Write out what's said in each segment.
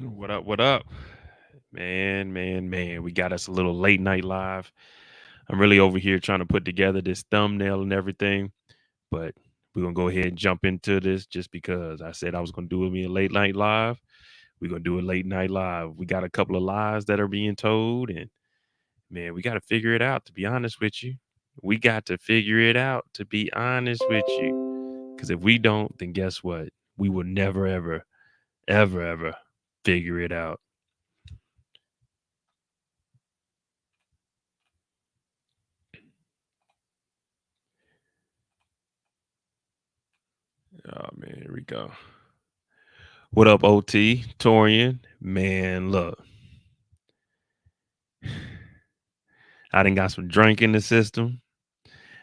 What up? What up? Man. We got us a little late night live. I'm really over here trying to put together this thumbnail and everything, but we're going to go ahead and jump into this just because I said I was going to do it me a late night live. We're going to do a late night live. We got a couple of lies that are being told, and man, we got to figure it out, to be honest with you. We got to figure it out, to be honest with you. Because if we don't, then guess what? We will never, ever figure it out. Oh man, here we go. What up, OT? Torian? Man, look. I done got some drink in the system.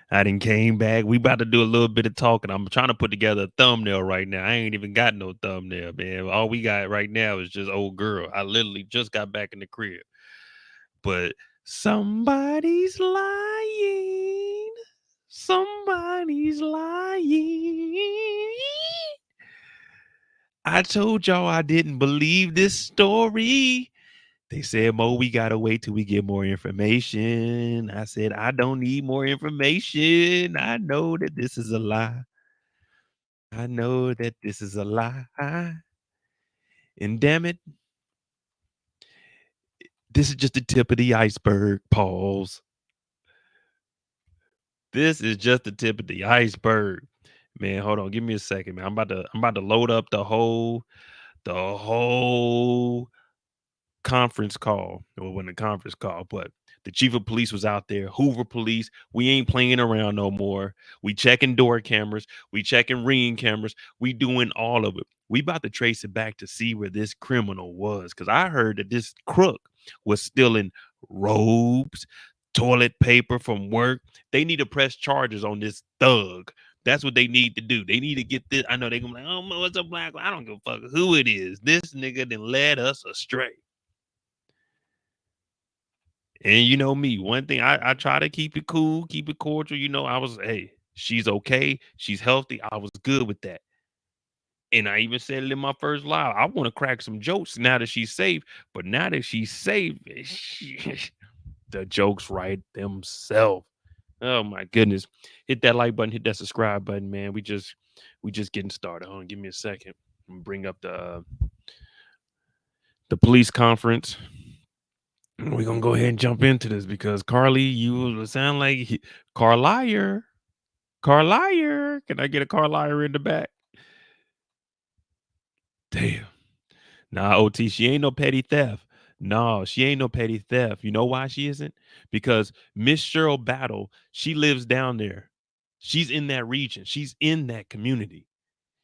I done came back. We about to do a little bit of talking. I'm trying to put together a thumbnail right now. I ain't even got no thumbnail, man. All we got right now is just old girl. I literally just got back in the crib. But somebody's lying. Somebody's lying. I told y'all I didn't believe this story. They said, Mo, we gotta wait till we get more information. I said, I don't need more information. I know that this is a lie. I know that this is a lie. And damn it, this is just the tip of the iceberg. Pause. This is just the tip of the iceberg. Man, hold on. Give me a second, man. I'm about to load up the whole conference call. Well, it wasn't a conference call, but the chief of police was out there. Hoover Police. We ain't playing around no more. We checking door cameras. We checking ring cameras. We doing all of it. We about to trace it back to see where this criminal was. Because I heard that this crook was stealing robes, toilet paper from work. They need to press charges on this thug. That's what they need to do. They need to get this. I know they're gonna be like, oh, what's a black? I don't give a fuck who it is. This nigga then led us astray. And you know me, one thing I try to keep it cool, keep it cordial. I was, hey, she's okay, she's healthy. I was good with that. And I even said it in my first live. I want to crack some jokes now that she's safe, but now that she's safe, the jokes write themselves. Oh my goodness. Hit that like button, hit that subscribe button, man. We just getting started. Hold on, give me a second. I'm gonna bring up the police conference. We're gonna go ahead and jump into this because Carlee, you sound like Carlier. Carlier. Can I get a Carlier in the back? Damn. Nah, OT, she ain't no petty theft. No, she ain't no petty theft. You know why she isn't? Because Miss Cheryl Battle, she lives down there. She's in that region. She's in that community.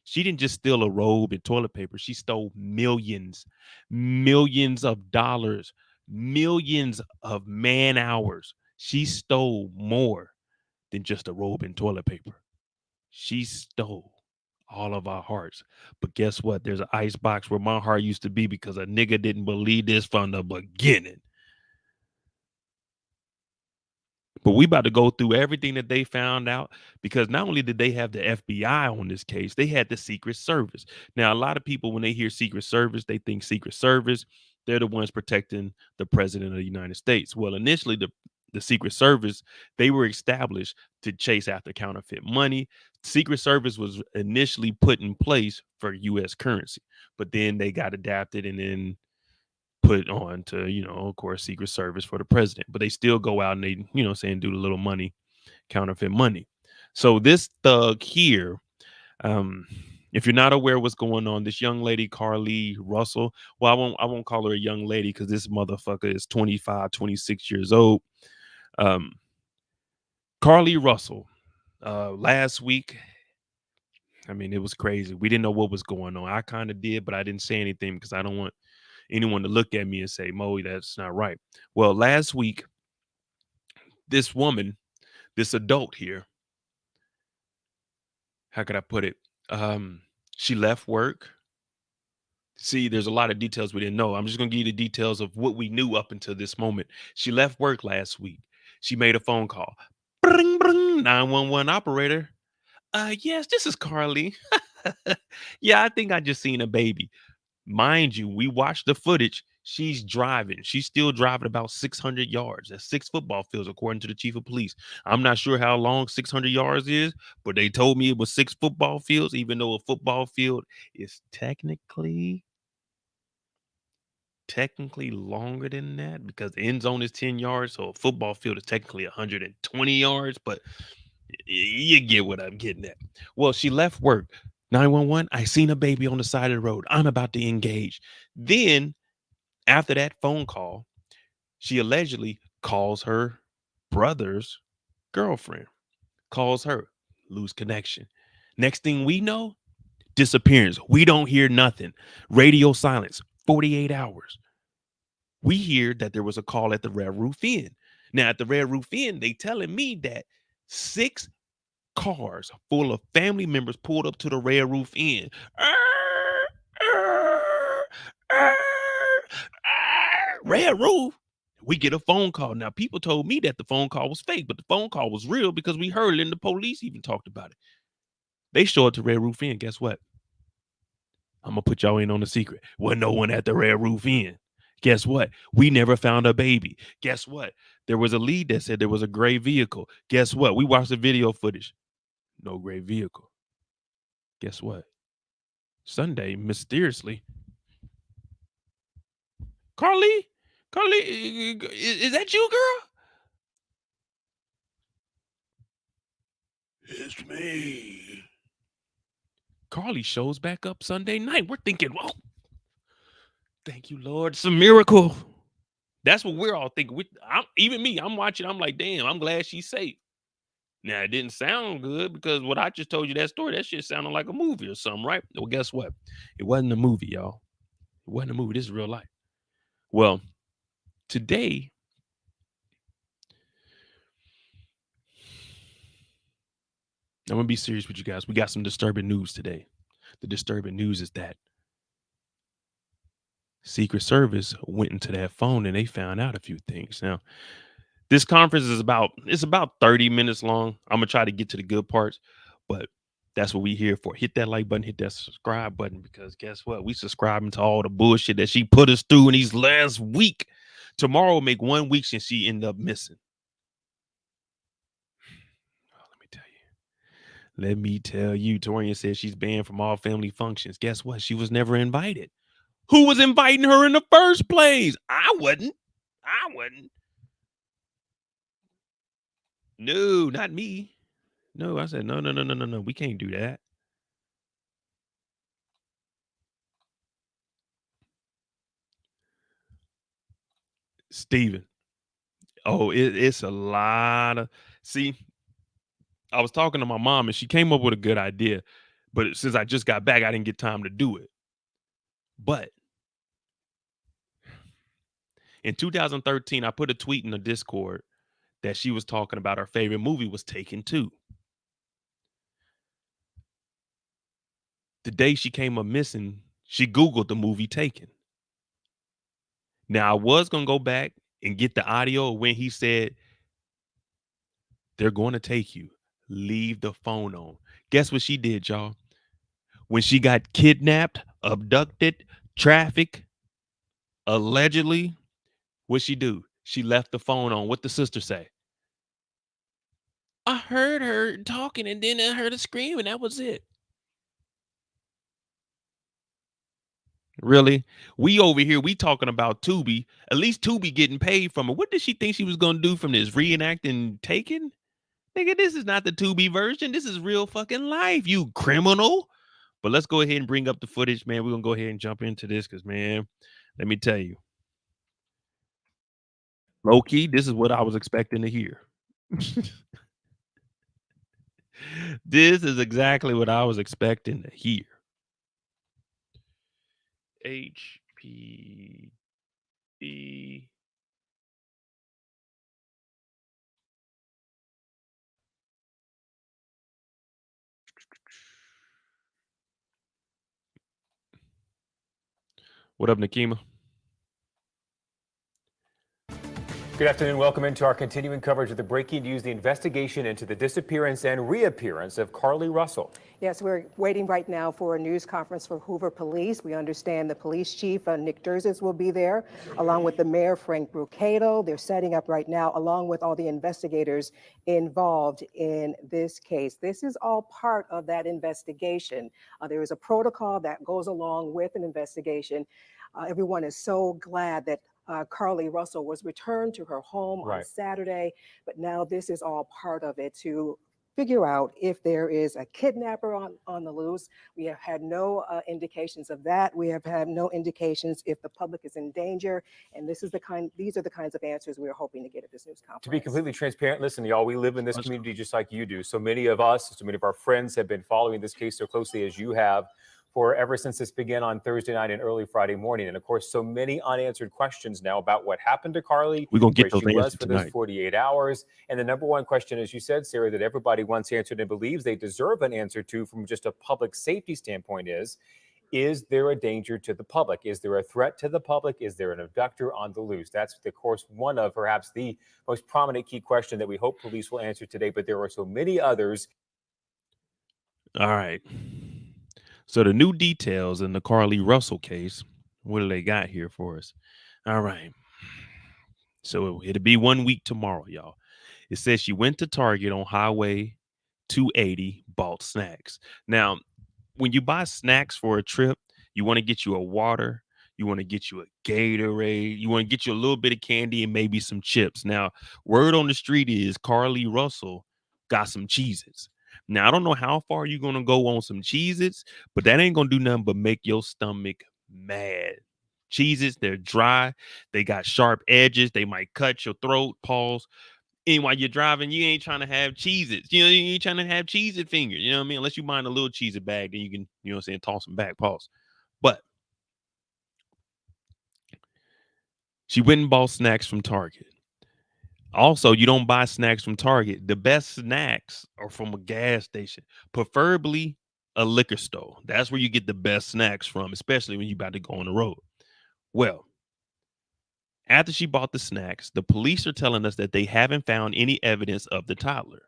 She didn't just steal a robe and toilet paper. She stole millions of dollars, millions of man hours. She stole more than just a robe and toilet paper. She stole all of our hearts. But guess what? There's an ice box where my heart used to be because a nigga didn't believe this from the beginning. But we about to go through everything that they found out because not only did they have the FBI on this case, they had the Secret Service. Now, a lot of people, when they hear Secret Service, they think Secret Service, they're the ones protecting the president of the United States. Well, initially, the Secret Service, they were established to chase after counterfeit money. Secret Service was initially put in place for U.S. currency, but then they got adapted and then put on to, of course, Secret Service for the president. But they still go out and they, saying do the little money, counterfeit money. So this thug here, um, if you're not aware what's going on, this young lady, Carlee Russell, well, I won't call her a young lady because this motherfucker is 25, 26 years old. Um, Carlee Russell, last week, I mean, it was crazy. We didn't know what was going on. I kind of did, but I didn't say anything because I don't want anyone to look at me and say, Mo, that's not right. Well, last week, this woman, this adult here, how could I put it? She left work. See, there's a lot of details we didn't know. I'm just going to give you the details of what we knew up until this moment. She left work last week. She made a phone call. Bring, bring, 911 operator. Yes, this is Carlee. Yeah, I think I just seen a baby. Mind you, we watched the footage. She's driving. She's still driving about 600 yards. That's 6 football fields, according to the chief of police. I'm not sure how long 600 yards is, but they told me it was 6 football fields, even though a football field is technically longer than that because the end zone is 10 yards. So a football field is technically 120 yards, but you get what I'm getting at. Well, she left work. 911, I seen a baby on the side of the road. I'm about to engage. Then, after that phone call, she allegedly calls her brother's girlfriend, calls her, lose connection. Next thing we know, disappearance. We don't hear nothing. Radio silence, 48 hours. We hear that there was a call at the Red Roof Inn. Now, at the Red Roof Inn, they telling me that 6 cars full of family members pulled up to the Red Roof Inn. Red Roof. We get a phone call. Now, people told me that the phone call was fake, but the phone call was real because we heard it and the police even talked about it. They show up to Red Roof Inn. Guess what? I'm going to put y'all in on the secret. Wasn't no one at the Red Roof Inn. Guess what? We never found a baby. Guess what? There was a lead that said there was a gray vehicle. Guess what? We watched the video footage. No gray vehicle. Guess what? Sunday, mysteriously. Carlee, is that you, girl? It's me. Carlee shows back up Sunday night. We're thinking, oh, thank you, Lord. It's a miracle. That's what we're all thinking. Even me, I'm watching. I'm like, damn, I'm glad she's safe. Now, it didn't sound good because what I just told you, that story, that shit sounded like a movie or something, right? Well, guess what? It wasn't a movie, y'all. It wasn't a movie. This is real life. Well, today, I'm going to be serious with you guys. We got some disturbing news today. The disturbing news is that Secret Service went into that phone and they found out a few things. Now, this conference is about 30 minutes long. I'm gonna try to get to the good parts, but that's what we here for. Hit that like button, hit that subscribe button, because guess what? We subscribing to all the bullshit that she put us through in these last week. Tomorrow will make 1 week since she ended up missing. Oh, let me tell you, Torian says she's banned from all family functions. Guess what? She was never invited. Who was inviting her in the first place? I wasn't. No, not me. No, I said, no. We can't do that. Steven. Oh, it's a lot of, see, I was talking to my mom and she came up with a good idea. But since I just got back, I didn't get time to do it. But in 2013, I put a tweet in the Discord that she was talking about her favorite movie was Taken 2. The day she came up missing, she Googled the movie Taken. Now, I was going to go back and get the audio when he said, they're going to take you. Leave the phone on. Guess what she did, y'all? When she got kidnapped, abducted, trafficked, allegedly, what she do? She left the phone on. What the sister say? I heard her talking and then I heard her scream and that was it. Really? We over here, we talking about Tubi. At least Tubi getting paid from her. What did she think she was going to do from this? Reenacting Taken? Nigga, this is not the Tubi version. This is real fucking life, you criminal. But let's go ahead and bring up the footage, man. We're going to go ahead and jump into this because, man, let me tell you. Low key, this is what I was expecting to hear. This is exactly what I was expecting to hear. HPD. What up, Nakima? Good afternoon. Welcome into our continuing coverage of the breaking news, the investigation into the disappearance and reappearance of Carlee Russell. Yes, we're waiting right now for a news conference for Hoover Police. We understand the police chief, Nick Durzis, will be there, along with the mayor, Frank Brucato. They're setting up right now, along with all the investigators involved in this case. This is all part of that investigation. There is a protocol that goes along with an investigation. Everyone is so glad that Carlee Russell was returned to her home on Saturday, but now this is all part of it to figure out if there is a kidnapper on the loose. We have had no indications of that. We have had no indications if the public is in danger. And these are the kinds of answers we are hoping to get at this news conference. To be completely transparent, listen, y'all, we live in this community just like you do. So many of us, so many of our friends have been following this case so closely as you have for ever since this began on Thursday night and early Friday morning. And of course, so many unanswered questions now about what happened to Carlee, we're going to get where those she was answers for tonight. those 48 hours. And the number one question, as you said, Sarah, that everybody wants answered and believes they deserve an answer to from just a public safety standpoint is there a danger to the public? Is there a threat to the public? Is there an abductor on the loose? That's, of course, one of perhaps the most prominent key question that we hope police will answer today, but there are so many others. All right. So the new details in the Carlee Russell case, what do they got here for us? All right. So it'll be 1 week tomorrow, y'all. It says she went to Target on Highway 280, bought snacks. Now, when you buy snacks for a trip, you want to get you a water, you want to get you a Gatorade, you want to get you a little bit of candy and maybe some chips. Now, word on the street is Carlee Russell got some Cheez-Its. Now, I don't know how far you're going to go on some Cheez-Its, but that ain't going to do nothing but make your stomach mad. Cheez-Its, they're dry. They got sharp edges. They might cut your throat, pause. And while you're driving, you ain't trying to have Cheez-Its. You know, you ain't trying to have Cheez-It fingers. You know what I mean? Unless you mind a little Cheez-It bag, then you can, you know what I'm saying, toss them back, pause. But she went and bought snacks from Target. Also, you don't buy snacks from Target. The best snacks are from a gas station, preferably a liquor store. That's where you get the best snacks from, especially when you're about to go on the road. Well, after she bought the snacks, the police are telling us that they haven't found any evidence of the toddler.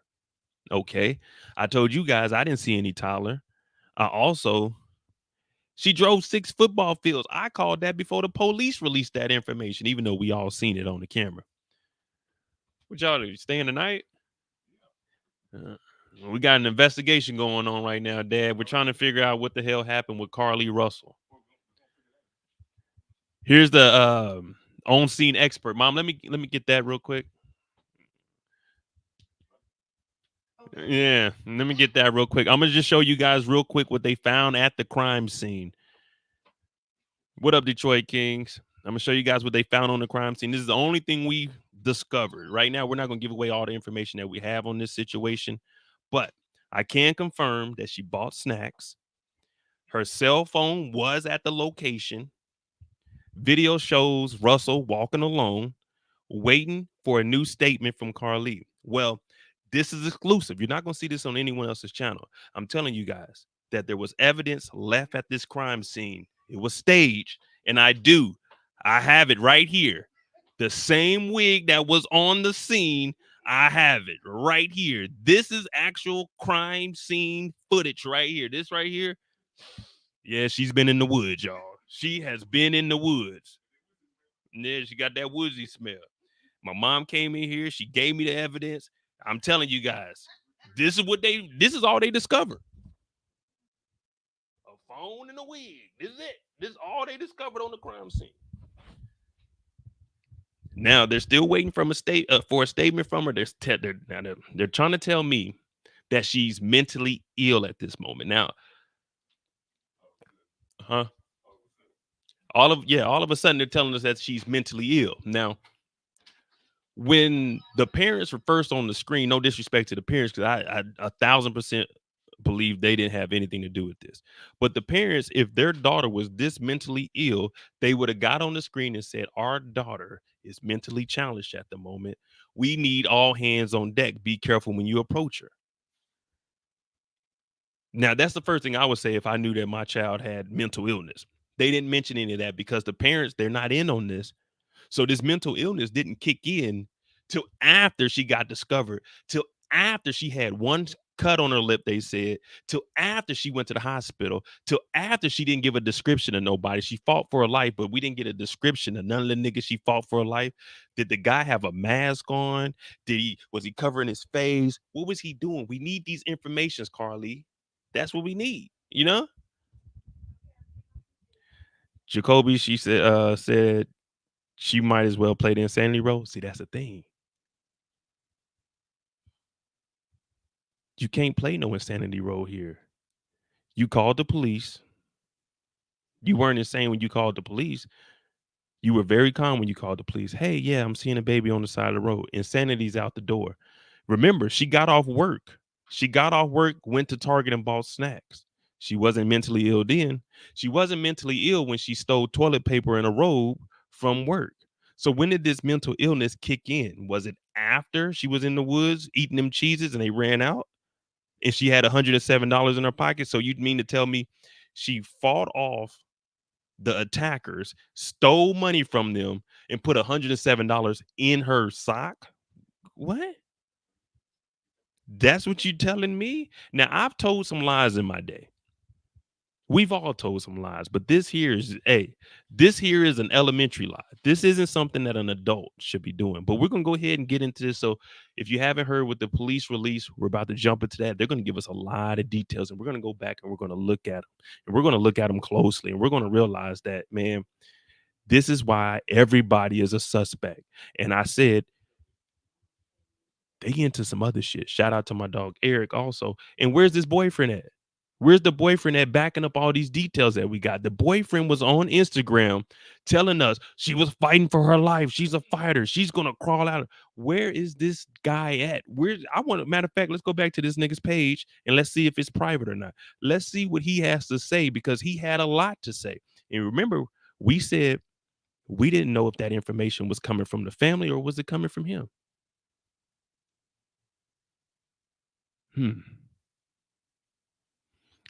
Okay. I told you guys I didn't see any toddler. She drove 6 football fields. I called that before the police released that information, even though we all seen it on the camera. What y'all do? You staying tonight? We got an investigation going on right now, Dad. We're trying to figure out what the hell happened with Carlee Russell. Here's the on-scene expert. Mom, let me get that real quick. Yeah, let me get that real quick. I'm going to just show you guys real quick what they found at the crime scene. What up, Detroit Kings? I'm going to show you guys what they found on the crime scene. This is the only thing we discovered. Right now, we're not going to give away all the information that we have on this situation, but I can confirm that she bought snacks. Her cell phone was at the location. Video shows Russell walking alone, waiting for a new statement from Carlee. Well, this is exclusive. You're not going to see this on anyone else's channel. I'm telling you guys that there was evidence left at this crime scene. It was staged, and I have it right here. The same wig that was on the scene, I have it right here. This is actual crime scene footage right here. This right here. Yeah, she's been in the woods, y'all. She has been in the woods. Yeah, she got that woodsy smell. My mom came in here. She gave me the evidence. I'm telling you guys, this is all they discovered. A phone and a wig. This is it. This is all they discovered on the crime scene. Now they're still waiting for a statement from her. They're trying to tell me that she's mentally ill at this moment. Now, all of a sudden they're telling us that she's mentally ill. Now, when the parents were first on the screen, no disrespect to the parents, because I 1,000% believe they didn't have anything to do with this. But the parents, if their daughter was this mentally ill, they would have got on the screen and said, our daughter is mentally challenged at the moment. We need all hands on deck. Be careful when you approach her. Now, that's the first thing I would say if I knew that my child had mental illness. They didn't mention any of that because the parents, they're not in on this. So this mental illness didn't kick in till after she got discovered, till after she had one cut on her lip, they said, till after she went to the hospital, till after she didn't give a description of nobody. She fought for her life, but we didn't get a description of none of the niggas she fought for her life. Did the guy have a mask on? Was he covering his face? What was he doing? We need these informations, Carlee. That's what we need, you know? Jacoby, she said she might as well play the insanity role. See, that's the thing. You can't play no insanity role here. You called the police. You weren't insane when you called the police. You were very calm when you called the police. Hey, yeah, I'm seeing a baby on the side of the road. Insanity's out the door. Remember, she got off work. She got off work, went to Target and bought snacks. She wasn't mentally ill then. She wasn't mentally ill when she stole toilet paper and a robe from work. So when did this mental illness kick in? Was it after she was in the woods eating them cheeses and they ran out and she had $107 in her pocket? So you mean to tell me she fought off the attackers, stole money from them, and put $107 in her sock? What? That's what you telling me? Now, I've told some lies in my day. We've all told some lies, but this here is this here is an elementary lie. This isn't something that an adult should be doing. But we're gonna go ahead and get into this. So if you haven't heard what the police release, we're about to jump into that. They're gonna give us a lot of details, and we're gonna go back and we're gonna look at them, and we're gonna look at them closely, and we're gonna realize that, man, this is why everybody is a suspect. And I said they get into some other shit. Shout out to my dog Eric also. And where's this boyfriend at? Where's the boyfriend at backing up all these details that we got? The boyfriend was on Instagram telling us she was fighting for her life. She's a fighter. She's gonna crawl out. Where is this guy at? Matter of fact, let's go back to this nigga's page and let's see if it's private or not. Let's see what he has to say because he had a lot to say. And remember, we said we didn't know if that information was coming from the family or was it coming from him.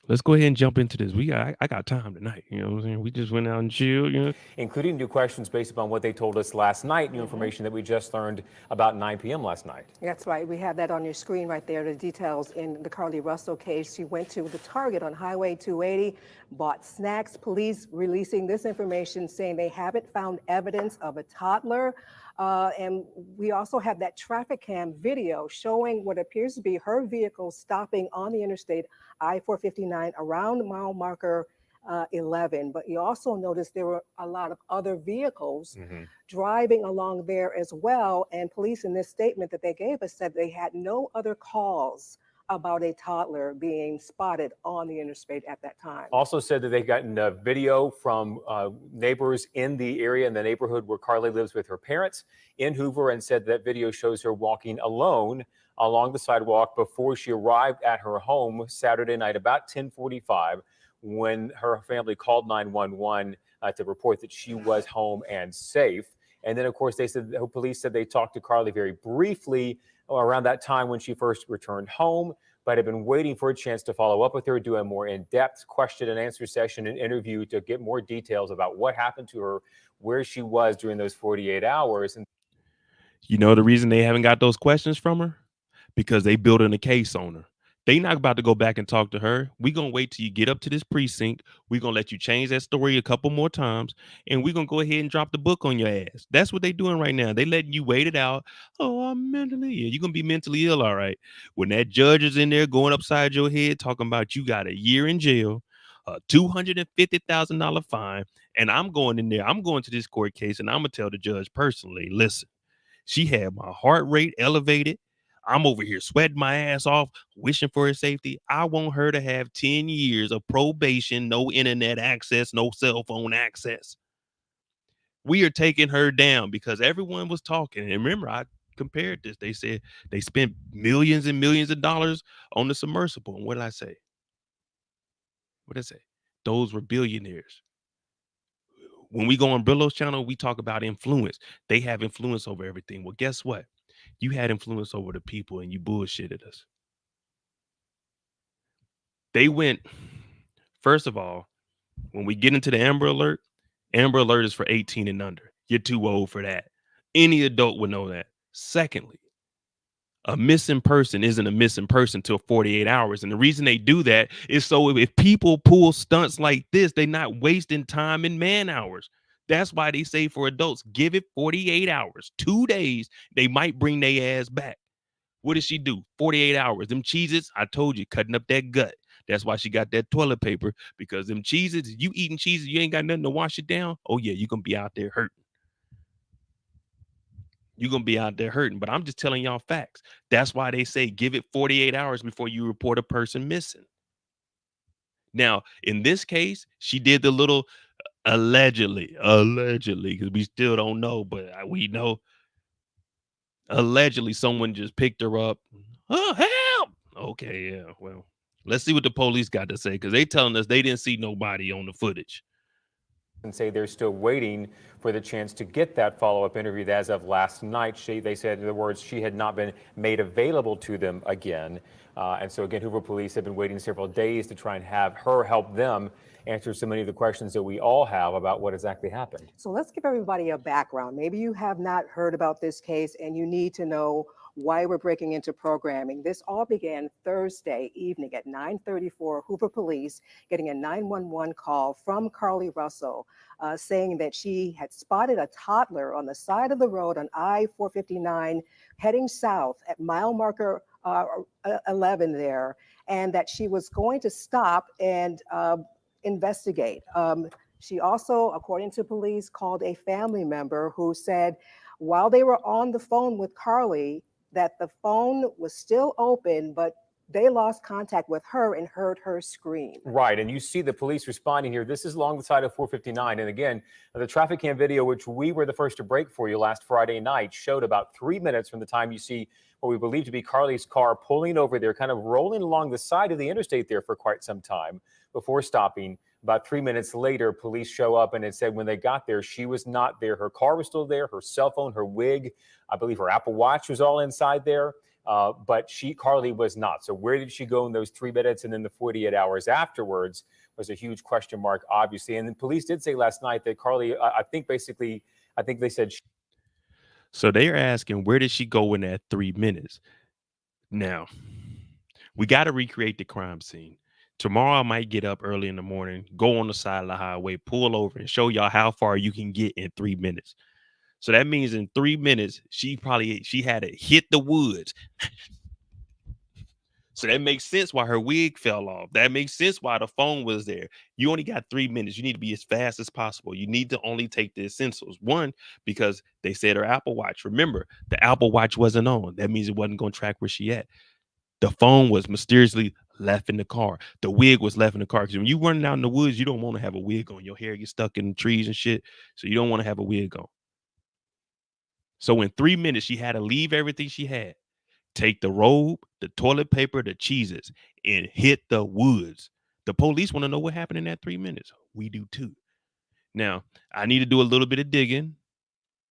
Let's go ahead and jump into this. I got time tonight. You know what I'm saying? We just went out and chilled, you know. Including new questions based upon what they told us last night, new information that we just learned about 9 p.m. last night. That's right. We have that on your screen right there, the details in the Carlee Russell case. She went to the Target on Highway 280, bought snacks. Police releasing this information saying they haven't found evidence of a toddler. And we also have that traffic cam video showing what appears to be her vehicle stopping on the interstate I-459 around mile marker 11. But you also notice there were a lot of other vehicles driving along there as well. And police in this statement that they gave us said they had no other calls about a toddler being spotted on the interstate at that time. Also said that they've gotten a video from neighbors in the area in the neighborhood where Carlee lives with her parents in Hoover, and said that video shows her walking alone along the sidewalk before she arrived at her home Saturday night about 10:45 when her family called 911 to report that she was home and safe. And then, of course, police said they talked to Carlee very briefly around that time when she first returned home, but have been waiting for a chance to follow up with her, do a more in-depth question and answer session and interview to get more details about what happened to her, where she was during those 48 hours. And you know the reason they haven't got those questions from her? Because they building a case on her. They not about to go back and talk to her. We gonna wait till you get up to this precinct. We gonna let you change that story a couple more times, and we gonna go ahead and drop the book on your ass. That's what they doing right now. They letting you wait it out. Oh, I'm mentally ill. You're gonna be mentally ill, all right. When that judge is in there going upside your head, talking about you got a year in jail, a $250,000 fine, and I'm going in there. I'm going to this court case, and I'm gonna tell the judge personally. Listen, she had my heart rate elevated. I'm over here sweating my ass off, wishing for her safety. I want her to have 10 years of probation, no internet access, no cell phone access. We are taking her down because everyone was talking. And remember, I compared this. They said they spent millions and millions of dollars on the submersible. And what did I say? What did I say? Those were billionaires. When we go on Brillo's channel, we talk about influence. They have influence over everything. Well, guess what? You had influence over the people and you bullshitted us. They went, first of all, when we get into the Amber Alert is for 18 and under. You're too old for that. Any adult would know that. Secondly, a missing person isn't a missing person till 48 hours. And the reason they do that is so if people pull stunts like this, they're not wasting time and man hours. That's why they say for adults, give it 48 hours, 2 days, they might bring their ass back. What did she do? 48 hours. Them cheeses, I told you, cutting up that gut. That's why she got that toilet paper, because them cheeses, you eating cheeses, you ain't got nothing to wash it down. Oh yeah, you're gonna be out there hurting. You're gonna be out there hurting. But I'm just telling y'all facts. That's why they say give it 48 hours before you report a person missing. Now, in this case, she did the little allegedly, because we still don't know, but we know allegedly someone just picked her up. Oh, help! Okay, yeah. Well, let's see what the police got to say, because they telling us they didn't see nobody on the footage. And say they're still waiting for the chance to get that follow-up interview. As of last night, they said, in the words, she had not been made available to them again. And so again, Hoover Police have been waiting several days to try and have her help them answer so many of the questions that we all have about what exactly happened. So let's give everybody a background. Maybe you have not heard about this case and you need to know why we're breaking into programming. This all began Thursday evening at 9:34. Hoover Police getting a 911 call from Carlee Russell saying that she had spotted a toddler on the side of the road on I-459 heading south at mile marker 11 there, and that she was going to stop and investigate. She also, according to police, called a family member who said while they were on the phone with Carlee, that the phone was still open, but they lost contact with her and heard her scream. Right, and you see the police responding here. This is along the side of 459. And again, the traffic cam video, which we were the first to break for you last Friday night, showed about 3 minutes from the time you see what we believe to be Carlee's car pulling over there, kind of rolling along the side of the interstate there for quite some time before stopping. About 3 minutes later, police show up, and it said when they got there, she was not there. Her car was still there, her cell phone, her wig, I believe her Apple Watch was all inside there. But Carlee was not. So where did she go in those 3 minutes? And then the 48 hours afterwards was a huge question mark, obviously. And the police did say last night that Carlee, I think they said. So they're asking, where did she go in that 3 minutes? Now, we got to recreate the crime scene. Tomorrow I might get up early in the morning, go on the side of the highway, pull over, and show y'all how far you can get in 3 minutes. So that means in 3 minutes, she had to hit the woods. So that makes sense why her wig fell off. That makes sense why the phone was there. You only got 3 minutes. You need to be as fast as possible. You need to only take the essentials. One, because they said her Apple Watch. Remember, the Apple Watch wasn't on. That means it wasn't going to track where she at. The phone was mysteriously left in the car. The wig was left in the car. Because when you running out in the woods, you don't want to have a wig on. Your hair gets stuck in the trees and shit. So you don't want to have a wig on. So in 3 minutes, she had to leave everything she had. Take the robe, the toilet paper, the cheeses, and hit the woods. The police want to know what happened in that 3 minutes. We do too. Now, I need to do a little bit of digging.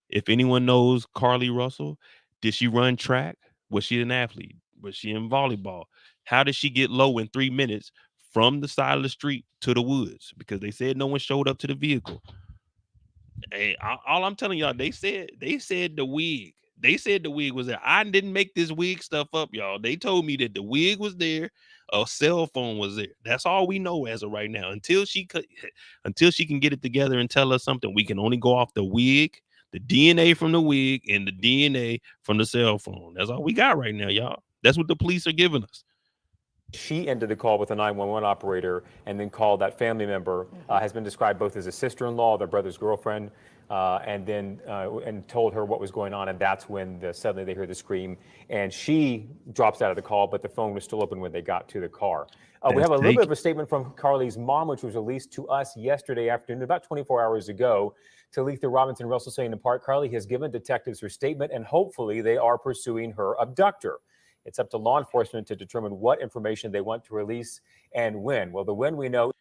If anyone knows Carlee Russell, did she run track? Was she an athlete? Was she in volleyball? How did she get low in 3 minutes from the side of the street to the woods? Because they said no one showed up to the vehicle. Hey, all I'm telling y'all, they said the wig. They said the wig was there. I didn't make this wig stuff up, y'all. They told me that the wig was there, a cell phone was there. That's all we know as of right now. Until she can get it together and tell us something, we can only go off the wig, the DNA from the wig, and the DNA from the cell phone. That's all we got right now, y'all. That's what the police are giving us. She ended the call with a 911 operator and then called that family member, has been described both as a sister-in-law, their brother's girlfriend, and told her what was going on. And that's when suddenly they hear the scream, and she drops out of the call, but the phone was still open when they got to the car. We have a little bit of a statement from Carlee's mom, which was released to us yesterday afternoon, about 24 hours ago. Talitha Robinson Russell saying in part, Carlee has given detectives her statement, and hopefully they are pursuing her abductor. It's up to law enforcement to determine what information they want to release and when. Well, the when we know.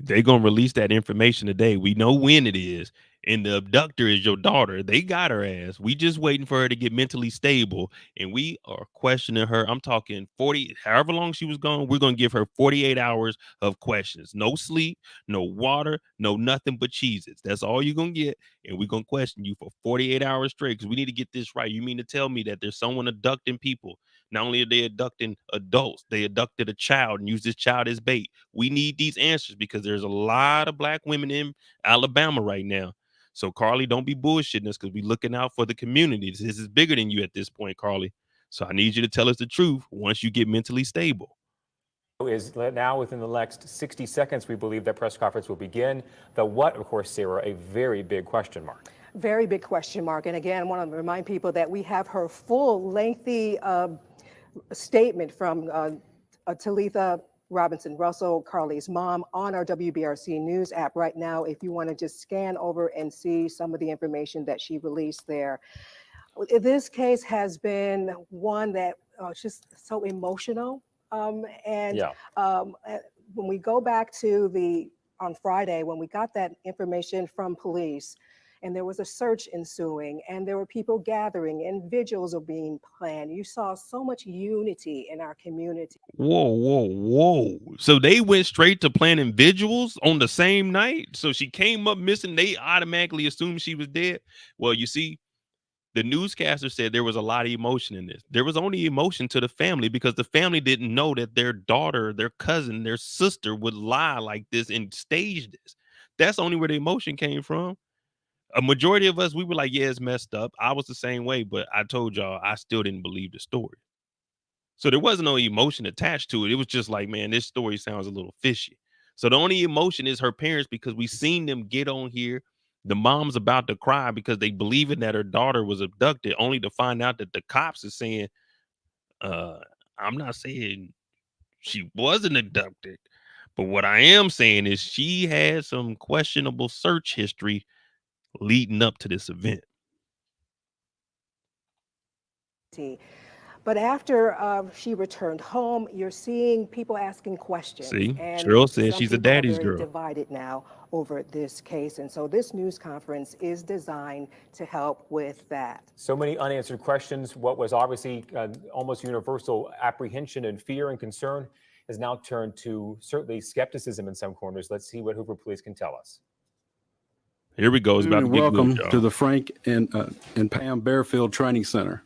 They're gonna release that information today. We know when it is, and the abductor is your daughter. They got her ass. We just waiting for her to get mentally stable, and we are questioning her. I'm talking 40, however long she was gone. We're gonna give her 48 hours of questions. No sleep, no water, no nothing but Cheez-Its. That's all you're gonna get, and we're gonna question you for 48 hours straight because we need to get this right. You mean to tell me that there's someone abducting people? Not only are they abducting adults, they abducted a child and used this child as bait. We need these answers because there's a lot of black women in Alabama right now. So, Carlee, don't be bullshitting us because we're looking out for the community. This is bigger than you at this point, Carlee. So I need you to tell us the truth once you get mentally stable. Is now within the next 60 seconds, we believe that press conference will begin. The what, of course, Sarah, a very big question mark. Very big question mark. And again, I want to remind people that we have her full lengthy statement from Talitha Robinson Russell, Carlee's mom, on our WBRC News app right now. If you want to just scan over and see some of the information that she released there. This case has been one that just so emotional. When we go back to on Friday, when we got that information from police, and there was a search ensuing, and there were people gathering, and vigils are being planned. You saw so much unity in our community. Whoa, whoa, whoa. So they went straight to planning vigils on the same night? So she came up missing. They automatically assumed she was dead. Well, you see, the newscaster said there was a lot of emotion in this. There was only emotion to the family because the family didn't know that their daughter, their cousin, their sister would lie like this and stage this. That's only where the emotion came from. A majority of us, we were like, yeah, it's messed up. I was the same way, but I told y'all I still didn't believe the story. So there wasn't no emotion attached to it. It was just like, man, this story sounds a little fishy. So the only emotion is her parents because we seen them get on here. The mom's about to cry because they believing that her daughter was abducted, only to find out that the cops are saying, I'm not saying she wasn't abducted, but what I am saying is she had some questionable search history leading up to this event. But after she returned home, you're seeing people asking questions. See, and Cheryl says some she's a people are daddy's very girl. divided now over this case. And so this news conference is designed to help with that. So many unanswered questions. What was obviously almost universal apprehension and fear and concern has now turned to certainly skepticism in some corners. Let's see what Hoover Police can tell us. Here we go. It's about to get welcome good, to the Frank and Pam Bearfield Training Center.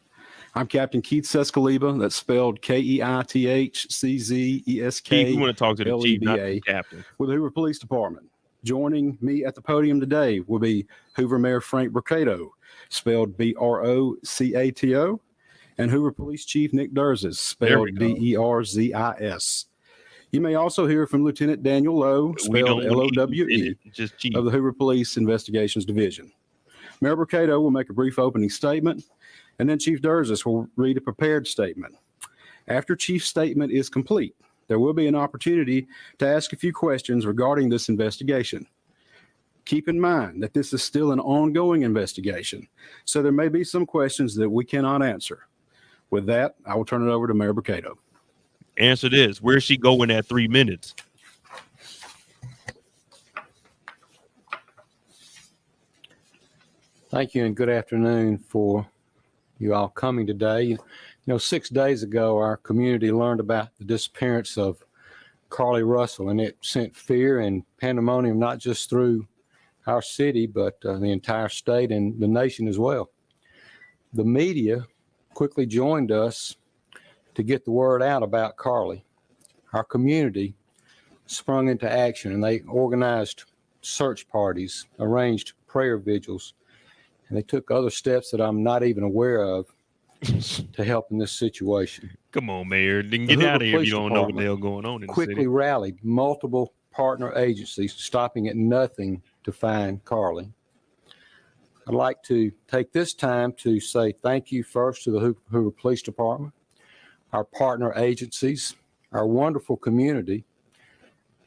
I'm Captain Keith Sescaliba. That's spelled Keithczesk. Keith, we want to talk to the chief, not the captain. With the Hoover Police Department. Joining me at the podium today will be Hoover Mayor Frank Brocato, spelled Brocato, and Hoover Police Chief Nick Durzis, spelled Derzis. You may also hear from Lieutenant Daniel Lowe, spelled Lowe, of the Hoover Police Investigations Division. Mayor Brocato will make a brief opening statement, and then Chief Durzis will read a prepared statement. After Chief's statement is complete, there will be an opportunity to ask a few questions regarding this investigation. Keep in mind that this is still an ongoing investigation, so there may be some questions that we cannot answer. With that, I will turn it over to Mayor Brocato. Answer this. Where's she going at 3 minutes? Thank you and good afternoon for you all coming today. You know, 6 days ago, our community learned about the disappearance of Carlee Russell, and it sent fear and pandemonium not just through our city, but the entire state and the nation as well. The media quickly joined us to get the word out about Carlee. Our community sprung into action, and they organized search parties, arranged prayer vigils, and they took other steps that I'm not even aware of to help in this situation. Come on, Mayor. Then get out of here if you don't know what the hell going on in the quickly city. Rallied multiple partner agencies, stopping at nothing to find Carlee. I'd like to take this time to say thank you first to the Hoover Police Department, our partner agencies, our wonderful community,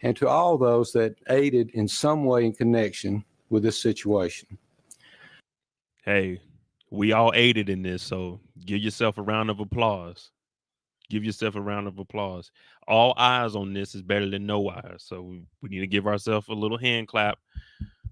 and to all those that aided in some way in connection with this situation. Hey, we all aided in this, so give yourself a round of applause. Give yourself a round of applause. All eyes on this is better than no eyes. So we need to give ourselves a little hand clap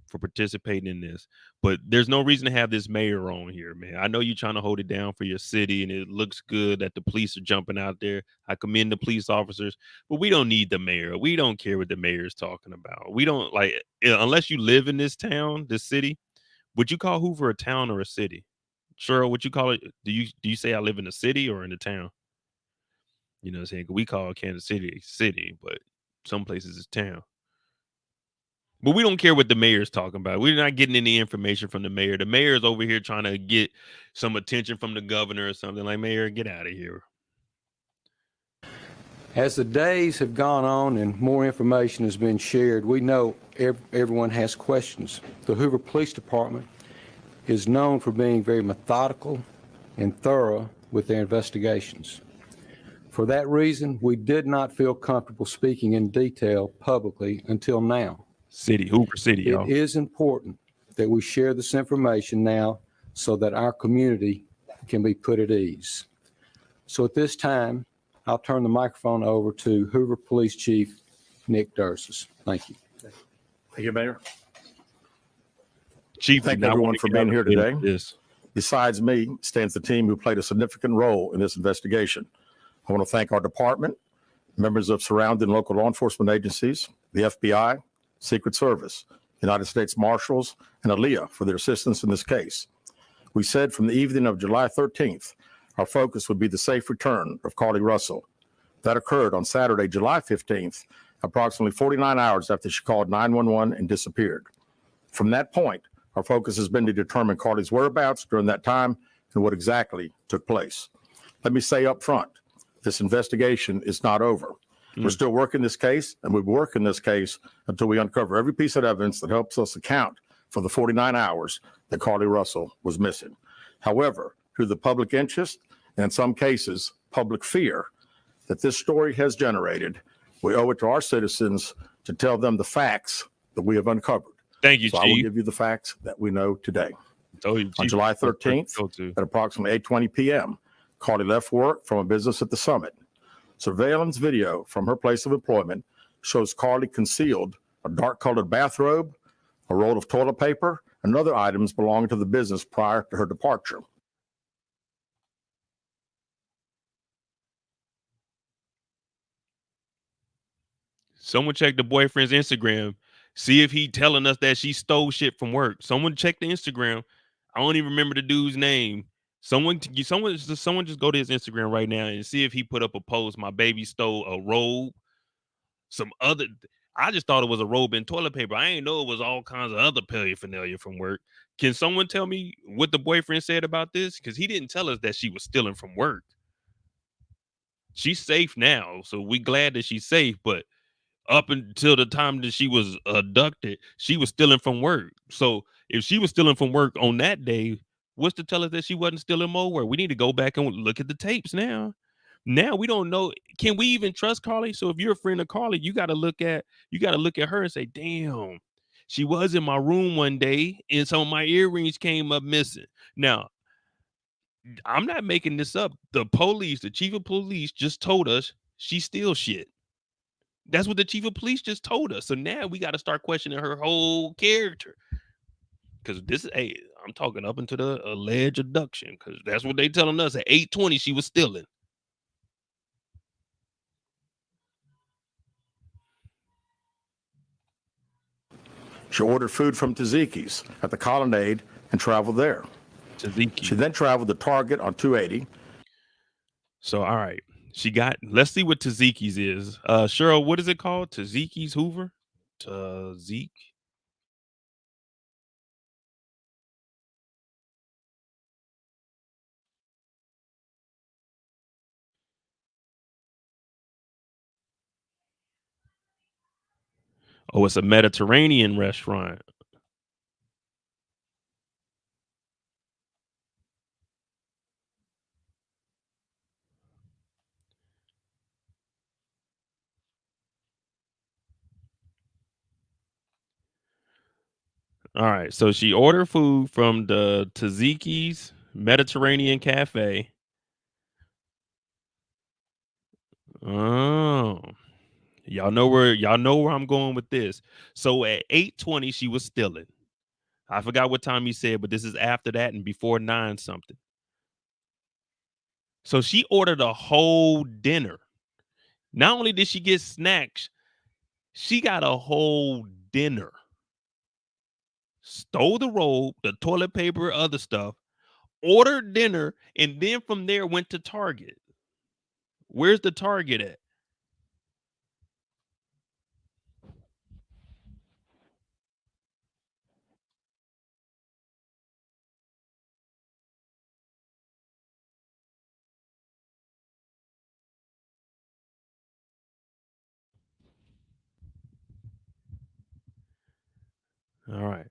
for participating in this. But there's no reason to have this mayor on here, man. I know you're trying to hold it down for your city, and it looks good that the police are jumping out there. I commend the police officers, but we don't need the mayor. We don't care what the mayor is talking about. We don't like unless you live in this town, this city. Would you call Hoover a town or a city? Cheryl, would you call it? Do you say I live in a city or in a town? You know what I'm saying? 'Cause we call Kansas City city, but some places it's town. But we don't care what the mayor's talking about. We're not getting any information from the mayor. The mayor's over here trying to get some attention from the governor or something. Like, mayor, get out of here. As the days have gone on and more information has been shared, we know everyone has questions. The Hoover Police Department is known for being very methodical and thorough with their investigations. For that reason, we did not feel comfortable speaking in detail publicly until now. City, Hoover City, y'all. It is important that we share this information now so that our community can be put at ease. So at this time, I'll turn the microphone over to Hoover Police Chief Nick Durzis. Thank you. Thank you, Mayor. Chief, Thank I everyone wanna for get being out here of bed today. with this. Besides me stands the team who played a significant role in this investigation. I want to thank our department, members of surrounding local law enforcement agencies, the FBI, Secret Service, United States Marshals, and ALEA for their assistance in this case. We said from the evening of July 13th, our focus would be the safe return of Carlee Russell. That occurred on Saturday, July 15th, approximately 49 hours after she called 911 and disappeared. From that point, our focus has been to determine Carlee's whereabouts during that time and what exactly took place. Let me say up front, this investigation is not over. We're still working this case, and we'll be working this case until we uncover every piece of evidence that helps us account for the 49 hours that Carlee Russell was missing. However, through the public interest, and in some cases, public fear that this story has generated, we owe it to our citizens to tell them the facts that we have uncovered. Thank you, So I will Chief. give you the facts that we know today. Told you, On Chief. July 13th, Go to. at approximately 8:20 p.m., Carlee left work from a business at the Summit. Surveillance video from her place of employment shows Carlee concealed a dark-colored bathrobe, a roll of toilet paper, and other items belonging to the business prior to her departure. Someone check the boyfriend's Instagram. See if he telling us that she stole shit from work. Someone check the Instagram. I don't even remember the dude's name. Someone just go to his Instagram right now and see if he put up a post. My baby stole a robe. Some other. I just thought it was a robe and toilet paper. I ain't know it was all kinds of other paraphernalia from work. Can someone tell me what the boyfriend said about this? Because he didn't tell us that she was stealing from work. She's safe now, so we glad that she's safe. But up until the time that she was abducted, she was stealing from work. So if she was stealing from work on that day, what's to tell us that she wasn't stealing more work? We need to go back and look at the tapes now. Now we don't know. Can we even trust Carlee? So if you're a friend of Carlee, you got to look at her and say, damn, she was in my room one day and some of my earrings came up missing. Now, I'm not making this up. The chief of police just told us she steals shit. That's what the chief of police just told us. So now we got to start questioning her whole character. Because this is, hey, I'm talking up into the alleged abduction. Because that's what they telling us. At 8:20, she was stealing. She ordered food from Tzatziki's at the Colonnade and traveled there. Tzatziki. She then traveled to Target on 280. So, all right. Let's see what Tzatziki's is. Cheryl, what is it called? Tzatziki's Hoover? Tzatziki. Oh, it's a Mediterranean restaurant. All right. So she ordered food from the Tzatziki's Mediterranean Cafe. Oh, y'all know where I'm going with this. So at 8:20, she was stealing. I forgot what time you said, but this is after that and before 9 something. So she ordered a whole dinner. Not only did she get snacks, she got a whole dinner. Stole the robe, the toilet paper, other stuff, ordered dinner, and then from there went to Target. Where's the Target at? All right.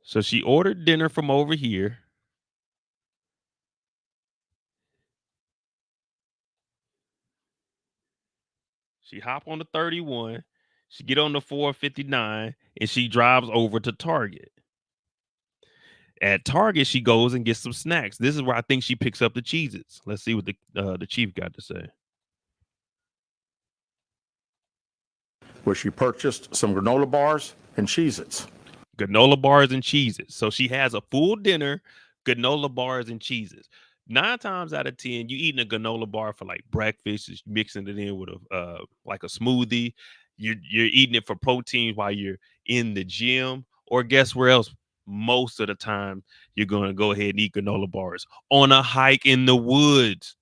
So she ordered dinner from over here. She hop on the 31. She get on the 459 and she drives over to Target. At Target, she goes and gets some snacks. This is where I think she picks up the Cheez-Its. Let's see what the chief got to say. where she purchased some granola bars and Cheez-Its. Granola bars and Cheez-Its. So she has a full dinner, granola bars and Cheez-Its. 9 times out of 10, you eating a granola bar for like breakfast, just mixing it in with a like a smoothie. You're eating it for protein while you're in the gym, or guess where else? Most of the time, you're gonna go ahead and eat granola bars on a hike in the woods.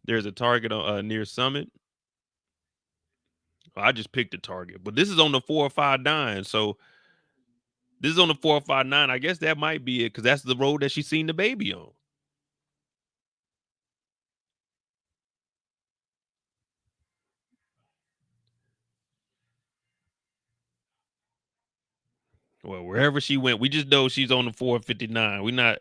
There's a Target on near Summit. I just picked a Target, but this is on the 459. So this is on the 459. I guess that might be it because that's the road that she seen the baby on. Well, wherever she went, we just know she's on the 459. We not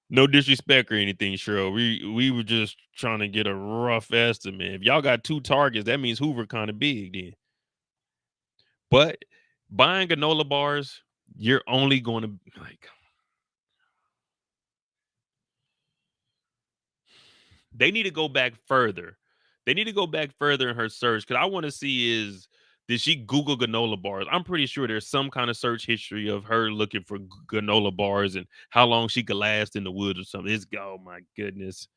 no disrespect or anything, Cheryl. We were just trying to get a rough estimate. If y'all got 2 targets, that means Hoover kind of big then. But buying granola bars, you're only going to like they need to go back further. They need to go back further in her search because I want to see did she Google granola bars? I'm pretty sure there's some kind of search history of her looking for granola bars and how long she could last in the woods or something. Oh my goodness.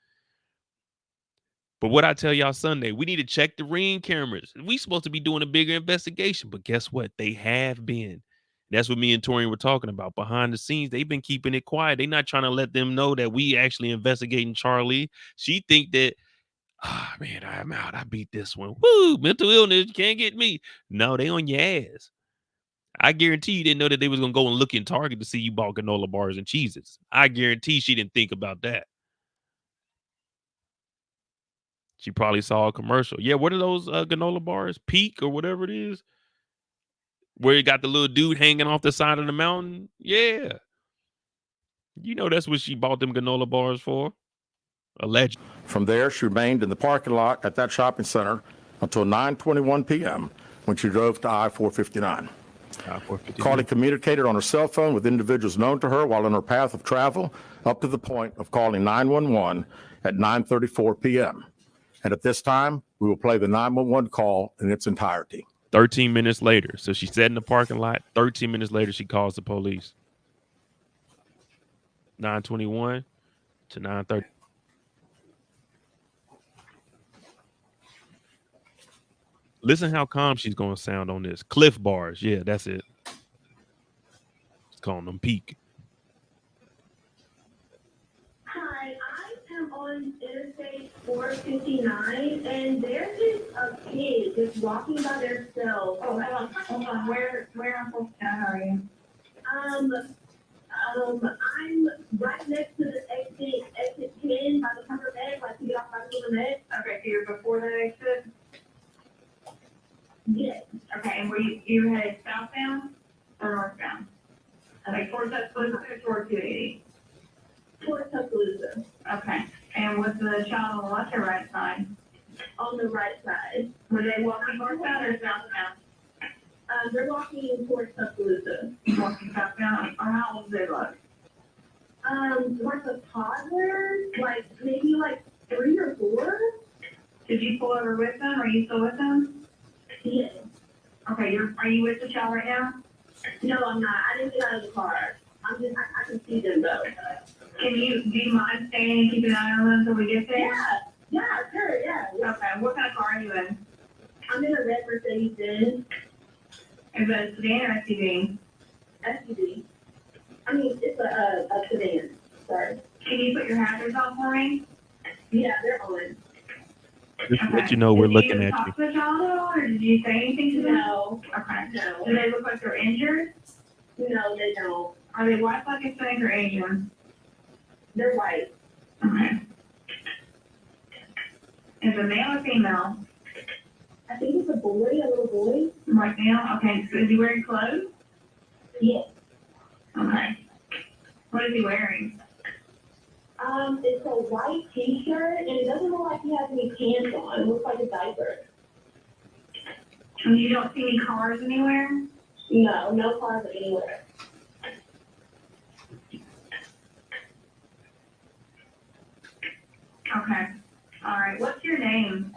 But what I tell y'all Sunday, we need to check the ring cameras. We supposed to be doing a bigger investigation, but guess what? They have been. That's what me and Torian were talking about. Behind the scenes, they've been keeping it quiet. They're not trying to let them know that we actually investigating Carlee. She think that, man, I'm out. I beat this one. Woo, mental illness, you can't get me. No, they on your ass. I guarantee you didn't know that they was gonna go and look in Target to see you bought granola bars and Cheez-Its. I guarantee she didn't think about that. She probably saw a commercial. Yeah, what are those granola bars? Peak or whatever it is? Where you got the little dude hanging off the side of the mountain? Yeah. You know that's what she bought them granola bars for. Allegedly. From there, she remained in the parking lot at that shopping center until 9:21 p.m. when she drove to I-459. Carlee communicated on her cell phone with individuals known to her while on her path of travel up to the point of calling 911 at 9:34 p.m. And at this time, we will play the 911 call in its entirety. 13 minutes later. So she sat in the parking lot. 13 minutes later, she calls the police. 9:21 to 9:30. Listen how calm she's going to sound on this. Cliff bars. Yeah, that's it. It's calling them Peak. Hi, I am on Interstate 459, and there is a kid just walking by themselves. Oh, hold on. Where on 459 are you? I'm right next to the exit 10 by the Hoover Med, like to get off by the Hoover Med. Okay, so you're before that exit? Yes. Okay, and were you headed southbound or northbound? Like towards Tuscaloosa or towards 280? Towards Tuscaloosa. Okay, and was the child on the left or right side? On the right side. Were they walking northbound or southbound? They're walking towards Tuscaloosa. Walking southbound, or how old do they look? Like a toddler, like maybe like 3 or 4. Did you pull over with them? Are you still with them? Yes. Okay, are you with the child right now? No, I'm not. I didn't get out of the car. I can see them though. Do you mind staying and keeping an eye on them until we get there? Yeah, sure, yeah. Okay, what kind of car are you in? I'm in a red Mercedes Benz. Is that a sedan or SUV? SUV. I mean, it's a sedan. Sorry. Can you put your hazards on for me? Yeah, they're on. Just to let you know we're looking at you. Did you talk to the child at all, or did you say anything to them? No. Okay. No. Do they look like they're injured? No, they don't. Are they white, black, Hispanic, or Asian? They're white. Okay. Is it male or female? I think it's a boy, a little boy. White male? Okay. So is he wearing clothes? Yes. Okay. What is he wearing? It's a white t-shirt, and it doesn't look like he has any pants on. It looks like a diaper. And you don't see any cars anywhere? No, no cars anywhere. Okay. All right. What's your name?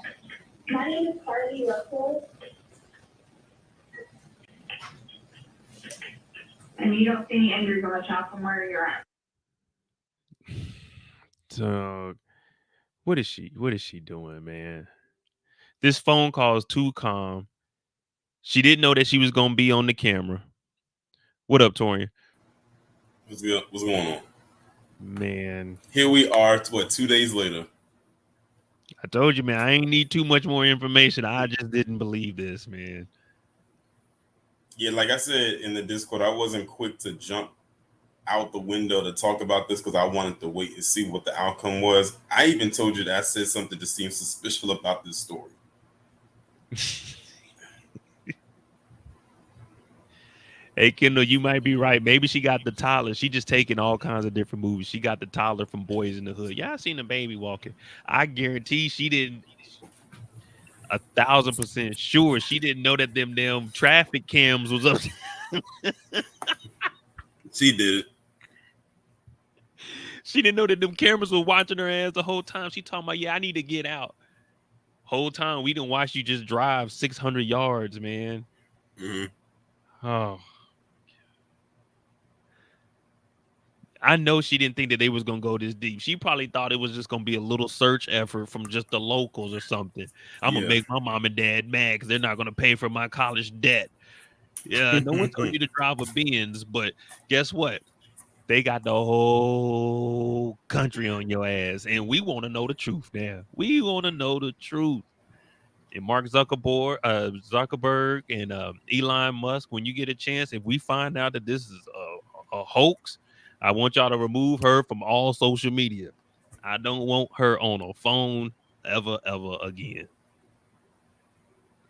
My name is Carlee Russell. And you don't see any injuries on the child from where you're at? So what is she doing, man? This phone call is too calm. She didn't know that she was gonna be on the camera. What up, Torian? What's going on? Man, Here we are, 2 days later. I told you, man, I ain't need too much more information. I just didn't believe this, man. Yeah, like I said in the Discord, I wasn't quick to jump out the window to talk about this because I wanted to wait and see what the outcome was. I even told you that I said something that seemed suspicious about this story. Hey, Kendall, you might be right. Maybe she got the toddler. She just taking all kinds of different movies. She got the toddler from Boys in the Hood. Yeah, I seen the baby walking. I guarantee she didn't. 1,000% sure she didn't know that them damn traffic cams was up. She did it. She didn't know that them cameras were watching her ass the whole time. She talking about, yeah, I need to get out. Whole time we didn't watch you just drive 600 yards, man. Mm-hmm. Oh. I know she didn't think that they was gonna go this deep. She probably thought it was just gonna be a little search effort from just the locals or something. I'm gonna make my mom and dad mad because they're not gonna pay for my college debt. Yeah, no one told you to drive a Benz, but guess what? They got the whole country on your ass, and we want to know the truth now. We want to know the truth. And Mark Zuckerberg and Elon Musk, when you get a chance, if we find out that this is a hoax, I want y'all to remove her from all social media. I don't want her on a phone ever again.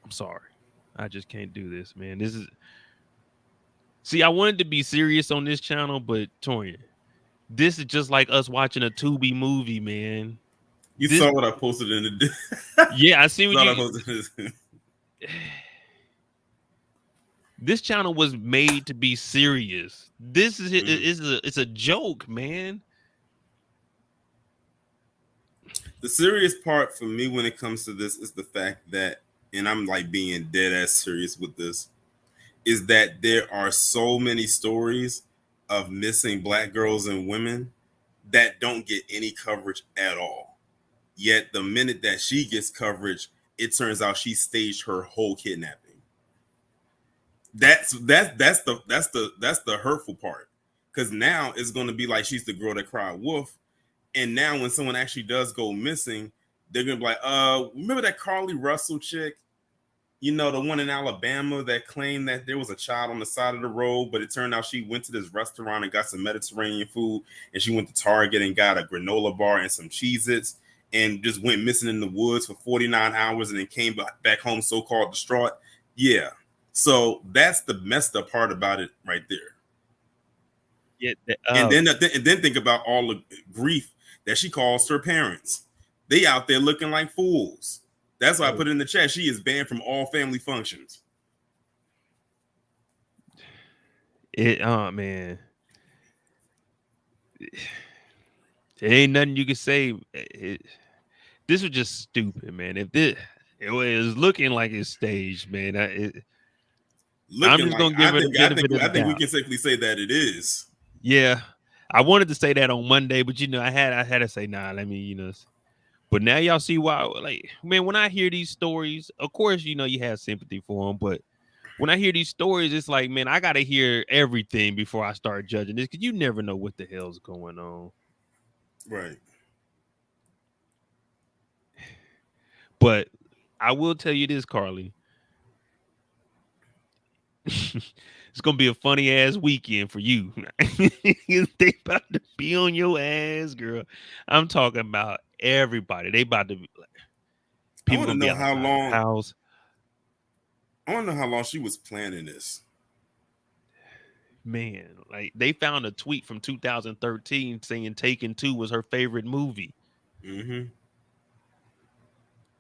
I'm sorry. I just can't do this, man. See, I wanted to be serious on this channel, but Torian, this is just like us watching a Tubi movie, man. You saw what I posted in the Yeah, I see what you posted. This channel was made to be serious. This is it's a joke, man. The serious part for me when it comes to this is the fact that, and I'm like being dead ass serious with this, is that there are so many stories of missing Black girls and women that don't get any coverage at all. Yet the minute that she gets coverage, it turns out she staged her whole kidnapping. That's the hurtful part, because now it's going to be like she's the girl that cried wolf, and now when someone actually does go missing, they're gonna be like, remember that Carlee Russell chick, you know, the one in Alabama that claimed that there was a child on the side of the road, but it turned out she went to this restaurant and got some Mediterranean food, and she went to Target and got a granola bar and some Cheez-Its and just went missing in the woods for 49 hours and then came back home so-called distraught. Yeah. So that's the messed up part about it right there. Yeah, and then think about all the grief that she caused her parents. They out there looking like fools. That's why I put it in the chat. She is banned from all family functions. Man. There ain't nothing you can say. This was just stupid, man. If this it was looking like it's staged, man. I'm Looking just like gonna give her the benefit of I the think we doubt. can safely say that it is. Yeah, I wanted to say that on Monday, but I had to say nah. Let me, But now y'all see why. Like, man, when I hear these stories, of course, you have sympathy for them, but when I hear these stories, it's like, man, I gotta hear everything before I start judging this, because you never know what the hell's going on. Right. But I will tell you this, Carlee. It's gonna be a funny ass weekend for you. They about to be on your ass, girl. I'm talking about everybody. They about to be like, I people want to gonna be know how outside the long. house. I want to know how long she was planning this. Man, like they found a tweet from 2013 saying Taken 2 was her favorite movie. Mm-hmm.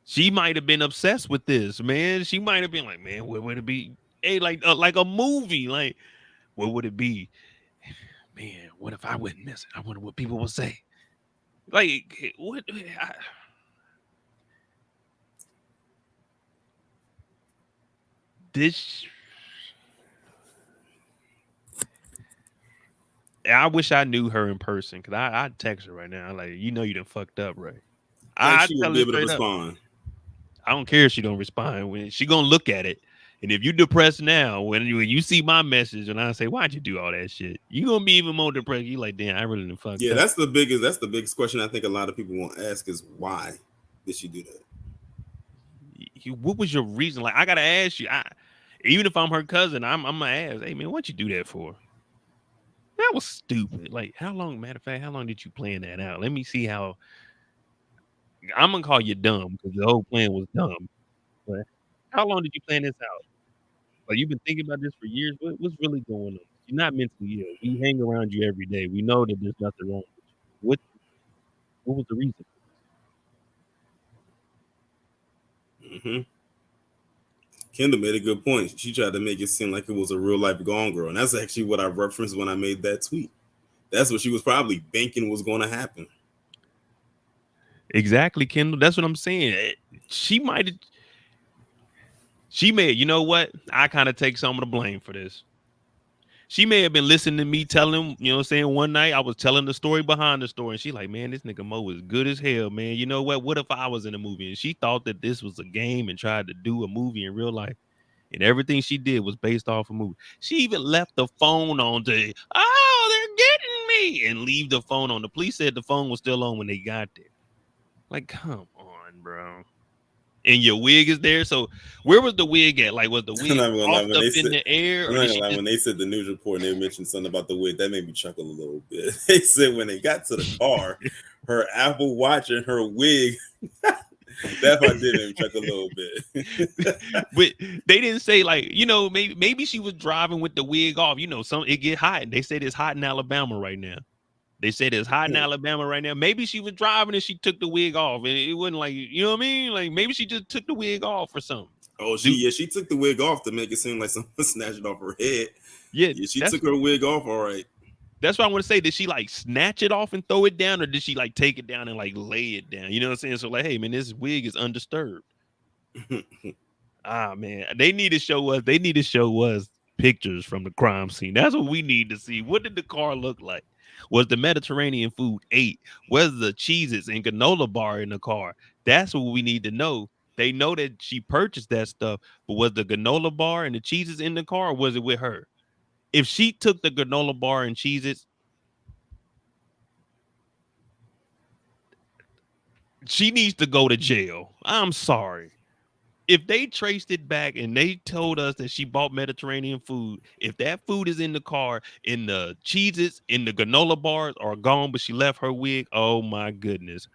She might have been obsessed with this, man. She might have been like, man, what would it be? Hey, like a movie. Like, what would it be? Man, what if I wouldn't miss it? I wonder what people will say. Like, what? This. I wish I knew her in person, because I'd text her right now. Like, you done fucked up, right? Like I'd she tell would her be able to straight up. respond. I don't care if she don't respond. When she gonna look at it, and if you depressed now, when you see my message and I say, "Why'd you do all that shit?" You gonna be even more depressed. You like, damn, I really done fucked Yeah, up. that's the biggest question I think a lot of people won't ask is why did she do that? What was your reason? Like, I gotta ask you. Even if I'm her cousin, I'm gonna ask, hey man, what'd you do that for? That was stupid. Like, how long? Matter of fact, how long did you plan that out? Let me see how. I'm gonna call you dumb because the whole plan was dumb. But how long did you plan this out? Like, you've been thinking about this for years. What's really going on? You're not mentally ill. We hang around you every day. We know that there's nothing wrong with you. What was the reason? Mm-hmm. Kendall made a good point. She tried to make it seem like it was a real life Gone Girl, and that's actually what I referenced when I made that tweet. That's what she was probably banking was going to happen. Exactly, Kendall. That's what I'm saying. She might have. She may. You know what? I kind of take some of the blame for this. She may have been listening to me telling, one night I was telling the story behind the story, and she like, man, this nigga Mo is good as hell, man. You know what? What if I was in a movie? And she thought that this was a game and tried to do a movie in real life. And everything she did was based off a movie. She even left the phone on to, oh, they're getting me, and leave the phone on. The police said the phone was still on when they got there. Like, come on, bro. And your wig is there. So where was the wig at? Like, was the I'm wig not gonna lie, off up in the air? I'm Or not did gonna she lie, just when they said the news report and they mentioned something about the wig, that made me chuckle a little bit. They said when they got to the car, her Apple Watch and her wig. That part did make me chuckle a little bit. But they didn't say, like, maybe she was driving with the wig off. It get hot. They said it's hot in Alabama right now. They said it's hot in Alabama right now. Maybe she was driving and she took the wig off, and it wasn't like, you know what I mean? Like, maybe she just took the wig off or something. Oh, she took the wig off to make it seem like someone snatched it off her head. Yeah, she took her wig off. All right. That's what I want to say. Did she like snatch it off and throw it down, or did she like take it down and like lay it down? You know what I'm saying? So like, hey man, this wig is undisturbed. Man, they need to show us. They need to show us pictures from the crime scene. That's what we need to see. What did the car look like? Was the Mediterranean food ate? Was the cheeses and granola bar in the car? That's what we need to know. They know that she purchased that stuff, but was the granola bar and the cheeses in the car, or was it with her? If she took the granola bar and cheeses, she needs to go to jail. I'm sorry. If they traced it back and they told us that she bought Mediterranean food, if that food is in the car, in the cheeses, in the granola bars are gone, but she left her wig, oh my goodness.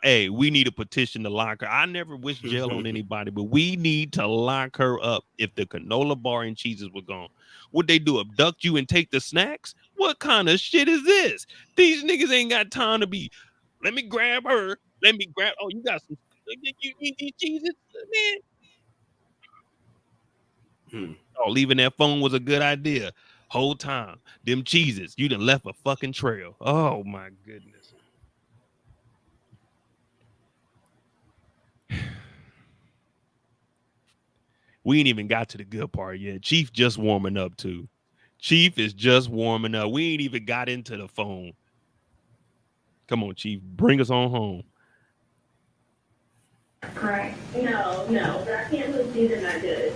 Hey, we need a petition to lock her. I never wish jail on anybody, but we need to lock her up if the granola bar and cheeses were gone. Would they do, abduct you and take the snacks? What kind of shit is this? These niggas ain't got time to be, let me grab her. Let me grab, oh, you got some, you need these cheeses? Man, oh, leaving that phone was a good idea. Whole time, them cheeses, you done left a fucking trail. Oh my goodness. We ain't even got to the good part yet. Chief just warming up too. Chief is just warming up. We ain't even got into the phone. Come on, Chief, bring us on home. Right. No, but I can't really see they're not good.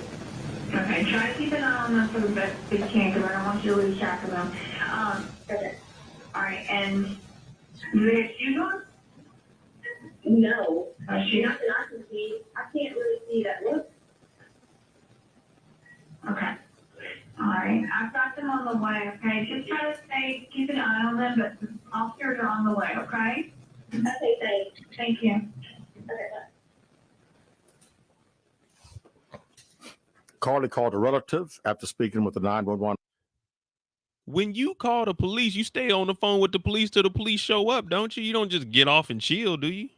Okay, try to keep an eye on them for the best you can, because I don't want you to lose track of them. Okay. All right, and do they have shoes on? No. Shoes? Not that I can see. I can't really see that look. Okay. All right, I've got them on the way, okay? Just try to keep an eye on them, but officers are on the way, okay? Okay, thanks. Thank you. Okay, bye. Carlee called a relative after speaking with the 911. When you call the police, you stay on the phone with the police till the police show up, don't you? You don't just get off and chill, do you?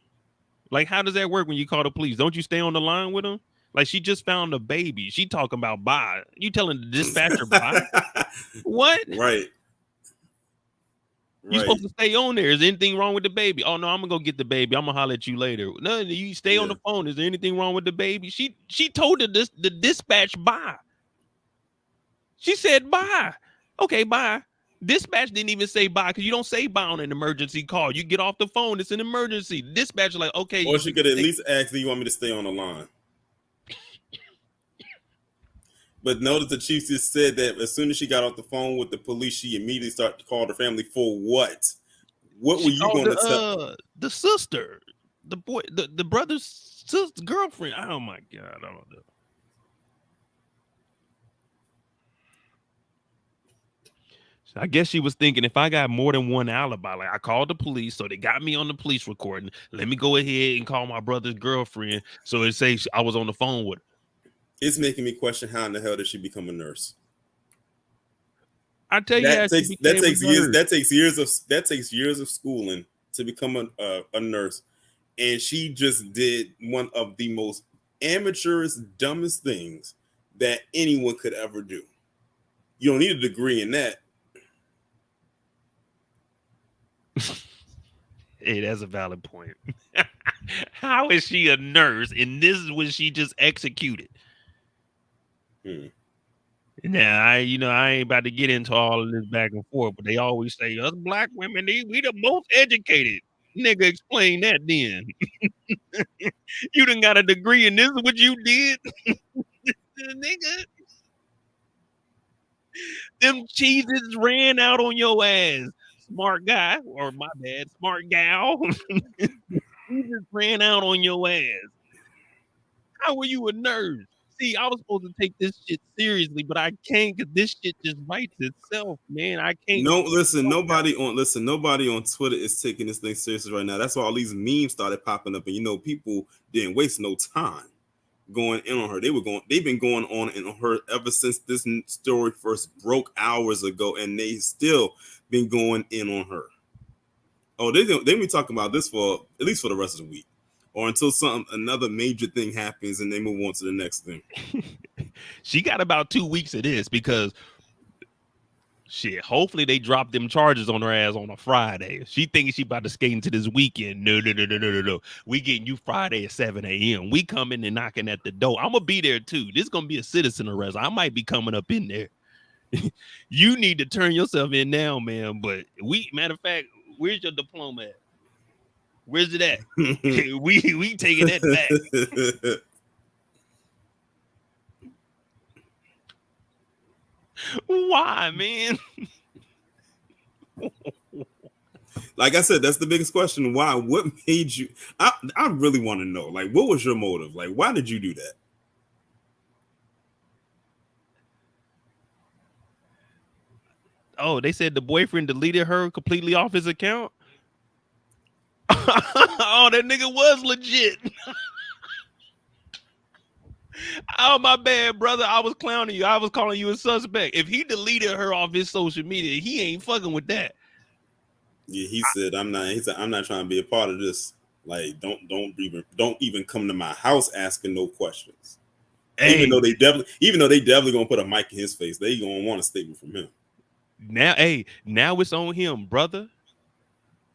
Like, how does that work when you call the police? Don't you stay on the line with them? Like, she just found a baby. She talking about bye. You telling the dispatcher bye? What? Right. You supposed to stay on there. Is there anything wrong with the baby? Oh no, I'm gonna go get the baby. I'm gonna holler at you later. No, you stay on the phone. Is there anything wrong with the baby? She told the dispatch bye. She said bye. Okay, bye. Dispatch didn't even say bye, because you don't say bye on an emergency call. You get off the phone. It's an emergency. Dispatch like, okay. Or she could at least ask, do you want me to stay on the line? But notice the chief just said that as soon as she got off the phone with the police, she immediately started to call her family for what? What were you going to tell? The sister, the boy, the brother's sister, girlfriend. Oh my God, I don't know. I guess she was thinking, if I got more than one alibi, like I called the police, so they got me on the police recording. Let me go ahead and call my brother's girlfriend, so it says I was on the phone with her. It's making me question how in the hell did she become a nurse? I tell you, that takes years of schooling to become a nurse, and she just did one of the most amateurish, dumbest things that anyone could ever do. You don't need a degree in that. Hey, that's a valid point. How is she a nurse and this is what she just executed? Now, I ain't about to get into all of this back and forth, but they always say us black women, we the most educated. Nigga, explain that then. You done got a degree and this is what you did? Nigga. Them cheeses ran out on your ass. Smart guy, or my bad, smart gal. Cheeses ran out on your ass. How were you a nurse? See, I was supposed to take this shit seriously, but I can't, because this shit just writes itself, man. I can't. No, nobody on Twitter is taking this thing seriously right now. That's why all these memes started popping up, and people didn't waste no time going in on her. They've been going on her ever since this story first broke hours ago, and they still been going in on her. Oh, they be talking about this for at least for the rest of the week, or until another major thing happens and they move on to the next thing. She got about 2 weeks of this, because shit, hopefully they drop them charges on her ass on a Friday. She thinks she about to skate into this weekend. No. We getting you Friday at 7 a.m. We coming and knocking at the door. I'm gonna be there too. This is gonna be a citizen arrest. I might be coming up in there. You need to turn yourself in now, man. But matter of fact, where's your diploma at? Where's it at? we taking that back. Why, man? Like I said, that's the biggest question. Why? What made you? I really want to know. Like, what was your motive? Like, why did you do that? Oh, they said the boyfriend deleted her completely off his account. Oh, that nigga was legit. Oh, my bad, brother. I was clowning you. I was calling you a suspect. If he deleted her off his social media, he ain't fucking with that. Yeah, he said, I'm not trying to be a part of this. Like, don't even come to my house asking no questions. Hey. Even though they definitely gonna put a mic in his face, they gonna want a statement from him. Now, hey, now it's on him, brother.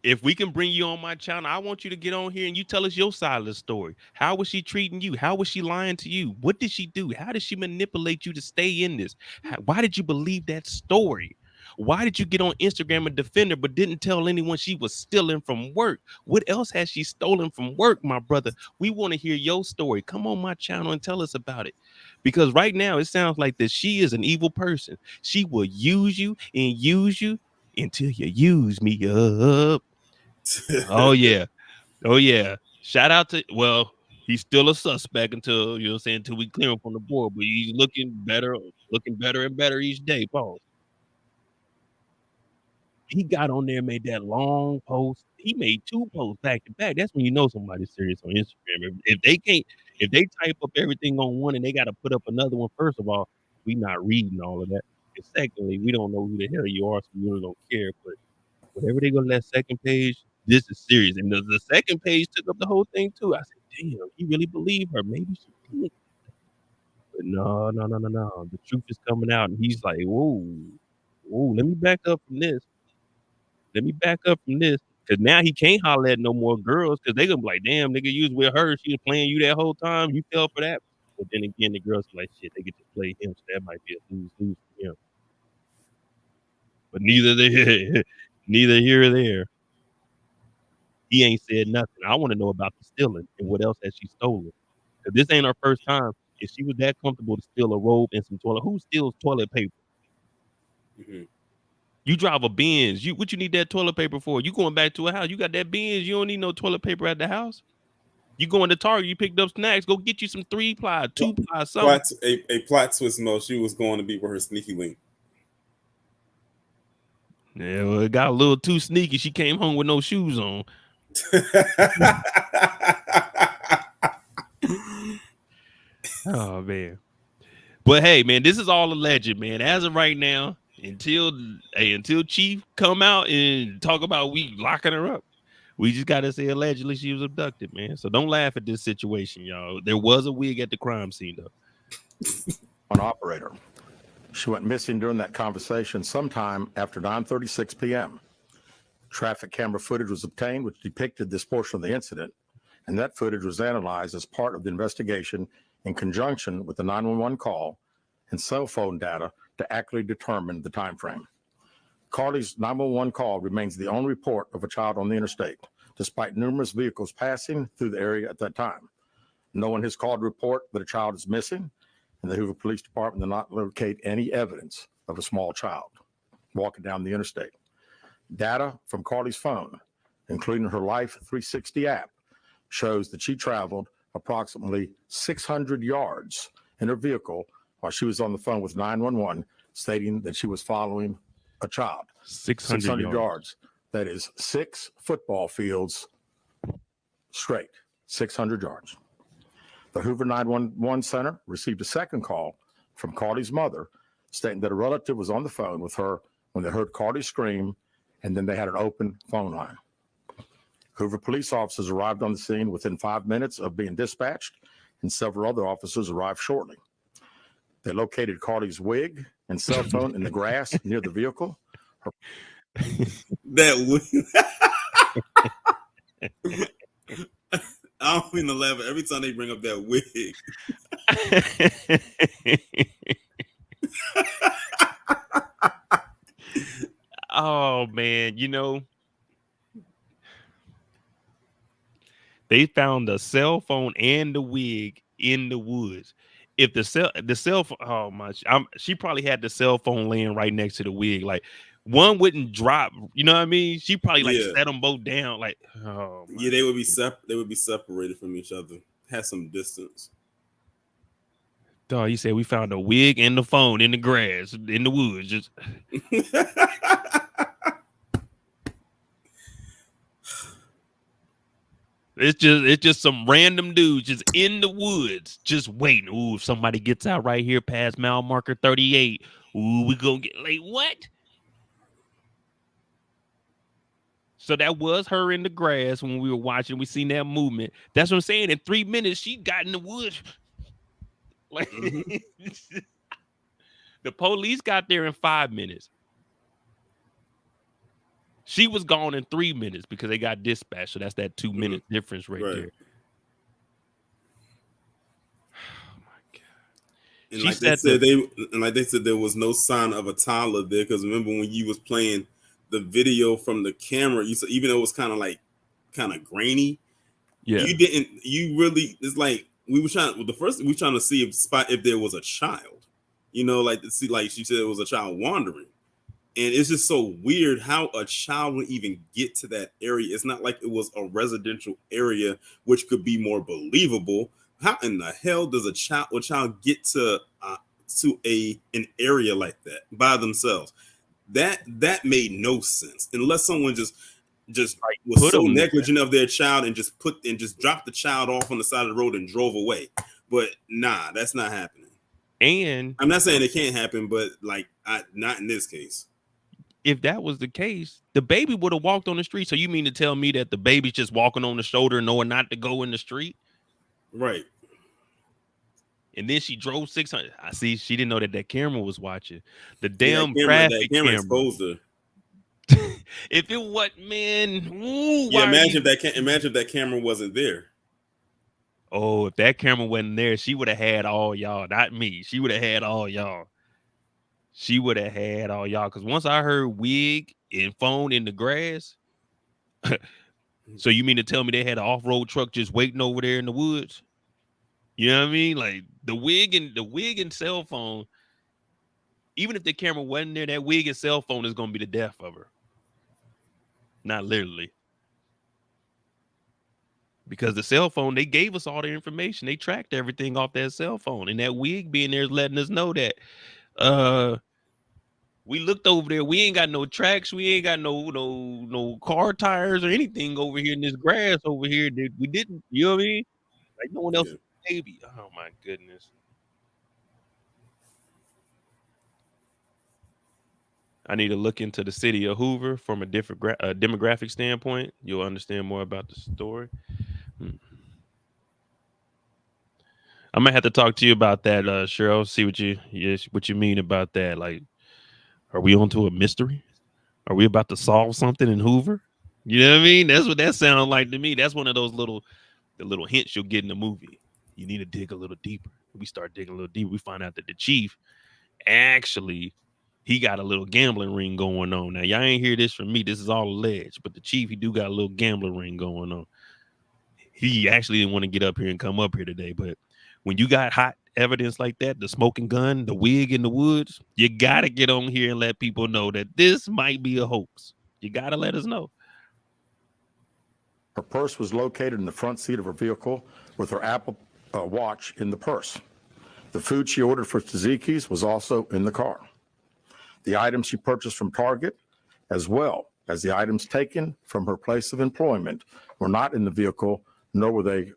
If we can bring you on my channel, I want you to get on here and you tell us your side of the story. How was she treating you? How was she lying to you? What did she do? How did she manipulate you to stay in this? Why did you believe that story? Why did you get on Instagram and defend her, but didn't tell anyone she was stealing from work? What else has she stolen from work, my brother? We want to hear your story. Come on my channel and tell us about it. Because right now it sounds like that she is an evil person. She will use you until you use me up. Oh yeah. Oh yeah. Shout out to, well, he's still a suspect until, you know what I'm saying, until we clear him from the board, but he's looking better and better each day. Pause. He got on there, made that long post. He made 2 posts back to back. That's when you know somebody's serious on Instagram. If they type up everything on one and they got to put up another one, first of all, we not reading all of that. And secondly, we don't know who the hell you are, so we really don't care. But whatever they go to that second page, this is serious. And the second page took up the whole thing too. I said, damn, he really believed her. Maybe she did. But no. The truth is coming out. And he's like, whoa, let me back up from this. Cause now he can't holler at no more girls because they gonna be like, damn, nigga, you was with her. She was playing you that whole time. You fell for that. But then again, the girls are like, shit, they get to play him. So that might be a lose-lose for him. But neither here or there. He ain't said nothing. I want to know about the stealing and what else has she stolen. Because this ain't her first time. If she was that comfortable to steal a robe and some toilet, who steals toilet paper? Mm-hmm. You drive a Benz. What you need that toilet paper for? You going back to a house. You got that Benz. You don't need no toilet paper at the house. You going to Target. You picked up snacks. Go get you some 3-ply, 2-ply, something. A plot twist, Mo. She was going to be with her sneaky link. Yeah, well, it got a little too sneaky. She came home with no shoes on. Oh man. But hey, man, this is all alleged, man. As of right now, until Chief come out and talk about we locking her up, we just gotta say allegedly she was abducted, man. So don't laugh at this situation, y'all. There was a wig at the crime scene, though. An operator. She went missing during that conversation sometime after 9:36 p.m. Traffic camera footage was obtained which depicted this portion of the incident, and that footage was analyzed as part of the investigation in conjunction with the 911 call and cell phone data to accurately determine the time frame. Carlee's 911 call remains the only report of a child on the interstate, despite numerous vehicles passing through the area at that time. No one has called to report that a child is missing, and the Hoover Police Department did not locate any evidence of a small child walking down the interstate. Data from Carlee's phone, including her Life 360 app, shows that she traveled approximately 600 yards in her vehicle while she was on the phone with 911, stating that she was following a child. 600 yards. That is 6 football fields straight, 600 yards. The Hoover 911 Center received a second call from Carlee's mother, stating that a relative was on the phone with her when they heard Carlee scream, and then they had an open phone line. Hoover police officers arrived on the scene within 5 minutes of being dispatched, and several other officers arrived shortly. They located Carlee's wig and cell phone in the grass near the vehicle. I don't mean to laugh every time they bring up that wig. Oh man, they found the cell phone and the wig in the woods. If the cell phone, oh my, she probably had the cell phone laying right next to the wig. Like one wouldn't drop. You know what I mean? She probably set them both down. Like, oh yeah, they would be separated from each other. Had some distance. Dog, you said we found a wig and the phone in the grass in the woods. Just it's just some random dudes just in the woods, just waiting. Ooh, if somebody gets out right here past mile marker 38, ooh, we gonna get like what? So that was her in the grass when we were watching. We seen that movement. That's what I'm saying. In 3 minutes, she got in the woods. Like the police got there in 5 minutes. She was gone in 3 minutes because they got dispatched. So that's that 2 minute difference right there. Oh my God. And She like they said said, there was no sign of a toddler there. Because remember when you was playing the video from the camera, you said even though it was kind of grainy, yeah. you really, it's like we were trying to see if there was a child, like to see, like she said, it was a child wandering. And it's just so weird how a child would even get to that area. It's not like it was a residential area, which could be more believable. How in the hell does a child get to an area like that by themselves? That made no sense unless someone just Like, was put so 'em there. negligent of their child and just dropped the child off on the side of the road and drove away. But nah, that's not happening. And I'm not saying it can't happen, but not in this case. if that was the case, the baby would have walked on the street. So you mean to tell me that the baby's just walking on the shoulder knowing not to go in the street? Right. And then she drove 600. I see. She didn't know that camera was watching. The Yeah, damn that traffic camera camera. exposed her. If it wasn't, man, ooh, Yeah, why imagine if that camera wasn't there. Oh, if that camera wasn't there, she would have had all y'all, not me. She would have had all y'all. She would have had all y'all. Because once I heard wig and phone in the grass, so you mean to tell me they had an off-road truck just waiting over there in the woods? You know what I mean? Like the wig and cell phone. Even if the camera wasn't there, that wig and cell phone is gonna be the death of her. Not literally. Because the cell phone, they gave us all the information. They tracked everything off that cell phone. And that wig being there is letting us know that we looked over there. We ain't got no tracks. We ain't got no car tires or anything over here in this grass over here. We didn't, you know what I mean? Like no one else, baby. Oh my goodness. I need to look into the city of Hoover from a different demographic standpoint. You'll understand more about the story. I might have to talk to you about that, Cheryl. See what you mean about that. Like, are we onto a mystery? Are we about to solve something in Hoover? You know what I mean? That's what that sounds like to me. That's one of those little hints you'll get in the movie. You need to dig a little deeper. We start digging a little deeper. We find out that the chief actually he got a little gambling ring going on. Now y'all ain't hear this from me. This is all alleged, but the chief he do got a little gambling ring going on. He actually didn't want to get up here and come up here today, but when you got hot evidence like that, the smoking gun, the wig in the woods, you gotta get on here and let people know that this might be a hoax. You gotta let us know. Her purse was located in the front seat of her vehicle with her Apple Watch in the purse. The food she ordered for Tzatziki's was also in the car. The items she purchased from Target, as well as the items taken from her place of employment, were not in the vehicle, nor were they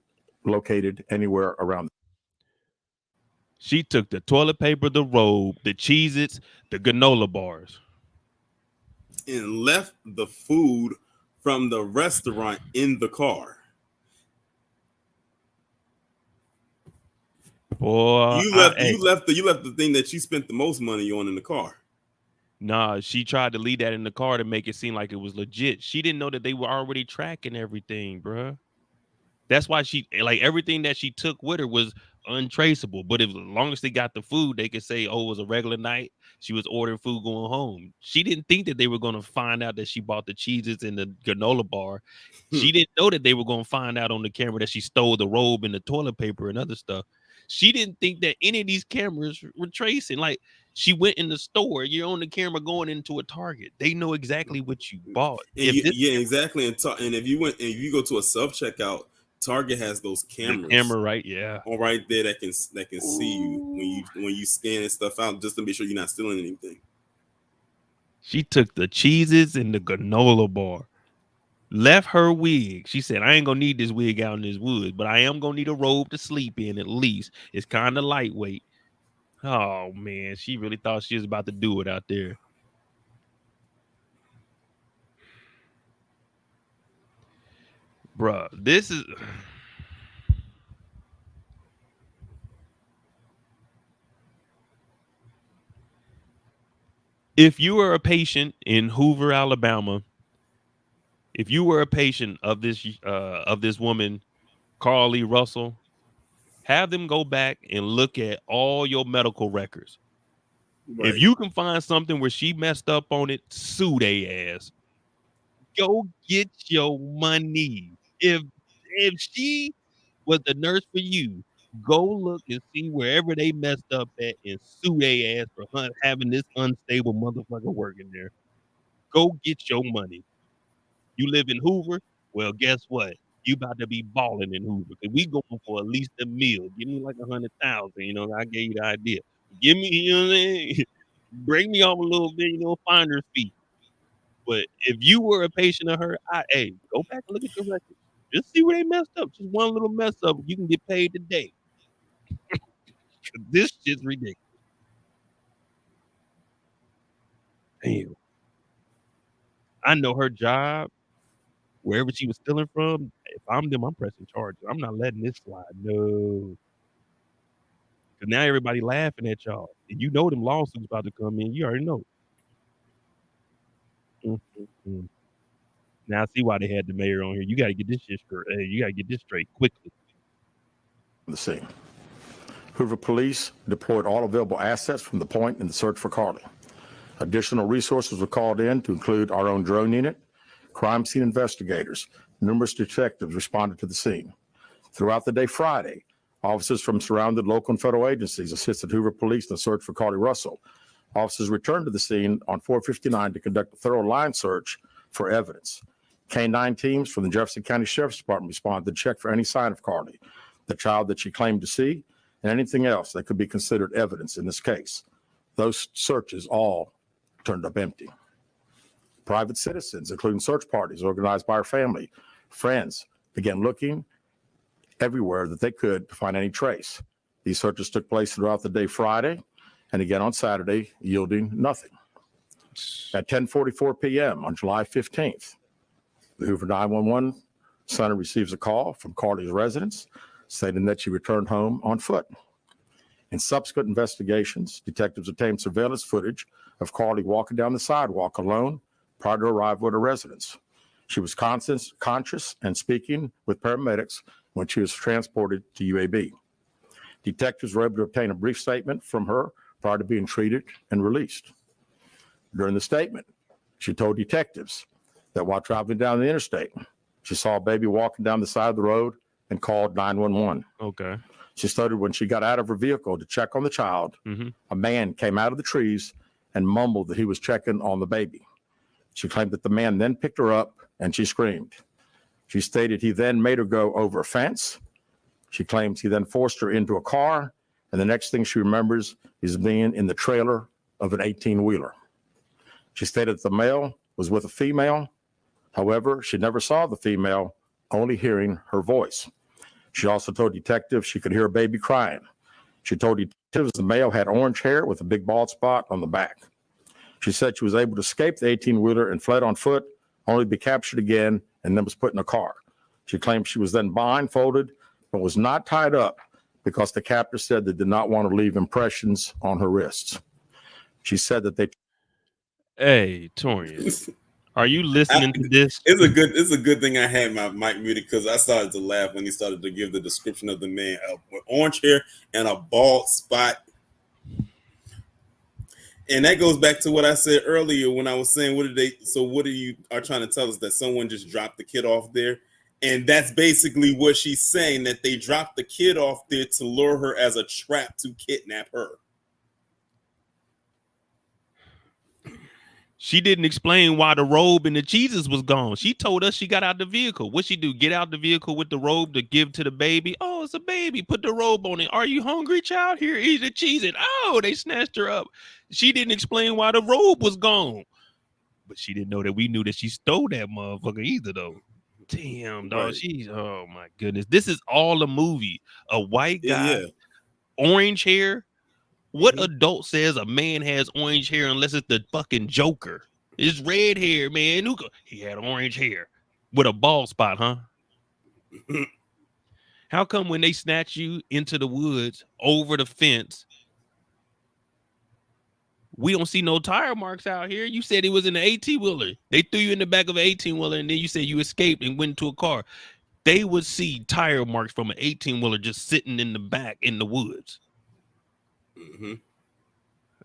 located anywhere around. She took the toilet paper, the robe, the Cheez-Its, the granola bars. And left the food from the restaurant in the car. Boy, you left the thing that you spent the most money on in the car. Nah, she tried to leave that in the car to make it seem like it was legit. She didn't know that they were already tracking everything, bruh. That's why she like everything that she took with her was untraceable. But as long as they got the food, they could say, "Oh, it was a regular night. She was ordering food going home." She didn't think that they were going to find out that she bought the cheeses and the granola bar. She didn't know that they were going to find out on the camera that she stole the robe and the toilet paper and other stuff. She didn't think that any of these cameras were tracing. Like she went in the store. You're on the camera going into a Target. They know exactly what you bought. Exactly. And if you go to a self checkout, Target has those cameras. Camera, right? Yeah. All right there that can see you when you scanning stuff out just to make sure you're not stealing anything. She took the cheeses and the granola bar. Left her wig. She said, I ain't gonna need this wig out in this woods, but I am gonna need a robe to sleep in at least. It's kind of lightweight. Oh man, she really thought she was about to do it out there. Bruh, this is if you are a patient in Hoover, Alabama, If you were a patient of this woman, Carlee Russell, have them go back and look at all your medical records. Right. If you can find something where she messed up on it, sue they ass. Go get your money. If she was the nurse for you, go look and see wherever they messed up at and sue they ass for having this unstable motherfucker working there. Go get your money. You live in Hoover? Well, guess what? You about to be balling in Hoover because we going for at least a meal. Give me like 100,000. You know, I gave you the idea. Give me, you know what I'm saying? Bring me off a little bit, you know, finder's fee. But if you were a patient of her, hey, go back and look at your record. Just see where they messed up. Just one little mess up, you can get paid today. This shit's ridiculous. Damn. I know her job, wherever she was stealing from. If I'm them, I'm pressing charges. I'm not letting this slide. No. Because now everybody laughing at y'all. And you know them lawsuits about to come in. You already know. Mm-hmm. Now I see why they had the mayor on here. You got to get this shit straight. Hey, you got to get this straight quickly. The scene. Hoover Police deployed all available assets from the point in the search for Carlee. Additional resources were called in to include our own drone unit, crime scene investigators. Numerous detectives responded to the scene. Throughout the day Friday, officers from surrounding local and federal agencies assisted Hoover Police in the search for Carlee Russell. Officers returned to the scene on 459 to conduct a thorough line search for evidence. K-9 teams from the Jefferson County Sheriff's Department responded to check for any sign of Carlee, the child that she claimed to see, and anything else that could be considered evidence in this case. Those searches all turned up empty. Private citizens, including search parties organized by her family, friends, began looking everywhere that they could to find any trace. These searches took place throughout the day Friday and again on Saturday, yielding nothing. At 10:44 p.m. on July 15th, the Hoover 911 center receives a call from Carlee's residence stating that she returned home on foot. In subsequent investigations, detectives obtained surveillance footage of Carlee walking down the sidewalk alone prior to arrival at her residence. She was conscious and speaking with paramedics when she was transported to UAB. Detectives were able to obtain a brief statement from her prior to being treated and released. During the statement, she told detectives that while traveling down the interstate, she saw a baby walking down the side of the road and called 911. Okay. She stated when she got out of her vehicle to check on the child, a man came out of the trees and mumbled that he was checking on the baby. She claimed that the man then picked her up and she screamed. She stated he then made her go over a fence. She claims he then forced her into a car, and the next thing she remembers is being in the trailer of an 18-wheeler. She stated that the male was with a female. However, she never saw the female, only hearing her voice. She also told detectives she could hear a baby crying. She told detectives the male had orange hair with a big bald spot on the back. She said she was able to escape the 18-wheeler and fled on foot, only to be captured again and then was put in a car. She claimed she was then blindfolded but was not tied up because the captor said they did not want to leave impressions on her wrists. She said that they... Hey, Torian, are you listening to this? It's a good thing I had my mic muted because I started to laugh when he started to give the description of the man with orange hair and a bald spot. And that goes back to what I said earlier when I was saying, what are you trying to tell us, that someone just dropped the kid off there? And that's basically what she's saying, that they dropped the kid off there to lure her as a trap to kidnap her. She didn't explain why the robe and the cheeses was gone. She told us she got out the vehicle. What'd she do? Get out the vehicle with the robe to give to the baby? Oh, it's a baby. Put the robe on it. Are you hungry, child? Here, eat the cheese. And oh, they snatched her up. She didn't explain why the robe was gone. But she didn't know that we knew that she stole that motherfucker either, though. Damn, dog. Right. Oh my goodness. This is all a movie. A white guy, Yeah. orange hair. What adult says a man has orange hair unless it's the fucking Joker? It's red hair, man. He had orange hair with a bald spot, huh? How come when they snatch you into the woods over the fence We don't see no tire marks out here. You said it was in an 18-wheeler. They threw you in the back of an 18-wheeler, and then you said you escaped and went into a car. They would see tire marks from an 18-wheeler just sitting in the back in the woods. Mm-hmm.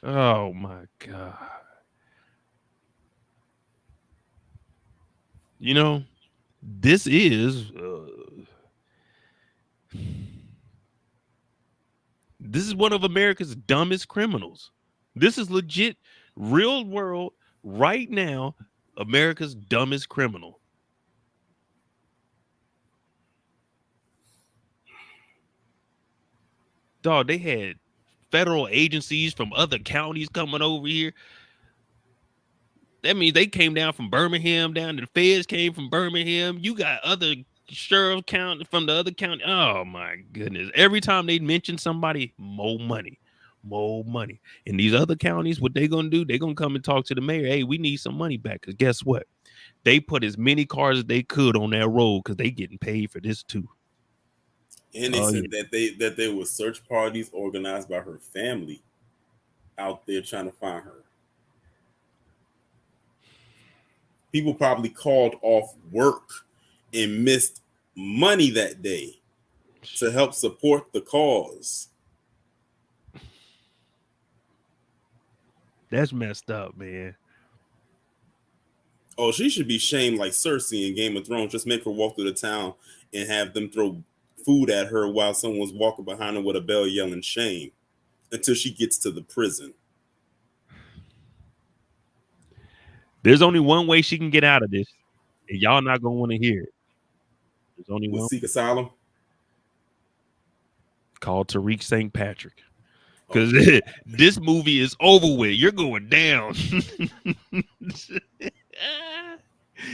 Oh my God. You know, this is one of America's dumbest criminals. This is legit, real world, right now, America's dumbest criminal. Dog, they had federal agencies from other counties coming over here. That means they came down from Birmingham, down to the feds came from Birmingham. You got other sheriff county from the other county. Oh my goodness. Every time they mention somebody, more money. In these other counties, what they gonna do? They gonna come and talk to the mayor. Hey, we need some money back. Because guess what? They put as many cars as they could on that road because they getting paid for this too. And they said that there were search parties organized by her family out there trying to find her. People probably called off work and missed money that day to help support the cause. That's messed up, man. Oh, she should be shamed like Cersei in Game of Thrones. Just make her walk through the town and have them throw food at her while someone's walking behind her with a bell yelling shame until she gets to the prison. There's only one way she can get out of this, and y'all not gonna want to hear it. There's only one. Seek asylum. Called Tariq St. Patrick. Because this movie is over with. You're going down.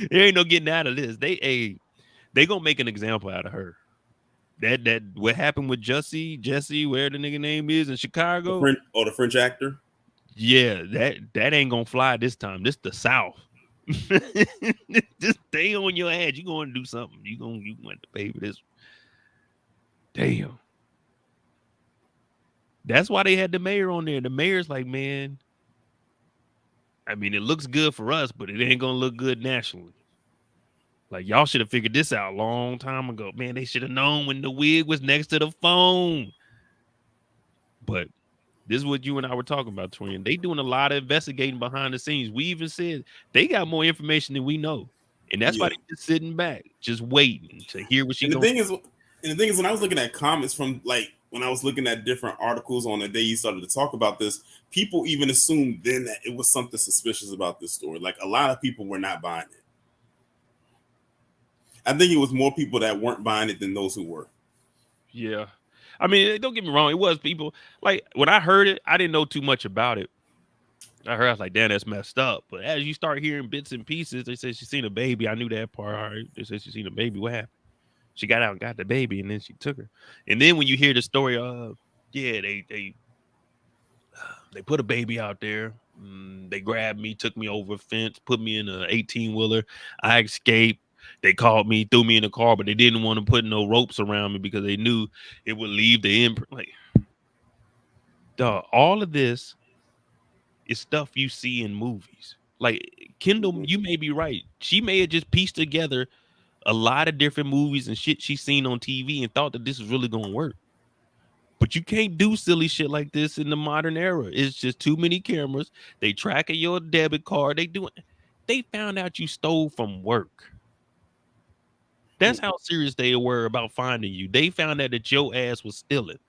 There ain't no getting out of this. They gonna make an example out of her. That what happened with Jesse, where the nigga name is in Chicago. The French actor. Yeah, that ain't gonna fly this time. This the South. Just stay on your ass. You gonna do something. You going to pay for this. Damn. That's why they had the mayor on there. The mayor's like, man, I mean, it looks good for us, but it ain't gonna look good nationally. Like, y'all should have figured this out a long time ago. Man, they should have known when the wig was next to the phone. But this is what you and I were talking about, Twin. They doing a lot of investigating behind the scenes. We even said they got more information than we know. And that's why they just sitting back, just waiting to hear what she's going to do. And the thing is, when I was looking at comments from, like, when I was looking at different articles on the day you started to talk about this, people even assumed then that it was something suspicious about this story. Like, a lot of people were not buying it. I think it was more people that weren't buying it than those who were. Yeah. I mean, don't get me wrong. It was people, like, when I heard it, I didn't know too much about it. I was like, damn, that's messed up. But as you start hearing bits and pieces, they said she seen a baby. I knew that part. All right. They said she seen a baby. What happened? She got out and got the baby, and then she took her. And then when you hear the story of, they put a baby out there. They grabbed me, took me over a fence, put me in an 18-wheeler. I escaped. They called me, threw me in the car, but they didn't want to put no ropes around me because they knew it would leave the imprint. Like, dog, all of this is stuff you see in movies. Like, Kendall, you may be right. She may have just pieced together a lot of different movies and shit she's seen on TV and thought that this is really going to work. But you can't do silly shit like this in the modern era. It's just too many cameras. They tracking your debit card. They found out you stole from work. That's how serious they were about finding you. They found out that your ass was stealing.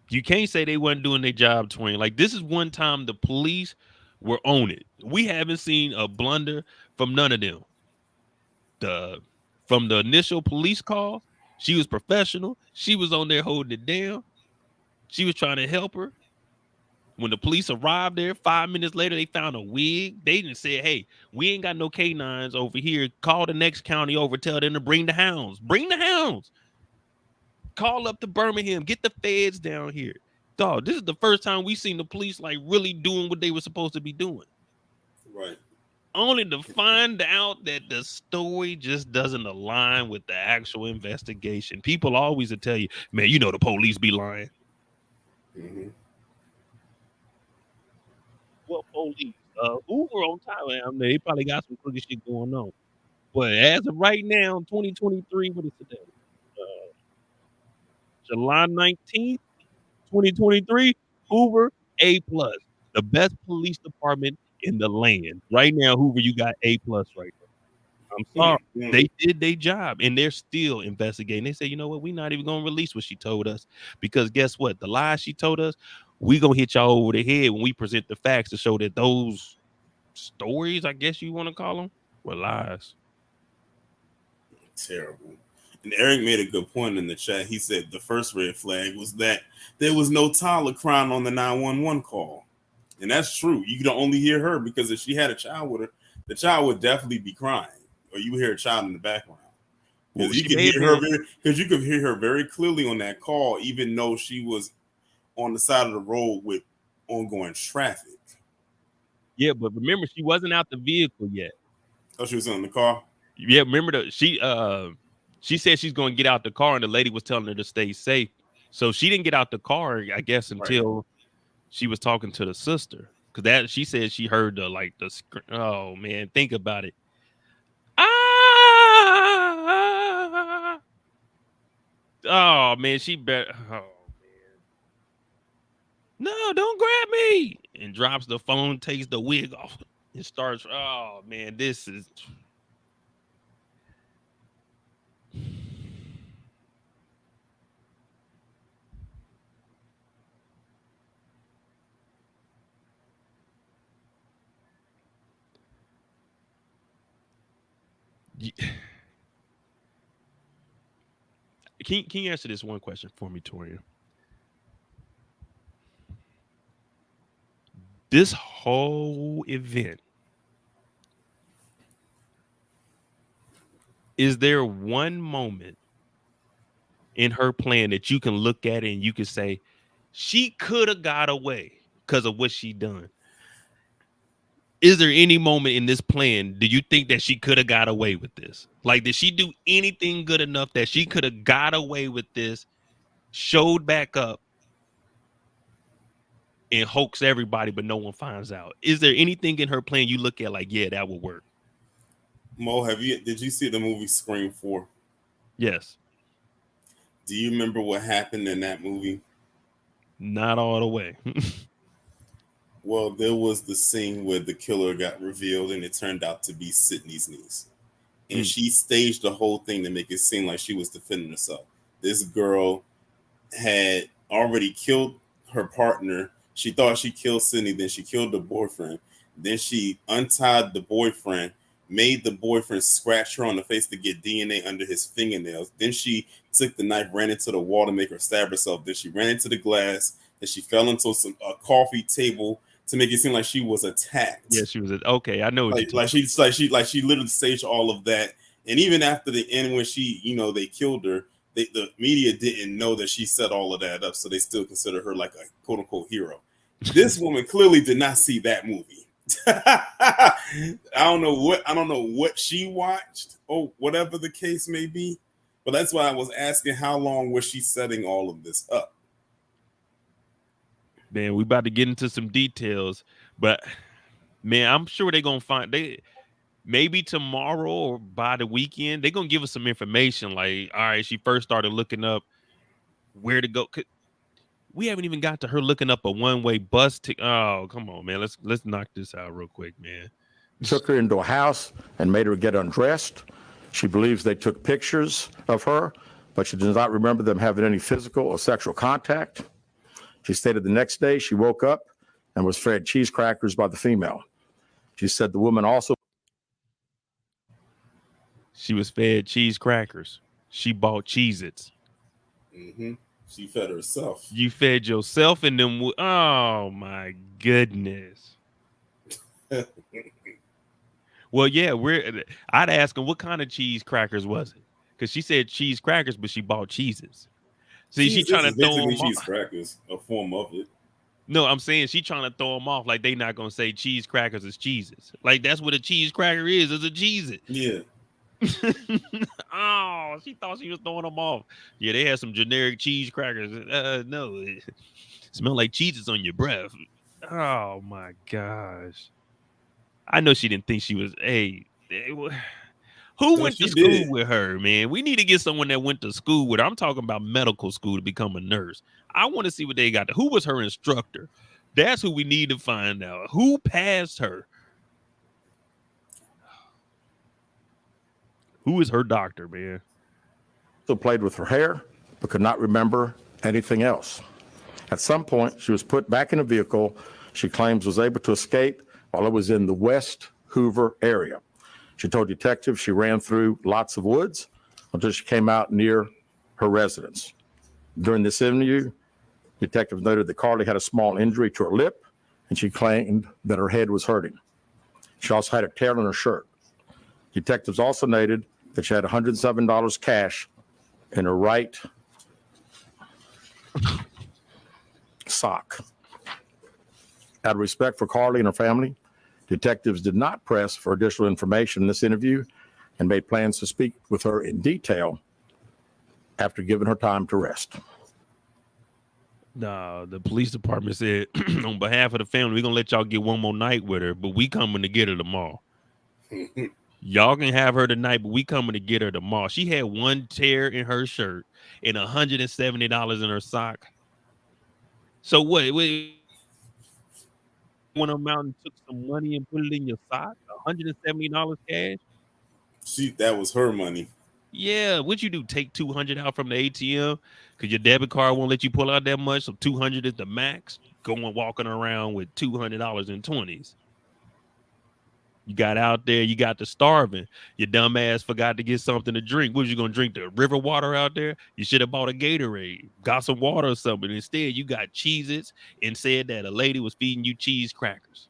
You can't say they weren't doing their job, Twain. Like, this is one time the police were on it. We haven't seen a blunder from none of them. From the initial police call, she was professional. She was on there holding it down. She was trying to help her. When the police arrived there, 5 minutes later, they found a wig. They didn't say, hey, we ain't got no canines over here. Call the next county over. Tell them to bring the hounds. Bring the hounds. Call up to Birmingham. Get the feds down here. Dog, this is the first time we seen the police like really doing what they were supposed to be doing. Right. only to find out that the story just doesn't align with the actual investigation. People always will tell you, man, you know the police be lying. Mm-hmm. What police? Hoover on time. They probably got some crooked shit going on. But as of right now, 2023, what is today? July 19th, 2023, Hoover A+. The best police department in the land. Right now, Hoover, you got A+ right now. I'm sorry. They did their job and they're still investigating. They say, you know what? We're not even going to release what she told us because guess what? The lies she told us, we going to hit y'all over the head when we present the facts to show that those stories, I guess you want to call them, were lies. Terrible. And Eric made a good point in the chat. He said the first red flag was that there was no Tyler crying on the 911 call. And that's true. You could only hear her because if she had a child with her, the child would definitely be crying. Or you hear a child in the background. Because you could hear her very clearly on that call, even though she was on the side of the road with ongoing traffic. Yeah, but remember, she wasn't out the vehicle yet. Oh, she was in the car? Yeah, remember she said she's going to get out the car, and the lady was telling her to stay safe. So she didn't get out the car, I guess, until she was talking to the sister. Because that she said she heard the oh man, think about it. Oh man, she better. Oh man, no, don't grab me! And drops the phone, takes the wig off, and starts. Oh man, this is. Can you answer this one question for me, Toria? This whole event, is there one moment in her plan that you can look at it and you can say, she could have got away because of what she done? Is there any moment in this plan do you think that she could have got away with this? Like, did she do anything good enough that she could have got away with this, showed back up, and hoax everybody, but no one finds out? Is there anything in her plan you look at like, yeah, that would work? Mo, did you see the movie Scream 4? Yes. Do you remember what happened in that movie? Not all the way. Well, there was the scene where the killer got revealed and it turned out to be Sydney's niece. And she staged the whole thing to make it seem like she was defending herself. This girl had already killed her partner. She thought she killed Sydney, then she killed the boyfriend. Then she untied the boyfriend, made the boyfriend scratch her on the face to get DNA under his fingernails. Then she took the knife, ran into the wall to make her stab herself. Then she ran into the glass. Then she fell into a coffee table to make it seem like she was attacked. Yeah, she was okay. I know. Like she literally staged all of that. And even after the end, when they killed her, the media didn't know that she set all of that up, so they still consider her like a quote unquote hero. This woman clearly did not see that movie. I don't know what she watched or whatever the case may be, but that's why I was asking how long was she setting all of this up. Man, we about to get into some details, but man, I'm sure they're gonna maybe tomorrow or by the weekend, they're gonna give us some information. Like, all right, she first started looking up where to go. We haven't even got to her looking up a one-way bus ticket. Oh, come on, man. Let's knock this out real quick, man. Took her into a house and made her get undressed. She believes they took pictures of her, but she does not remember them having any physical or sexual contact. She stated the next day she woke up and was fed cheese crackers by the female. She said the woman also. She was fed cheese crackers. She bought Cheez-Its. Mm-hmm. She fed herself. You fed yourself and them. Oh my goodness. Well, yeah, I'd ask him what kind of cheese crackers was it? Because she said cheese crackers, but she bought Cheez-Its. See, she's trying to throw them cheese crackers, a form of it. No, I'm saying she trying to throw them off like they not gonna say cheese crackers is cheeses. Like that's what a cheese cracker is a cheese. Yeah. Oh, she thought she was throwing them off. Yeah, they had some generic cheese crackers. No, it smelled like cheeses on your breath. Oh my gosh. I know she didn't think she was. Hey, who No, went to she school did. with her, man? We need to get someone that went to school with her. I'm talking about medical school to become a nurse. I want to see what they got. Who was her instructor? That's who we need to find out. Who passed her? Who is her doctor, man? So played with her hair, but could not remember anything else. At some point, she was put back in a vehicle she claims was able to escape while it was in the West Hoover area. She told detectives she ran through lots of woods until she came out near her residence. During this interview, detectives noted that Carlee had a small injury to her lip, and she claimed that her head was hurting. She also had a tear in her shirt. Detectives also noted that she had $107 cash in her right sock. Out of respect for Carlee and her family, detectives did not press for additional information in this interview and made plans to speak with her in detail after giving her time to rest. Nah, the police department said, on behalf of the family, we're gonna let y'all get one more night with her, but we coming to get her tomorrow. Y'all can have her tonight, but we coming to get her tomorrow. She had one tear in her shirt and $170 in her sock. So what? Went on a mountain, took some money and put it in your sock? $170 cash? That was her money. Yeah, what you do? Take 200 out from the ATM because your debit card won't let you pull out that much. So 200 is the max. Going walking around with $200 in 20s. You got out there, you got to starving. Your dumb ass forgot to get something to drink. What was you gonna drink? The river water out there? You should have bought a Gatorade, got some water or something. Instead, you got Cheez-Its and said that a lady was feeding you cheese crackers.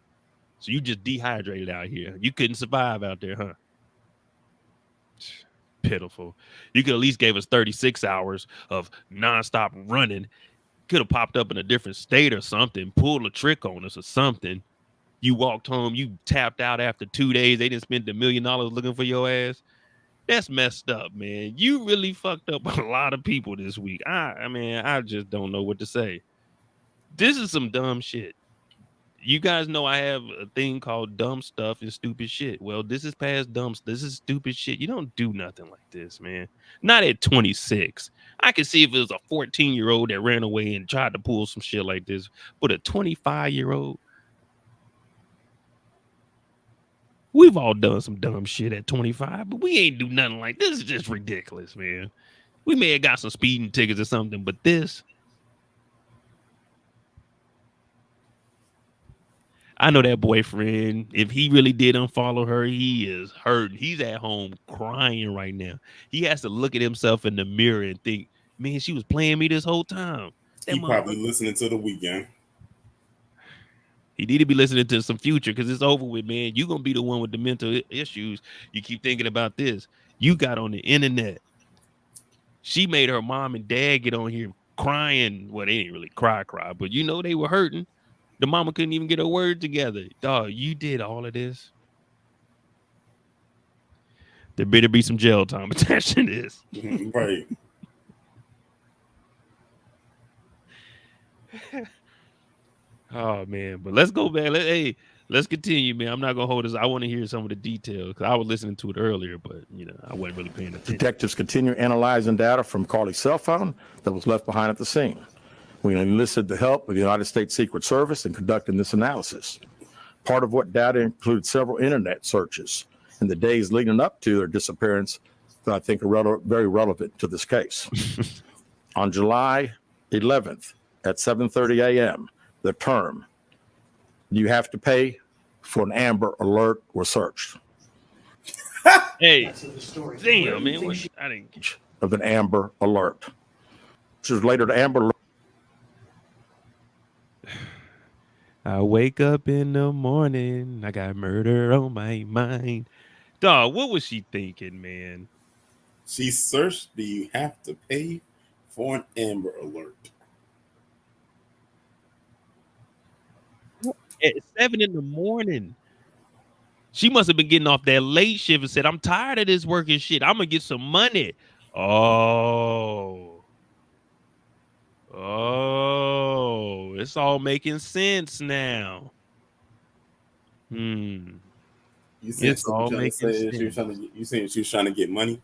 So you just dehydrated out here. You couldn't survive out there, huh? Pitiful. You could at least gave us 36 hours of nonstop running. Could have popped up in a different state or something, pulled a trick on us or something. You walked home, you tapped out after 2 days. They didn't spend $1 million looking for your ass. That's messed up, man. You really fucked up a lot of people this week. I mean, I just don't know what to say. This is some dumb shit. You guys know I have a thing called dumb stuff and stupid shit. Well, this is past dumb. This is stupid shit. You don't do nothing like this, man. Not at 26. I can see if it was a 14-year-old that ran away and tried to pull some shit like this, but a 25-year-old. We've all done some dumb shit at 25, but we ain't do nothing like this. Is just ridiculous, man. We may have got some speeding tickets or something, but this. I know that boyfriend, if he really did unfollow her, he is hurting. He's at home crying right now. He has to look at himself in the mirror and think, man, she was playing me this whole time. That He probably listening to The Weeknd. He need to be listening to some Future because it's over with, man. You're going to be the one with the mental issues. You keep thinking about this. You got on the internet. She made her mom and dad get on here crying. Well, they didn't really cry, but you know they were hurting. The mama couldn't even get her word together. Dog, you did all of this. There better be some jail time attached to this. Right. Oh, man. But let's go back. Let's continue, man. I'm not going to hold this. I want to hear some of the details because I was listening to it earlier, but, I wasn't really paying attention. Detectives continue analyzing data from Carlee's cell phone that was left behind at the scene. We enlisted the help of the United States Secret Service in conducting this analysis. Part of what data included several internet searches in the days leading up to their disappearance that I think are very relevant to this case. On July 11th at 7:30 a.m., the term, "You have to pay for an Amber Alert" was searched. Hey, damn, man. I didn't. Of an Amber Alert. Which was later the Amber Alert. I wake up in the morning, I got murder on my mind. Dog, what was she thinking, man? She searched, "Do you have to pay for an Amber Alert?" at 7 in the morning. She must have been getting off that late shift and said, I'm tired of this working shit. I'm gonna get some money. Oh, it's all making sense now. You saying It's all making sense. You saying she was trying to get money?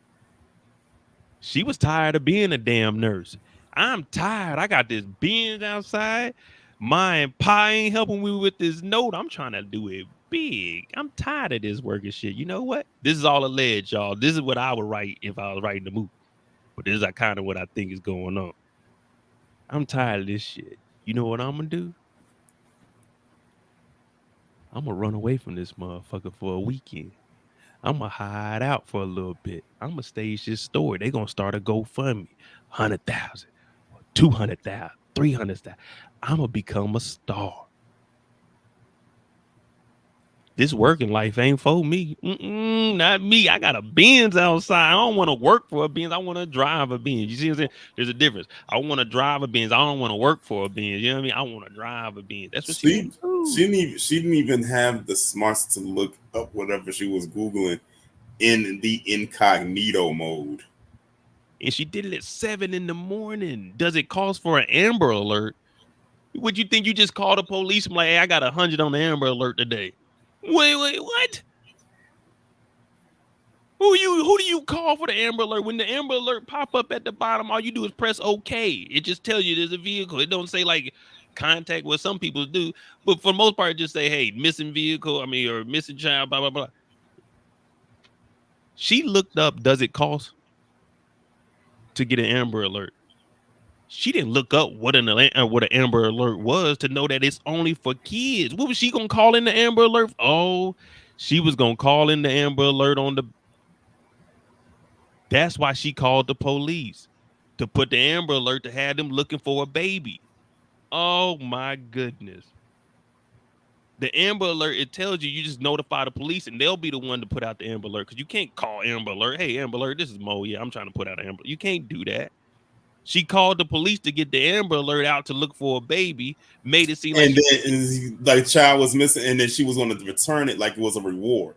She was tired of being a damn nurse. I'm tired. I got this Benz outside. My pie ain't helping me with this note. I'm trying to do it big. I'm tired of this working shit. You know what? This is all alleged, y'all. This is what I would write if I was writing the movie. But this is kind of what I think is going on. I'm tired of this shit. You know what I'm gonna do? I'm gonna run away from this motherfucker for a weekend. I'm gonna hide out for a little bit. I'm gonna stage this story. They gonna start a GoFundMe, 100,000, 200,000, 300,000. I'm gonna become a star. This working life ain't for me. Not me. I got a Benz outside. I don't want to work for a Benz. I want to drive a Benz. You see what I'm saying? There's a difference. I want to drive a Benz. I don't want to work for a Benz. You know what I mean? I want to drive a Benz. That's what she didn't even have the smarts to look up whatever she was Googling in the incognito mode. And she did it at 7 in the morning. Does it cost for an Amber Alert? Would you think you just call the police and like, hey, I got 100 on the Amber Alert today? Wait, what? Who do you call for the Amber Alert? When the Amber Alert pop up at the bottom, all you do is press OK. It just tells you there's a vehicle. It don't say like contact what some people do, but for the most part, it just say, hey, missing vehicle, or missing child, blah, blah, blah. She looked up, does it cost to get an Amber Alert? She didn't look up what an Amber Alert was to know that it's only for kids. What was she gonna call in the Amber Alert? Oh, she was gonna call in the Amber Alert on the. That's why she called the police to put the Amber Alert to have them looking for a baby. Oh my goodness. The Amber Alert, it tells you just notify the police and they'll be the one to put out the Amber Alert, because you can't call Amber Alert. Hey, Amber Alert, this is Mo. Yeah, I'm trying to put out an Amber. You can't do that. She called the police to get the Amber Alert out to look for a baby, made it seem like the child was missing, and then she was going to return it like it was a reward.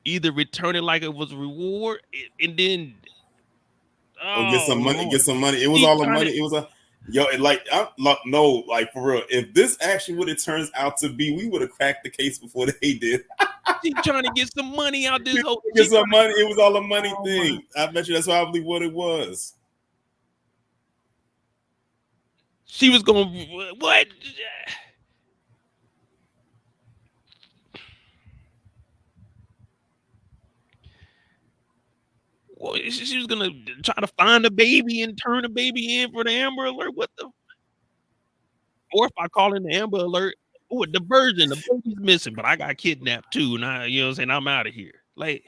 Either return it like it was a reward, and then get some money. It was all the money. It was like for real. If this actually what it turns out to be, we would have cracked the case before they did. She trying to get some money out this whole. Get some money. It was all a money thing. I bet you that's probably what it was. She was going, what? Well, she was going to try to find a baby and turn the baby in for the Amber Alert. What the? Or if I call in the Amber Alert, oh, a diversion, the baby's missing, but I got kidnapped too. And you know what I'm saying? I'm out of here. Like,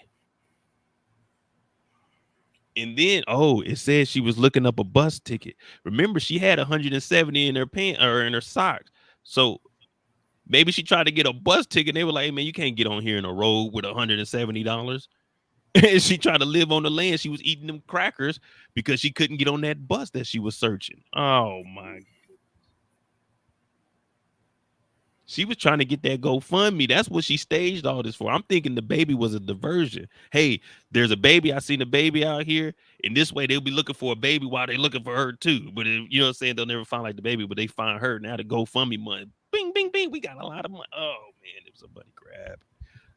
and then, it says she was looking up a bus ticket. Remember, she had 170 in her pants or in her socks. So maybe she tried to get a bus ticket. They were like, hey, man, you can't get on here in a road with $170. And she tried to live on the land. She was eating them crackers because she couldn't get on that bus that she was searching. Oh, my. She was trying to get that GoFundMe. That's what she staged all this for. I'm thinking the baby was a diversion. Hey, there's a baby. I seen a baby out here. And this way they'll be looking for a baby while they're looking for her too. But you know what I'm saying? They'll never find like the baby, but they find her. Now the GoFundMe money. Bing, bing, bing. We got a lot of money. Oh, man, it was a money grab.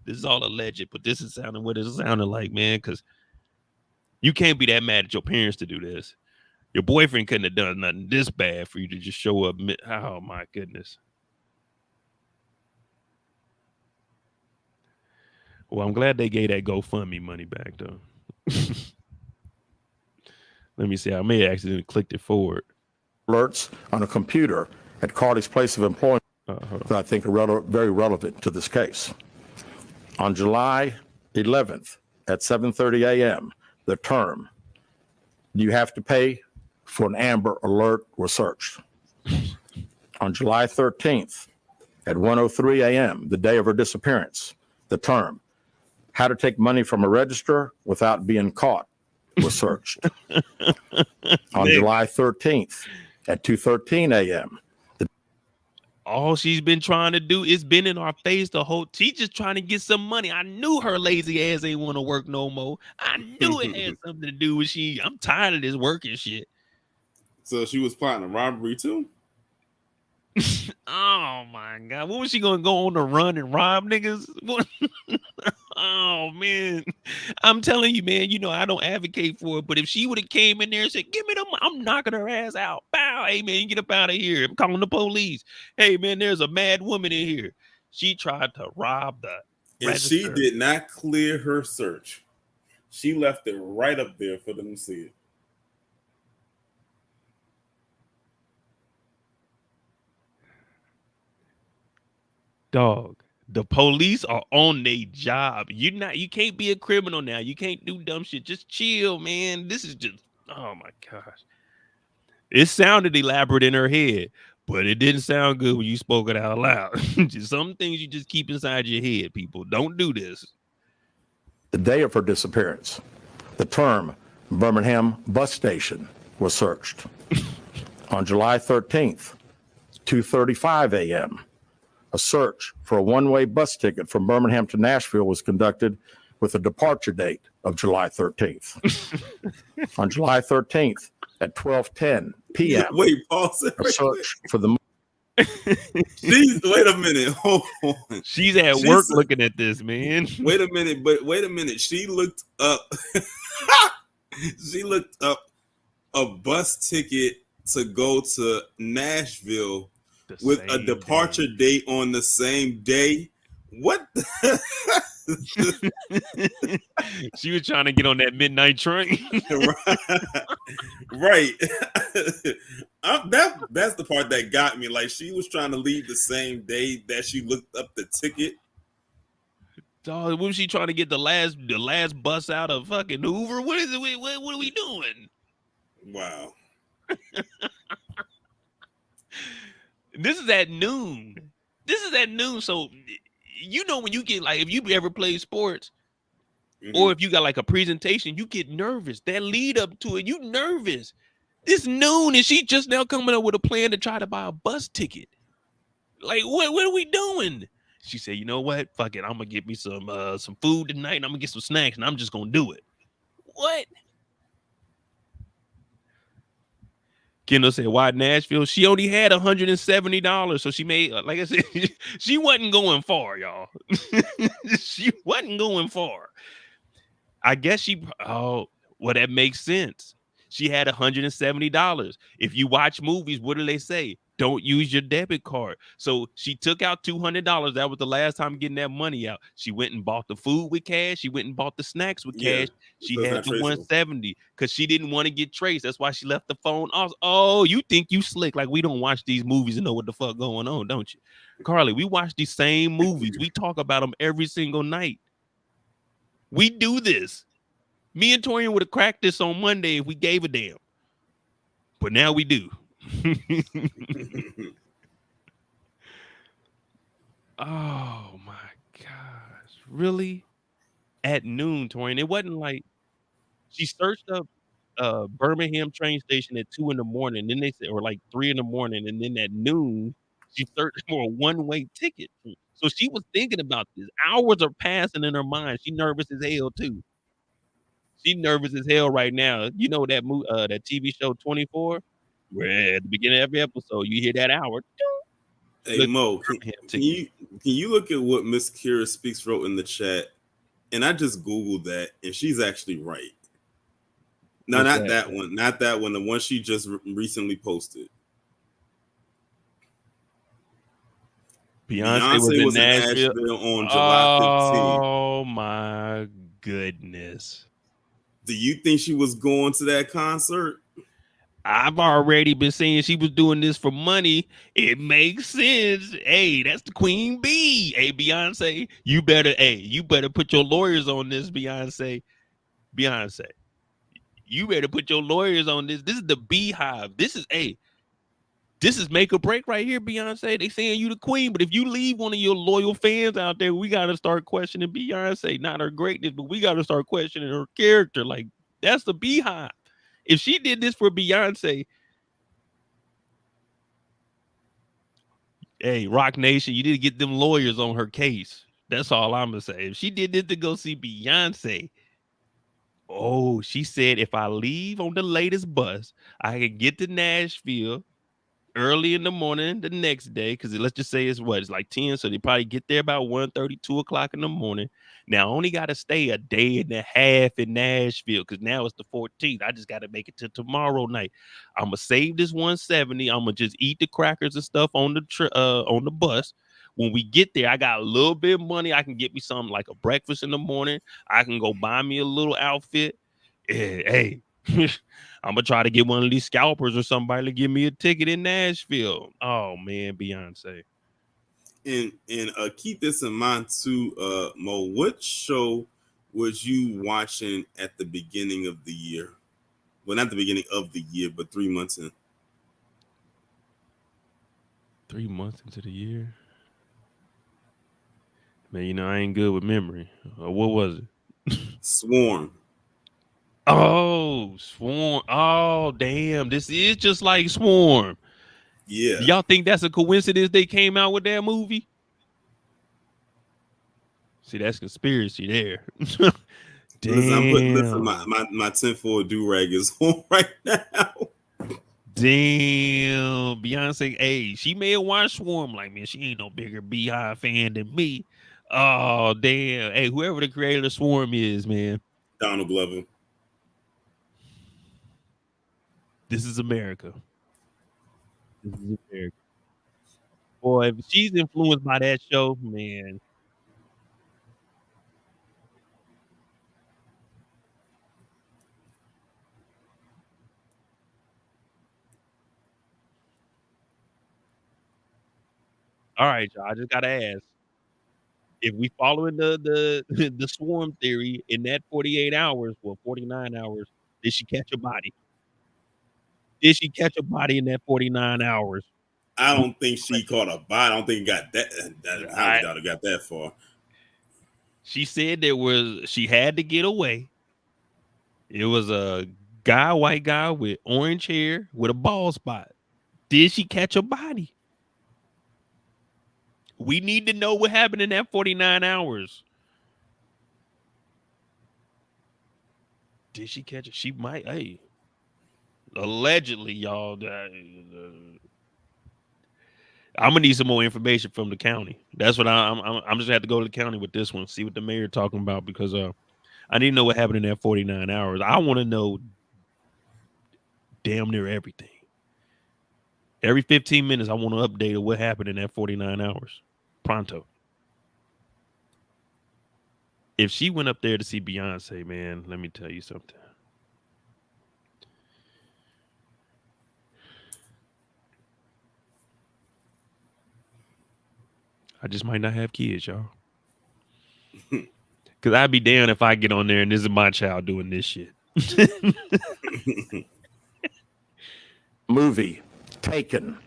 This is all alleged, but this is sounding what it sounded like, man, because you can't be that mad at your parents to do this. Your boyfriend couldn't have done nothing this bad for you to just show up. Oh, my goodness. Well, I'm glad they gave that GoFundMe money back, though. Let me see. I may have accidentally clicked it forward. Alerts on a computer at Carlee's place of employment that I think are very relevant to this case. On July 11th at 7:30 a.m., the term, "You have to pay for an Amber Alert" was searched. On July 13th at 1:03 a.m., the day of her disappearance, the term, "How to take money from a register without being caught" was searched. On July 13th at 2:13 a.m. All she's been trying to do is been in our face the whole. She just trying to get some money. I knew her lazy ass ain't want to work no more. I knew it had something to do with she. I'm tired of this working shit. So she was plotting a robbery too. Oh my god, what was she gonna go on the run and rob niggas? Oh man, I'm telling you, man. You know I don't advocate for it, but if she would have came in there and said, "Give me the," I'm knocking her ass out. Bow, hey man, get up out of here. I'm calling the police. Hey man, there's a mad woman in here. She tried to rob the And she did not clear her search. She left it right up there for them to see it. Dog. The police are on their job. You can't be a criminal now. You can't do dumb shit. Just chill, man. This is just, oh my gosh. It sounded elaborate in her head, but it didn't sound good when you spoke it out loud. Just some things you just keep inside your head, people. Don't do this. The day of her disappearance, the term Birmingham bus station was searched. On July 13th, 2:35 a.m., a search for a one-way bus ticket from Birmingham to Nashville was conducted with a departure date of July 13th. On July 13th at 12:10 p.m., Wait, pause it. a search for the Wait a minute. Hold on. She's at work looking at this, man. Wait a minute. She looked up. She looked up a bus ticket to go to Nashville with a departure date on the same day. What? She was trying to get on that midnight train. Right. That's the part that got me. Like, she was trying to leave the same day that she looked up the ticket. Dog, was she trying to get the last bus out of fucking Hoover? What is it? What are we doing? Wow. This is at noon. So you know when you get, like, if you ever play sports, or if you got like a presentation, you get nervous. That lead up to it, you nervous. It's noon and she just now coming up with a plan to try to buy a bus ticket. Like, what are we doing? She said, you know what? Fuck it. I'm gonna get me some food tonight and I'm gonna get some snacks and I'm just gonna do it. What? Kendall said, why Nashville? She only had $170. So she made, like I said, she wasn't going far, y'all. She wasn't going far. I guess well, that makes sense. She had $170. If you watch movies, what do they say? Don't use your debit card. So she took out $200. That was the last time getting that money out. She went and bought the food with cash. She went and bought the snacks with cash. She had the 170 because she didn't want to get traced. That's why she left the phone off. Oh, you think you slick? Like, we don't watch these movies and know what the fuck going on, don't you? Carlee, we watch these same movies. We talk about them every single night. We do this. Me and Torian would have cracked this on Monday if we gave a damn. But now we do. Oh my gosh. Really? At noon, Torian. It wasn't like she searched up Birmingham train station at 2 a.m. Then they said, or like 3 a.m. And then at noon, she searched for a one-way ticket. So she was thinking about this. Hours are passing in her mind. She nervous as hell too. She nervous as hell right now. You know that that TV show 24, where at the beginning of every episode you hear that hour. Hey Mo, can you look at what Miss Kira Speaks wrote in the chat? And I just Googled that, and she's actually right. No, not that one. Not that one. The one she just recently posted. Beyonce was in Nashville on July 15th. Oh my goodness. Do you think she was going to that concert? I've already been saying she was doing this for money. It makes sense. Hey, that's the queen bee. Hey, Beyonce, you better put your lawyers on this, Beyonce. You better put your lawyers on this. This is the beehive. This is make or break right here, Beyonce. They saying you the queen, but if you leave one of your loyal fans out there, we got to start questioning Beyonce, not her greatness, but we got to start questioning her character. Like, that's the beehive. If she did this for Beyonce, Hey, Rock Nation, you need to get them lawyers on her case. That's all I'm gonna say. If she did this to go see Beyonce, oh, she said if I leave on the latest bus, I can get to Nashville early in the morning the next day, because let's just say it's like 10, so they probably get there about 1:30, 2 o'clock in the morning. Now I only got to stay a day and a half in Nashville because now it's the 14th. I just got to make it to tomorrow night. I'm gonna save this 170. I'm gonna just eat the crackers and stuff on the bus. When we get there, I got a little bit of money. I can get me something like a breakfast in the morning. I can go buy me a little outfit. Hey. I'm gonna try to get one of these scalpers or somebody to give me a ticket in Nashville. Oh man, Beyonce. And keep this in mind too, Mo. What show was you watching at the beginning of the year? Well, not the beginning of the year, but 3 months in. 3 months into the year, man. I ain't good with memory. What was it? Swarm. Oh, Swarm. Oh, damn. This is just like Swarm. Yeah. Do y'all think that's a coincidence they came out with that movie? See, that's conspiracy there. Damn. Listen, my tinfoil do-rag is on right now. Damn. Beyonce, hey, she may have watched Swarm like, man, she ain't no bigger Beehive fan than me. Oh, damn. Hey, whoever the creator of Swarm is, man. Donald Glover. This is America. This is America. Boy, if she's influenced by that show, man. All right, y'all. I just gotta ask. If we following the swarm theory in that 48 hours, well, 49 hours, did she catch a body? Did she catch a body in that 49 hours? I don't think she caught a bite. I don't think it got that. I doubt it got that far. She said she had to get away. It was a white guy with orange hair with a bald spot. Did she catch a body? We need to know what happened in that 49 hours. Did she catch it? She might. Hey, allegedly, y'all. I'm gonna need some more information from the county. That's what I'm just gonna have to go to the county with this one, see what the mayor talking about, because I need to know what happened in that 49 hours. I want to know damn near everything. Every 15 minutes, I want to update of what happened in that 49 hours. Pronto. If she went up there to see Beyonce, man, let me tell you something. I just might not have kids, y'all. Because I'd be damned if I get on there and this is my child doing this shit. Movie Taken,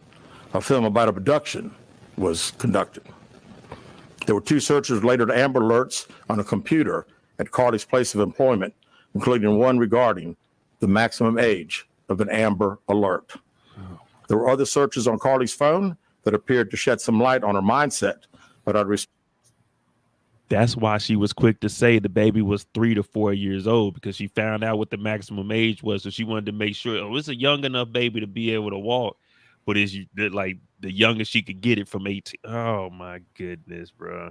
a film about abduction, was conducted. There were 2 searches related to Amber Alerts on a computer at Carlee's place of employment, including one regarding the maximum age of an Amber Alert. There were other searches on Carlee's phone that appeared to shed some light on her mindset, but that's why she was quick to say the baby was 3 to 4 years old, because she found out what the maximum age was. So she wanted to make sure, it's a young enough baby to be able to walk, but it's like the youngest she could get it from 18. Oh my goodness, bro.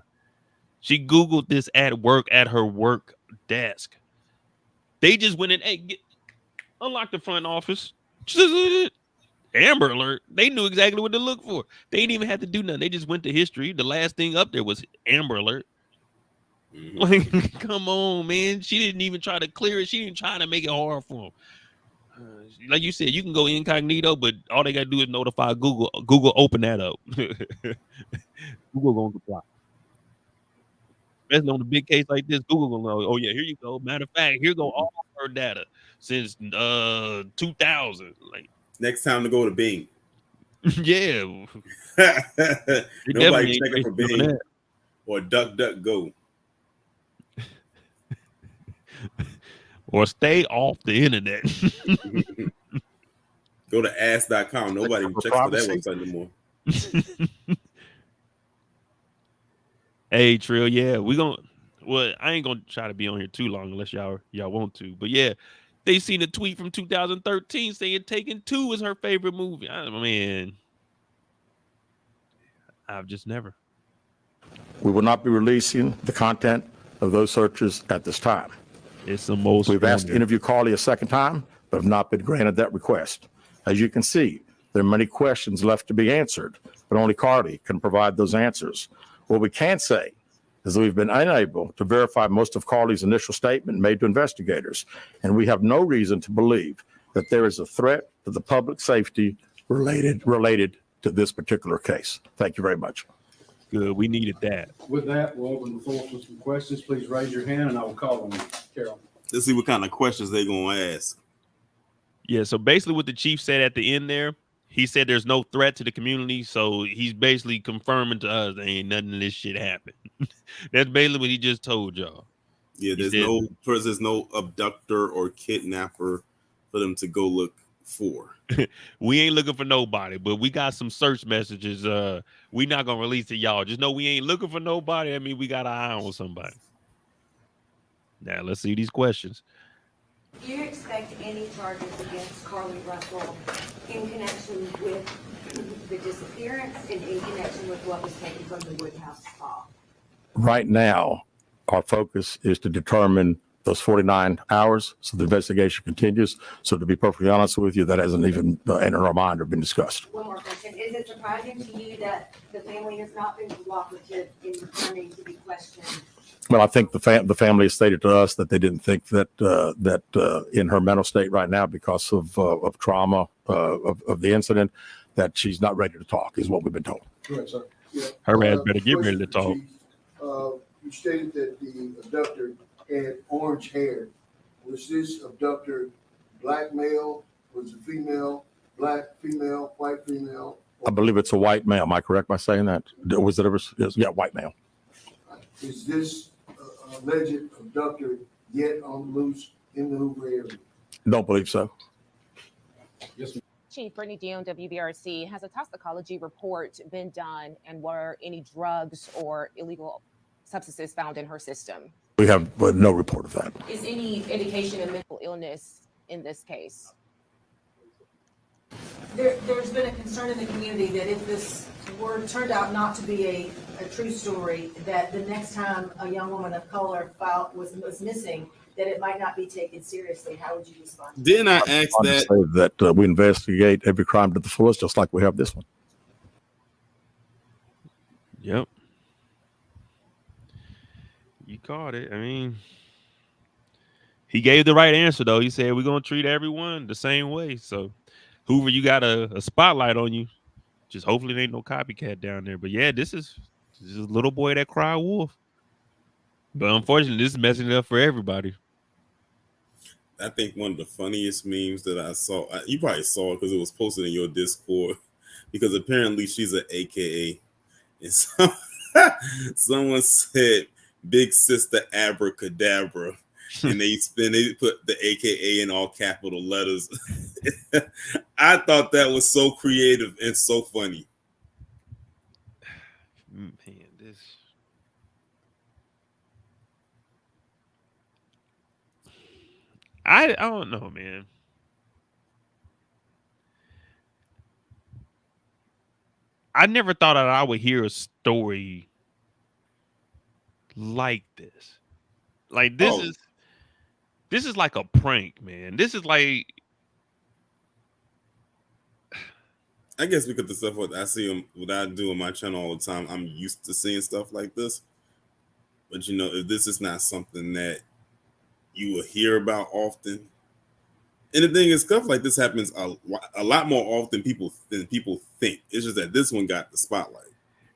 She Googled this at work, at her work desk. They just went in, hey, unlock the front office. Amber Alert. They knew exactly what to look for. They didn't even have to do nothing. They just went to history. The last thing up there was Amber Alert. Mm-hmm. Like, come on, man. She didn't even try to clear it. She didn't try to make it hard for them. Like you said, you can go incognito, but all they gotta do is notify Google. Google, open that up. Google gonna comply. Especially on a big case like this, Google gonna know. Oh yeah, here you go. Matter of fact, here go all her data since 2000. Like, next time to go to Bing. Yeah. Nobody checking for Bing or DuckDuckGo. Or stay off the internet. Go to ask.com. Nobody checks for that website anymore. Hey, Trill, yeah, we gonna. Well, I ain't gonna try to be on here too long unless y'all want to. But yeah, they seen a tweet from 2013 saying Taken 2 is her favorite movie. I mean, I've just never. We will not be releasing the content of those searches at this time. It's the most. We've asked to interview Carlee a second time, but have not been granted that request. As you can see, there are many questions left to be answered, but only Carlee can provide those answers. What we can say is that we've been unable to verify most of Carlee's initial statement made to investigators, and we have no reason to believe that there is a threat to the public safety related to this particular case. Thank you very much. Good. We needed that. With that, we'll open the floor for some questions. Please raise your hand and I will call on you. Carol. Let's see what kind of questions they're gonna ask. Yeah. So basically, what the chief said at the end there, he said there's no threat to the community. So he's basically confirming to us there ain't nothing of this shit happen. That's basically what he just told y'all. Yeah, there's no abductor or kidnapper for them to go look for. We ain't looking for nobody, but we got some search messages. We not gonna release to y'all. Just know we ain't looking for nobody. I mean, we got an eye on somebody. Now let's see these questions. Do you expect any charges against Carlee Russell in connection with the disappearance and in connection with what was taken from the Woodhouse spa? Right now, our focus is to determine those 49 hours, so the investigation continues. So to be perfectly honest with you, that hasn't even entered our mind or been discussed. One more question. Is it surprising to you that the family has not been cooperative in returning to be questioned? Well, I think the family has stated to us that they didn't think that in her mental state right now, because of trauma of the incident, that she's not ready to talk, is what we've been told. Correct, sir. Yeah. Her ass better get ready to talk. Chief, you stated that the abductor had orange hair. Was this abductor black male? Was it female? Black female? White female? I believe it's a white male. Am I correct by saying that? Was it ever? Yes, yeah, white male. Is this alleged abductor yet on the loose in the Hoover area? Don't believe so. Yes, Chief Brittany Dion, WBRC. Has a toxicology report been done, and were any drugs or illegal substances found in her system? We have no report of that. Is any indication of mental illness in this case? There's been a concern in the community that if this turned out not to be a true story, that the next time a young woman of color was missing, that it might not be taken seriously. How would you respond? Didn't I ask that we investigate every crime to the fullest, just like we have this one. Yep. You caught it. I mean, he gave the right answer, though. He said we're going to treat everyone the same way. So, Hoover, you got a spotlight on you. Just hopefully there ain't no copycat down there. But, yeah, this is a little boy that cried wolf. But, unfortunately, this is messing it up for everybody. I think one of the funniest memes that I saw, you probably saw it because it was posted in your Discord, because apparently she's an AKA. And so, someone said, Big Sister Abracadabra, and they put the AKA in all capital letters. I thought that was so creative and so funny. Man, this. I don't know, man. I never thought that I would hear a story like this. Like this is like a prank, man. This is like, I guess because the stuff what I see, what I do on my channel all the time, I'm used to seeing stuff like this. But you know, if this is not something that you will hear about often, and the thing is, stuff like this happens a lot more often than people think. It's just that this one got the spotlight.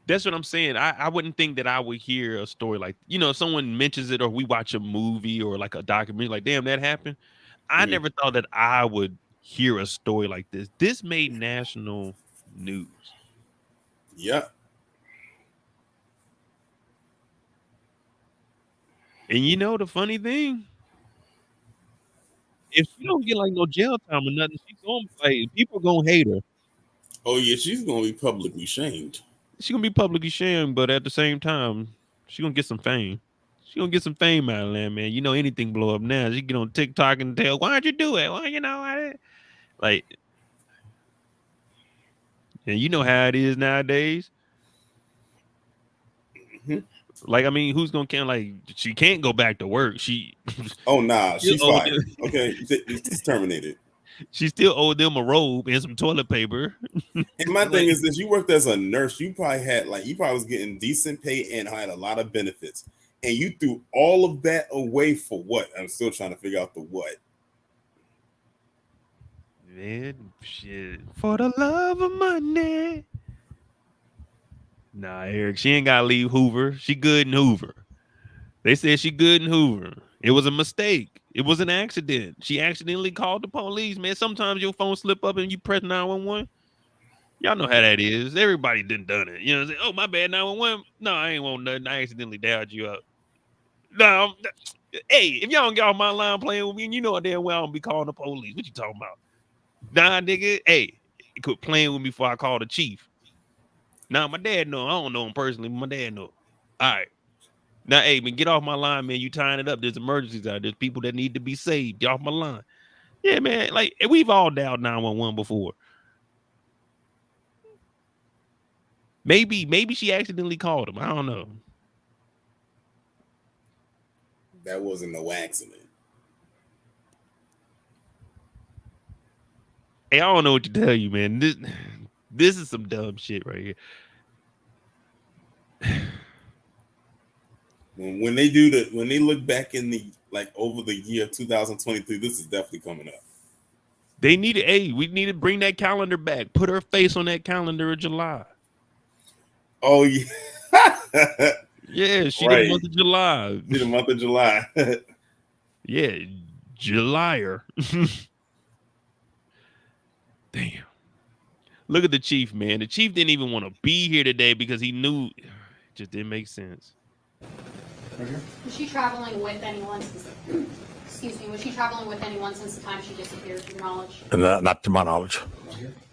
that's what I'm saying. I wouldn't think that I would hear a story like, you know, if someone mentions it or we watch a movie or like a documentary, like, damn, that happened. I never thought that I would hear a story like this. This made national news. Yeah. And you know the funny thing? If she don't get like no jail time or nothing, she's gonna like people gonna hate her. Oh yeah, she's gonna be publicly shamed. She's gonna be publicly shamed, but at the same time, She gonna get some fame. She gonna get some fame out of that, man. You know, anything blow up now. She get on TikTok and tell, why'd you do it? Well, you know, like, and you know how it is nowadays. Mhm. Like, I mean, who's gonna count? Like, she can't go back to work. She Oh nah, she's still owe fired. Okay, it's terminated. she still owed them a robe and some toilet paper. And my Like, thing is this: you worked as a nurse, you probably was getting decent pay and had a lot of benefits, and you threw all of that away for what? I'm still trying to figure out the what. man, shit. For the love of money. Nah, Eric, she ain't gotta leave Hoover. She good in Hoover. They said she good in Hoover. It was a mistake. It was an accident. She accidentally called the police, man. Sometimes your phone slip up and you press 911. Y'all know how that is. Everybody done it. You know what I'm saying? Oh, my bad, 911. No, I ain't want nothing. I accidentally dialed you up. No, hey, if y'all don't get off my line playing with me, and you know damn well I don't be calling the police. What you talking about? Nah, nigga. Hey, quit playing with me before I call the chief. Nah, my dad know. I don't know him personally, but my dad know. All right. Now, hey, man, get off my line, man. You tying it up. There's emergencies out. There's people that need to be saved. Get off my line. Yeah, man. Like, we've all dialed 911 before. Maybe she accidentally called him. I don't know. That wasn't no accident. Hey, I don't know what to tell you, man. This is some dumb shit right here. When they look back in the over the year 2023, this is definitely coming up. We need to bring that calendar back. Put her face on that calendar of July. Oh yeah. Yeah, she Right. the month of July. She the month of July. Yeah, Julyer. Damn. Look at the chief, man. The chief didn't even want to be here today because he knew it just didn't make sense. Was she traveling with anyone? Excuse me. Was she traveling with anyone since the time she disappeared, to your knowledge? Not to my knowledge.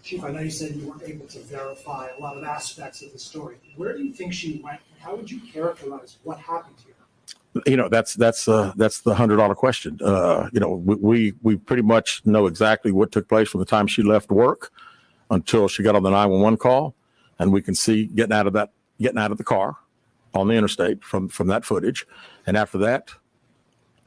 Chief, I know you said you weren't able to verify a lot of aspects of the story. Where do you think she went? How would you characterize what happened to her? You know, that's the $100 question. You know, we pretty much know exactly what took place from the time she left work until she got on the 911 call, and we can see getting out of the car on the interstate from that footage. And after that,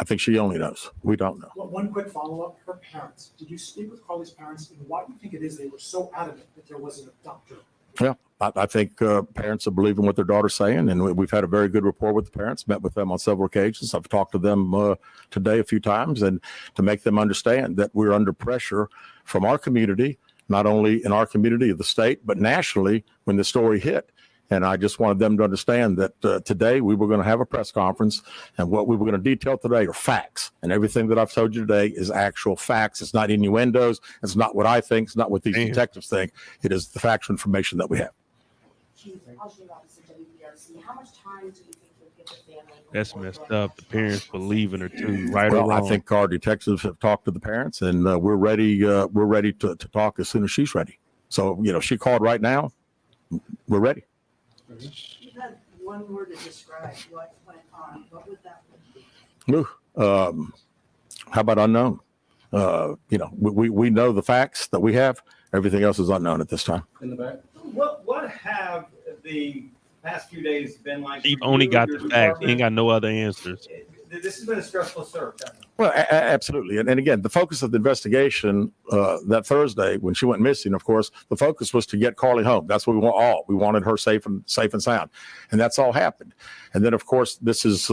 I think she only knows. We don't know. Well, one quick follow-up. Her parents. Did you speak with Carlee's parents? And why do you think it is they were so adamant that there was an abductor? Yeah, I think parents are believing what their daughter's saying, and we've had a very good rapport with the parents, met with them on several occasions. I've talked to them today a few times, and to make them understand that we're under pressure from our community, not only in our community of the state, but nationally when the story hit. And I just wanted them to understand that today we were going to have a press conference, and what we were going to detail today are facts. And everything that I've told you today is actual facts. It's not innuendos. It's not what I think. It's not what these detectives think. It is the factual information that we have. Chief, how much time do you think you'll give the family? That's messed up. The parents believing her too, right or Well, wrong. I think our detectives have talked to the parents, and we're ready. We're ready to talk as soon as she's ready. So, you know, she called right now. We're ready. You had one word to describe what went on. What would that be? Ooh, how about unknown? You know, we know the facts that we have. Everything else is unknown at this time. In the back. What have the past few days been like? Chief for only you, got your the facts. He ain't department? got no other answers. This has been a stressful search. Hasn't it? Well, absolutely. And again, the focus of the investigation that Thursday when she went missing, of course, the focus was to get Carlee home. That's what we want all. We wanted her safe and sound. And that's all happened. And then, of course, this has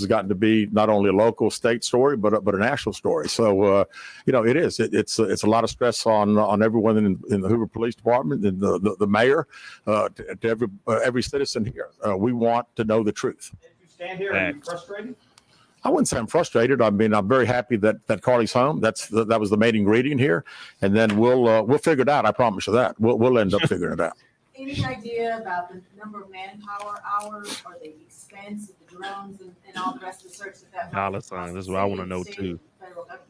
gotten to be not only a local state story, but a national story. So, you know, it is. It's a lot of stress on everyone in the Hoover Police Department and the mayor, to every citizen here. We want to know the truth. If you stand here, are you frustrated? I wouldn't say I'm frustrated. I mean, I'm very happy that Carlee's home. that was the main ingredient here, and then we'll figure it out. I promise you that we'll end up figuring it out. Any idea about the number of manpower hours or the expense of the drones and all the rest of the search that Dollar sign. That's what I want to know too.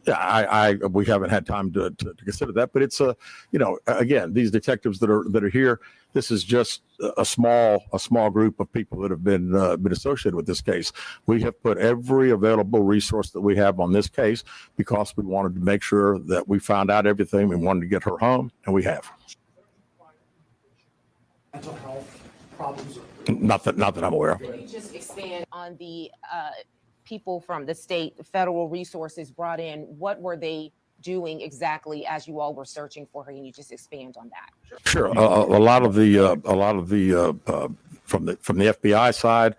Yeah, we haven't had time to consider that, but it's you know, again, these detectives that are here, this is just a small group of people that have been associated with this case. We have put every available resource that we have on this case because we wanted to make sure that we found out everything. We wanted to get her home, and we have. Mental health problems. Not that I'm aware of. Can you just expand on the people from the state, federal resources brought in? What were they doing exactly as you all were searching for her? Can you just expand on that? Sure. A lot of the from the FBI side,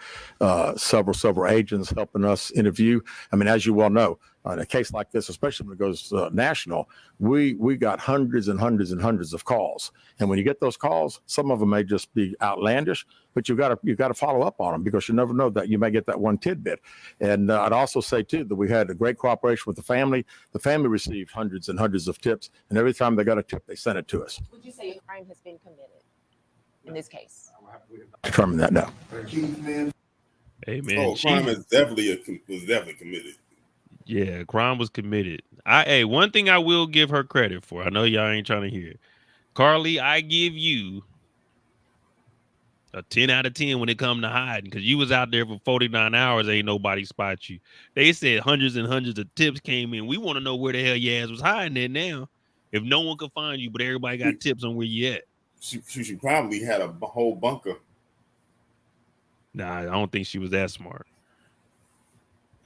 several agents helping us interview. I mean, as you well know, in a case like this, especially when it goes national, we got hundreds and hundreds and hundreds of calls. And when you get those calls, some of them may just be outlandish, but you got to follow up on them because you never know that you may get that one tidbit. And I'd also say too that we had a great cooperation with the family. The family received hundreds and hundreds of tips, and every time they got a tip, they sent it to us. Would you say a crime has been committed in this case? Determine that now. Hey man, Oh, crime is definitely committed. Yeah, crime was committed. Hey, one thing I will give her credit for. I know y'all ain't trying to hear it. Carlee, I give you a 10 out of 10 when it come to hiding, because you was out there for 49 hours. Ain't nobody spot you. They said hundreds and hundreds of tips came in. We want to know where the hell your ass was hiding at now. If no one could find you, but everybody got tips on where you at. She probably had a whole bunker. Nah, I don't think she was that smart.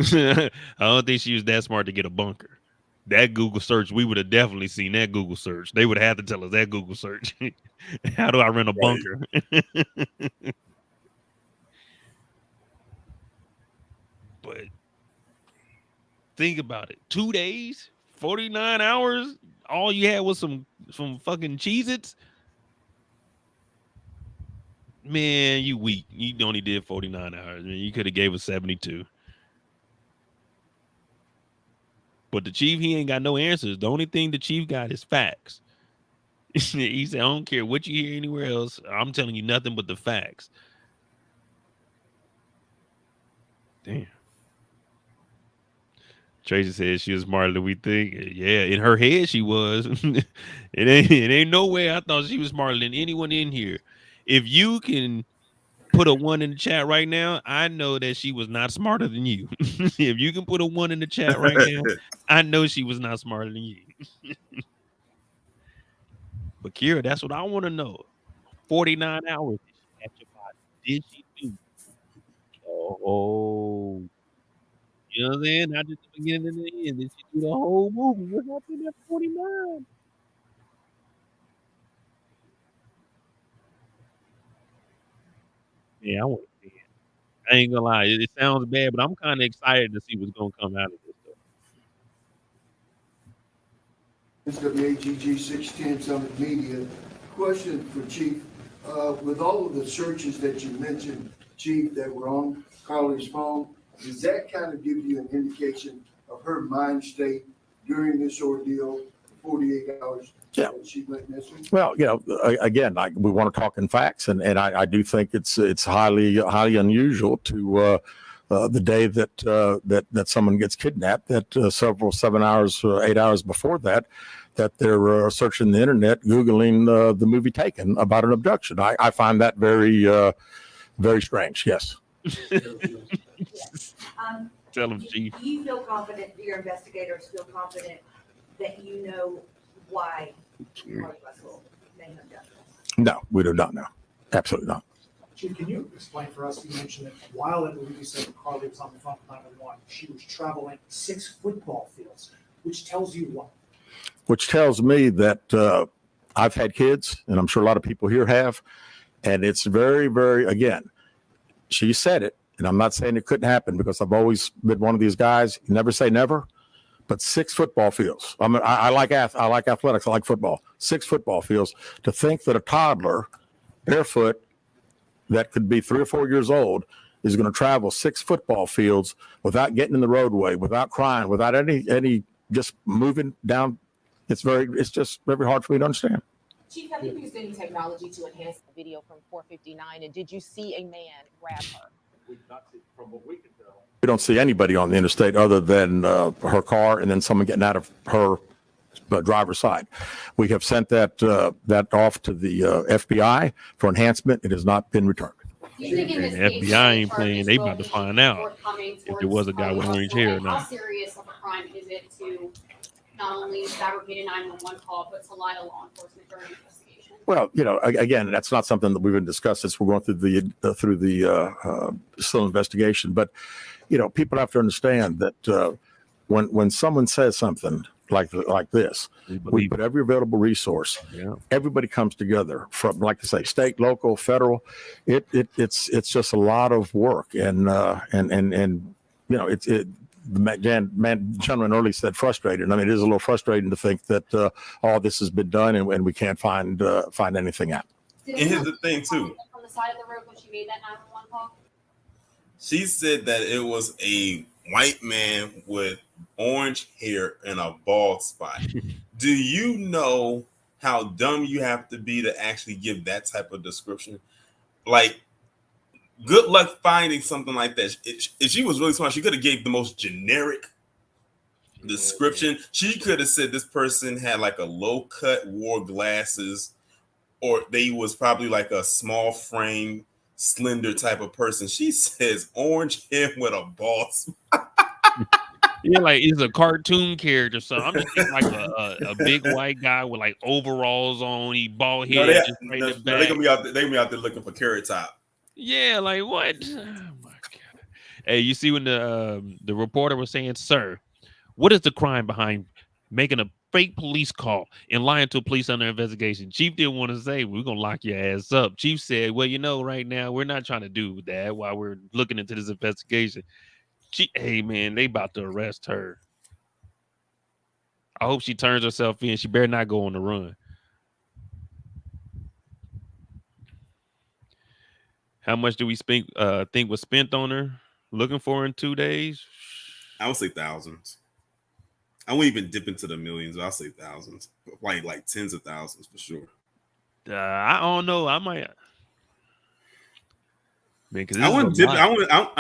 I don't think she was that smart to get a bunker. That Google search, we would have definitely seen that Google search. They would have had to tell us that Google search. How do I rent a bunker? But think about it. 2 days, 49 hours. All you had was some fucking Cheez-Its. Man, you weak. You only did 49 hours. Man, you could have gave us 72. But the chief, he ain't got no answers. The only thing the chief got is facts. He said, I don't care what you hear anywhere else. I'm telling you nothing but the facts. Damn. Tracy said she was smarter than we think. Yeah, in her head she was. It ain't no way I thought she was smarter than anyone in here. If you can put a 1 in the chat right now, I know that she was not smarter than you. If you can put a 1 in the chat right now, I know she was not smarter than you. But Kira, that's what I want to know. 49 hours at your body. Did she do? Oh, you know what I'm saying? Not just the beginning and the end. Did she do the whole movie? What happened at 49? Yeah, I want to see it. I ain't gonna lie. It sounds bad, but I'm kind of excited to see what's gonna come out of this. WAGG 610 Summit Media. Question for Chief. With all of the searches that you mentioned, Chief, that were on Carlee's phone, does that kind of give you an indication of her mind state during this ordeal, 48 hours? Yeah. She went missing? Well, again, we want to talk in facts, and I do think it's highly unusual to the day that someone gets kidnapped, that 7 hours, 8 hours before that they're searching the internet, Googling the movie Taken about an abduction. I find that very, very strange. Yes. Tell him, Chief. Do you feel confident, do your investigators feel confident that you know why Carlee Russell may have done this? No, we do not know. Absolutely not. Chief, can you explain for us, you mentioned that while I believe you said that Carlee was on the phone with 911, she was traveling 6 football fields, which tells you what? Which tells me that I've had kids, and I'm sure a lot of people here have, and it's very, very, again, she said it, and I'm not saying it couldn't happen because I've always been one of these guys, you never say never, but 6 football fields. I like athletics, I like football. 6 football fields. To think that a toddler, barefoot, that could be 3 or 4 years old, is going to travel 6 football fields without getting in the roadway, without crying, without any just moving down. It's just very hard for me to understand. Chief, have you used any technology to enhance the video from 459? And did you see a man grab her? From what we can tell, we don't see anybody on the interstate other than her car and then someone getting out of her driver's side. We have sent that off to the FBI for enhancement. It has not been returned. Do you think in this And case, FBI the ain't playing. charges They will about to be find out forthcoming if there towards was a guy with Carlee orange Russell? hair or And how not. serious of a crime is it to not only fabricate a 911 call, but to lie to law enforcement during an investigation? Well, again, that's not something that we've been discussed since we're going through the still investigation. But people have to understand that when someone says something like this, we put every available resource. Yeah. Everybody comes together from, like I say, state, local, federal. It's just a lot of work, and the gentleman earlier said frustrated. I mean, it is a little frustrating to think that all this has been done and we can't find anything out. And here's the thing too. On the side of the road when she made that 911 call? She said that it was a white man with orange hair and a bald spot. Do you know how dumb you have to be to actually give that type of description? Like, good luck finding something like that. If she was really smart, she could have gave the most generic description. She could have said this person had like a low cut, wore glasses, or they was probably like a small frame, slender type of person. She says orange hair with a bald spot. Yeah, like it's a cartoon character. So I'm just thinking like a big white guy with like overalls on, he bald head. They're gonna be out there looking for Carrot Top. Yeah, like what? Oh my god! Hey, you see when the reporter was saying, "Sir, what is the crime behind making a fake police call and lying to a police under investigation?" Chief didn't want to say, "We're gonna lock your ass up." Chief said, "Well, right now we're not trying to do that while we're looking into this investigation." Hey man, they about to arrest her. I hope she turns herself in. She better not go on the run. How much do we think was spent on her? Looking for her in 2 days? I would say thousands. I wouldn't even dip into the millions. I'll say thousands, like tens of thousands for sure. I don't know. I might. Man, I wouldn't dip. I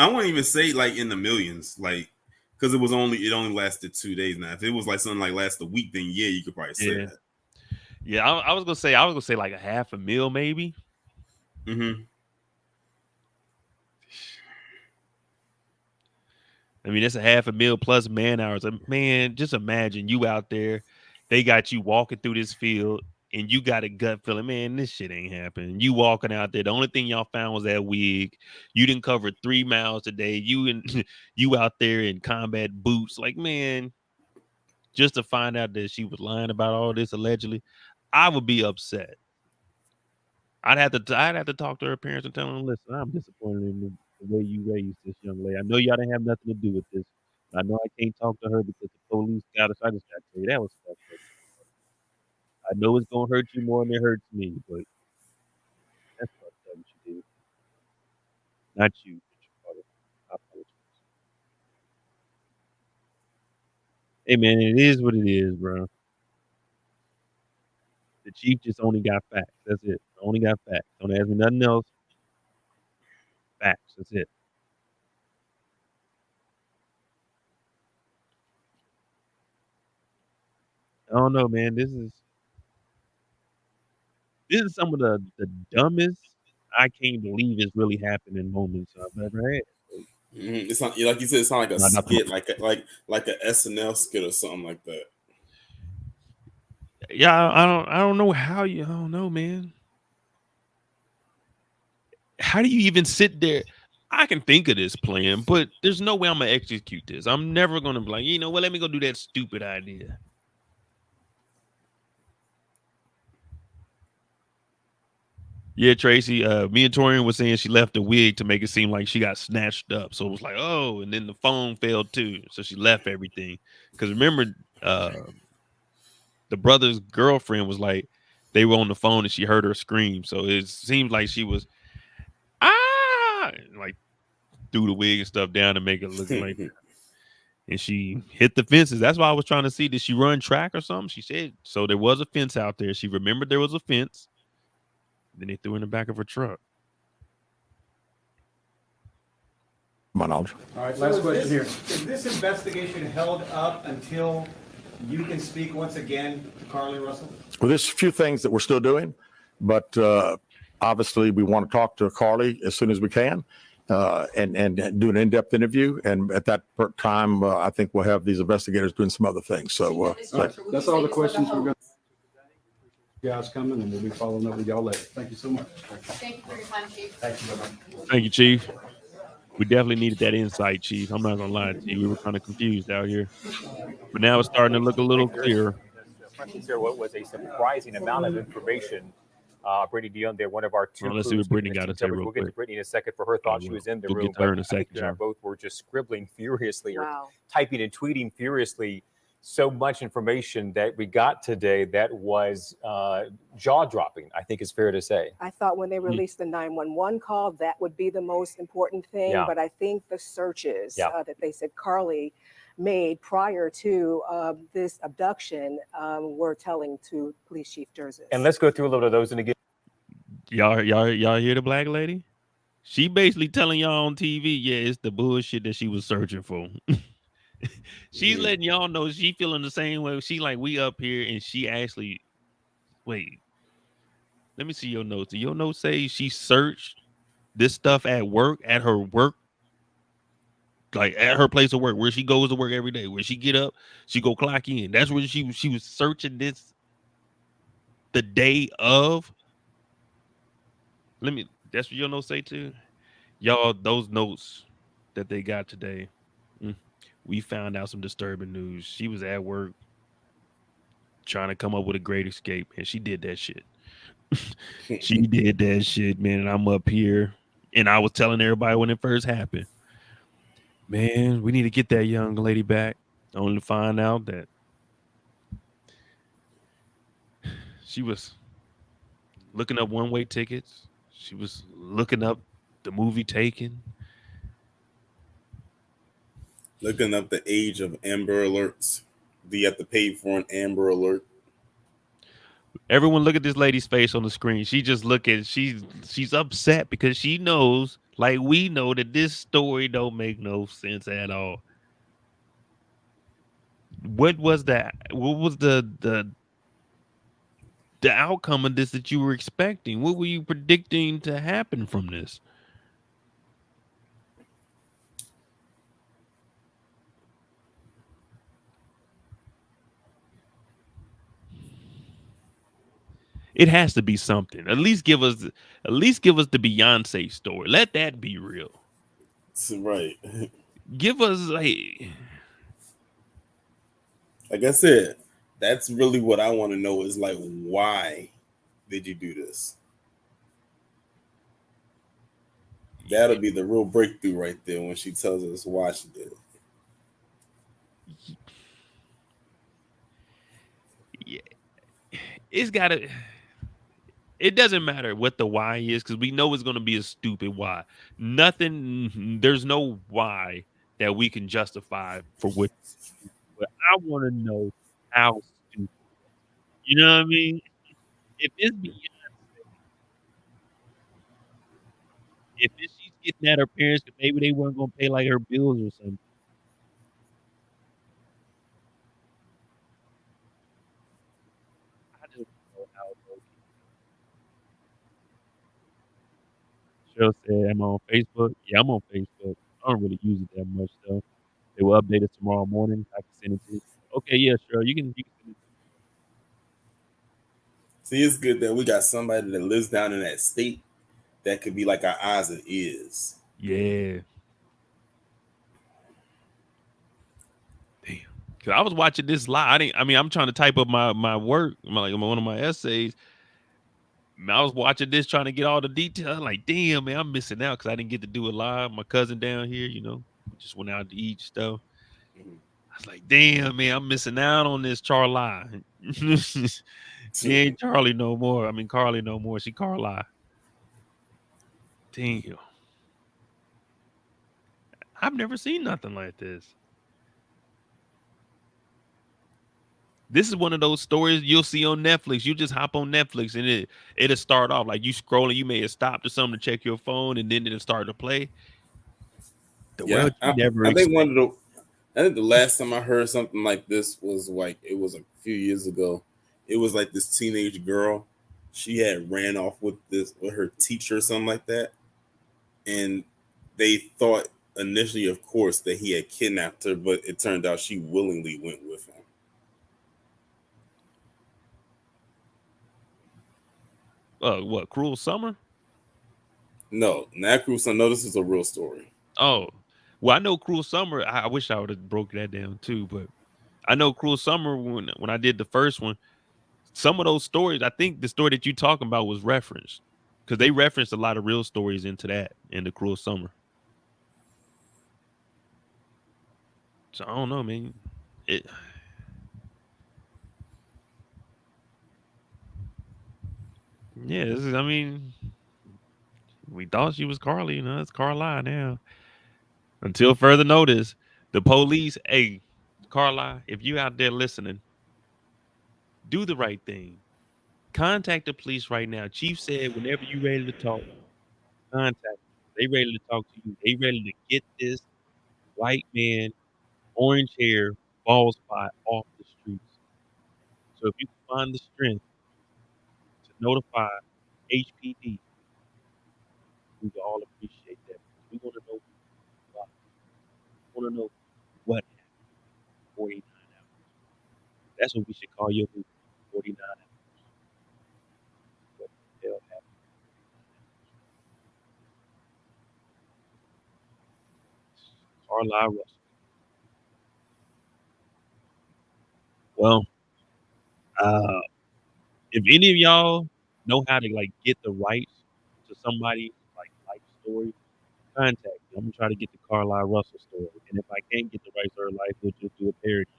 wouldn't even say like in the millions, like because it only lasted 2 days. Now, if it was like something like last a week, then yeah, you could probably say that. Yeah, I was gonna say like $500,000 maybe. Mm-hmm. I mean, it's $500,000 plus man hours. Man, just imagine you out there. They got you walking through this field, and you got a gut feeling, man, this shit ain't happening. You walking out there. The only thing y'all found was that wig. You didn't cover 3 miles a day. You out there in combat boots. Like, man, just to find out that she was lying about all this allegedly, I would be upset. I'd have to talk to her parents and tell them, listen, I'm disappointed in the way you raised this young lady. I know y'all didn't have nothing to do with this. I know I can't talk to her because the police got us. I just got to tell you that was fucked up. I know it's gonna hurt you more than it hurts me, but that's fucked up what you did. Not you, but your father. I apologize. Hey man, it is what it is, bro. The chief just only got facts. That's it. Only got facts. Don't ask me nothing else. Facts. That's it. I don't know, man. This is some of the dumbest I can't believe is really happening moments I've ever had. Mm-hmm. It's not like you said. It's not like a skit, like a SNL skit or something like that. Yeah, I don't know how you. I don't know, man. How do you even sit there? I can think of this plan, but there's no way I'm gonna execute this. I'm never gonna be like, let me go do that stupid idea. Yeah, Tracy. Me and Torian was saying she left the wig to make it seem like she got snatched up. So it was like, oh, and then the phone failed too. So she left everything. Because remember, the brother's girlfriend was like, they were on the phone and she heard her scream. So it seemed like she was like threw the wig and stuff down to make it look like that. And she hit the fences. That's why I was trying to see, did she run track or something? She said so. There was a fence out there. She remembered there was a fence. Then they threw in the back of her truck. My knowledge. All right, last question here. Is this investigation held up until you can speak once again to Carlee Russell. Well, there's a few things that we're still doing, but obviously we want to talk to Carlee as soon as we can and do an in-depth interview. And at that time, I think we'll have these investigators doing some other things. So that's all the questions we're going to you guys coming, and we'll be following up with y'all later. Thank you so much. Thank you for your time, Chief. Thank you very much. Thank you, Chief. We definitely needed that insight, Chief. I'm not gonna lie to you. We were kind of confused out here, but now it's starting to look a little clearer. There was a surprising amount of information. Brittany Dion, there, one of our two. Well, let's see what Brittany got to say real We'll get to quick. Brittany in a second for her thoughts. She was in the We'll room. get to her in a I second, think you and I John. both were just scribbling furiously Wow. or typing and tweeting furiously. So much information that we got today that was jaw-dropping, I think is fair to say. I thought when they released the 911 call, that would be the most important thing. Yeah. But I think the searches Yeah. that they said Carlee made prior to this abduction were telling to Police Chief Jersey. And let's go through a little of those. And again, Y'all hear the black lady? She basically telling y'all on TV, yeah, it's the bullshit that she was searching for. She's letting y'all know she feeling the same way. She like, we up here, and she actually, wait, let me see your notes. Do your notes say she searched this stuff at work, at her work, like at her place of work, where she goes to work every day, where she get up, she go clock in. That's where she was searching this the day of. That's what your notes say too. Y'all, those notes that they got today, we found out some disturbing news. She was at work trying to come up with a great escape, and she did that shit. She did that shit, man. And I'm up here, and I was telling everybody when it first happened, man, we need to get that young lady back. Only to find out that she was looking up one-way tickets. She was looking up the movie Taken. Looking up the age of Amber Alerts. Do you have to pay for an Amber Alert? Everyone look at this lady's face on the screen. She just she's upset because she knows, like we know, that this story don't make no sense at all. What was that? What was the outcome of this that you were expecting? What were you predicting to happen from this? It has to be something. At least give us the Beyonce story. Let that be real. Right. Give us like I said, that's really what I want to know is like, why did you do this? That'll be the real breakthrough right there when she tells us why she did it. Yeah. It doesn't matter what the why is, because we know it's going to be a stupid why. There's no why that we can justify for what. But I want to know how stupid. You know what I mean? If it's Beyonce, if she's getting at her parents, maybe they weren't going to pay like her bills or something. I just don't know how it goes. Cheryl said, am I on Facebook? Yeah, I'm on Facebook. I don't really use it that much, though. They will update it tomorrow morning. I can send it to you. Okay, yeah, sure. You can send it. See, it's good that we got somebody that lives down in that state that could be like our eyes and ears. Yeah. Damn. Cause I was watching this live. I'm trying to type up my work, one of my essays. I was watching this, trying to get all the details. Like, damn, man, I'm missing out because I didn't get to do it live. My cousin down here, we just went out to eat stuff. I was like, damn, man, I'm missing out on this Carlee. She ain't Charlie no more. Carlee no more. She Carlee. Damn. I've never seen nothing like this. This is one of those stories you'll see on Netflix. You just hop on Netflix and it'll start off like you scrolling. You may have stopped or something to check your phone, and then it'll start to play. The world you never I think I think the last time I heard something like this was like it was a few years ago. It was like this teenage girl. She had ran off with her teacher or something like that, and they thought initially, of course, that he had kidnapped her, but it turned out she willingly went with him. What, Cruel Summer? No, not Cruel Summer. No, this is a real story. Oh, well, I know Cruel Summer. I wish I would have broke that down too, but I know Cruel Summer when I did the first one. Some of those stories, I think the story that you talking about was referenced because they referenced a lot of real stories into that in the Cruel Summer. So I don't know, man. Yeah, I mean, we thought she was Carlee, it's Carlee now. Until further notice, the police, hey, Carlee, if you out there listening, do the right thing. Contact the police right now. Chief said whenever you ready to talk, contact them. They ready to talk to you. They ready to get this white man, orange hair, bald spot off the streets. So if you can find the strength to notify HPD, we will all appreciate that. We want to know why. We want to know what happened 49 hours. That's what we should call your movie, 49 hours. What the hell happened? Carlee Russell. Well, if any of y'all know how to like get the rights to somebody's like life story, contact me. I'm gonna try to get the Carlee Russell story. And if I can't get the rights to her life, we'll just do a parody.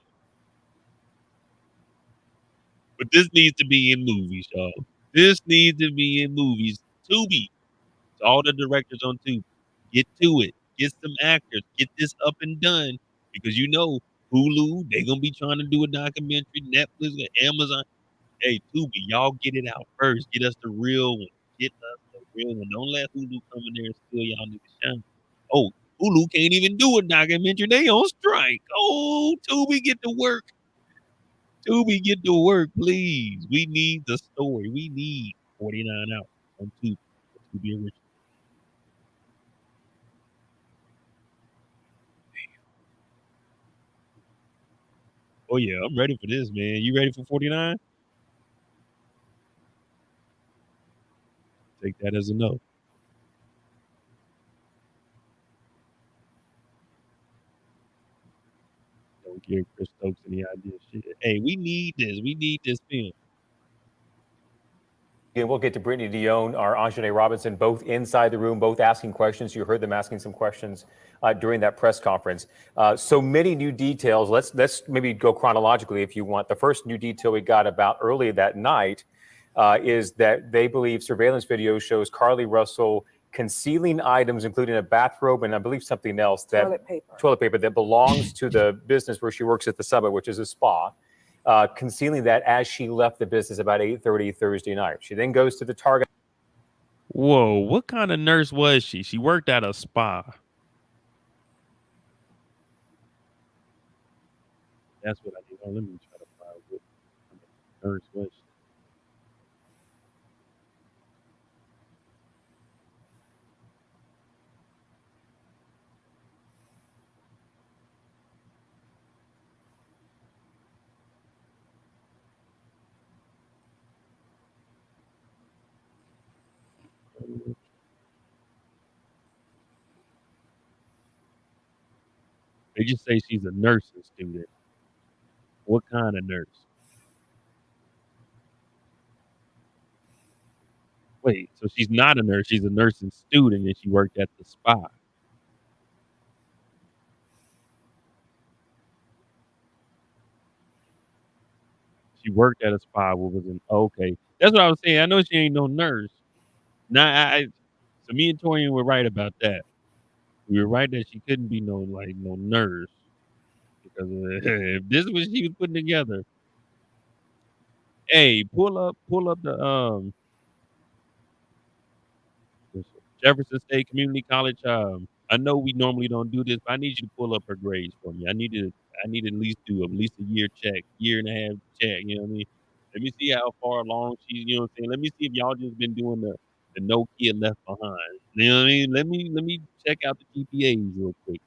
But this needs to be in movies, y'all. This needs to be in movies. Tubi. To all the directors on Tubi. Get to it. Get some actors. Get this up and done. Because you know Hulu, they gonna be trying to do a documentary, Netflix, Amazon. Hey, Tubi, y'all get it out first. Get us the real one. Get us the real one. Don't let Hulu come in there and steal y'all niggas' shine. Oh, Hulu can't even do a documentary. They on strike. Oh, Tubi, get to work. Tubi, get to work, please. We need the story. We need 49 hours on Tubi. Tubi original. Oh yeah, I'm ready for this, man. You ready for 49? Take that as a no. Don't give Chris Stokes any idea shit. Hey, we need this. We need this film. Again, we'll get to Brittany Dion, our Anjanae Robinson, both inside the room, both asking questions. You heard them asking some questions during that press conference. So many new details. Let's maybe go chronologically if you want. The first new detail we got about earlier that night is that they believe surveillance video shows Carlee Russell concealing items, including a bathrobe and I believe something else, that toilet paper that belongs to the business where she works at the Summit, which is a spa. Concealing that as she left the business about 8:30 Thursday night. She then goes to the Target. Whoa, what kind of nurse was she? She worked at a spa. That's what I did. Oh, let me try to find what kind of nurse was she. They just say she's a nursing student. What kind of nurse? Wait, so she's not a nurse. She's a nursing student and she worked at the spa. She worked at a spa. What was in? Okay, that's what I was saying. I know she ain't no nurse. Nah, so me and Torian were right about that. We were right that she couldn't be no nurse because if this is what she was putting together. Hey, pull up the Jefferson State Community College I know we normally don't do this, but I need you to pull up her grades for me. I need to at least do at least a year check, year and a half check. You know what I mean? Let me see how far along she's. You know what I'm saying? Let me see if y'all just been doing the no kid left behind. You know what I mean? Let me check out the GPAs real quick.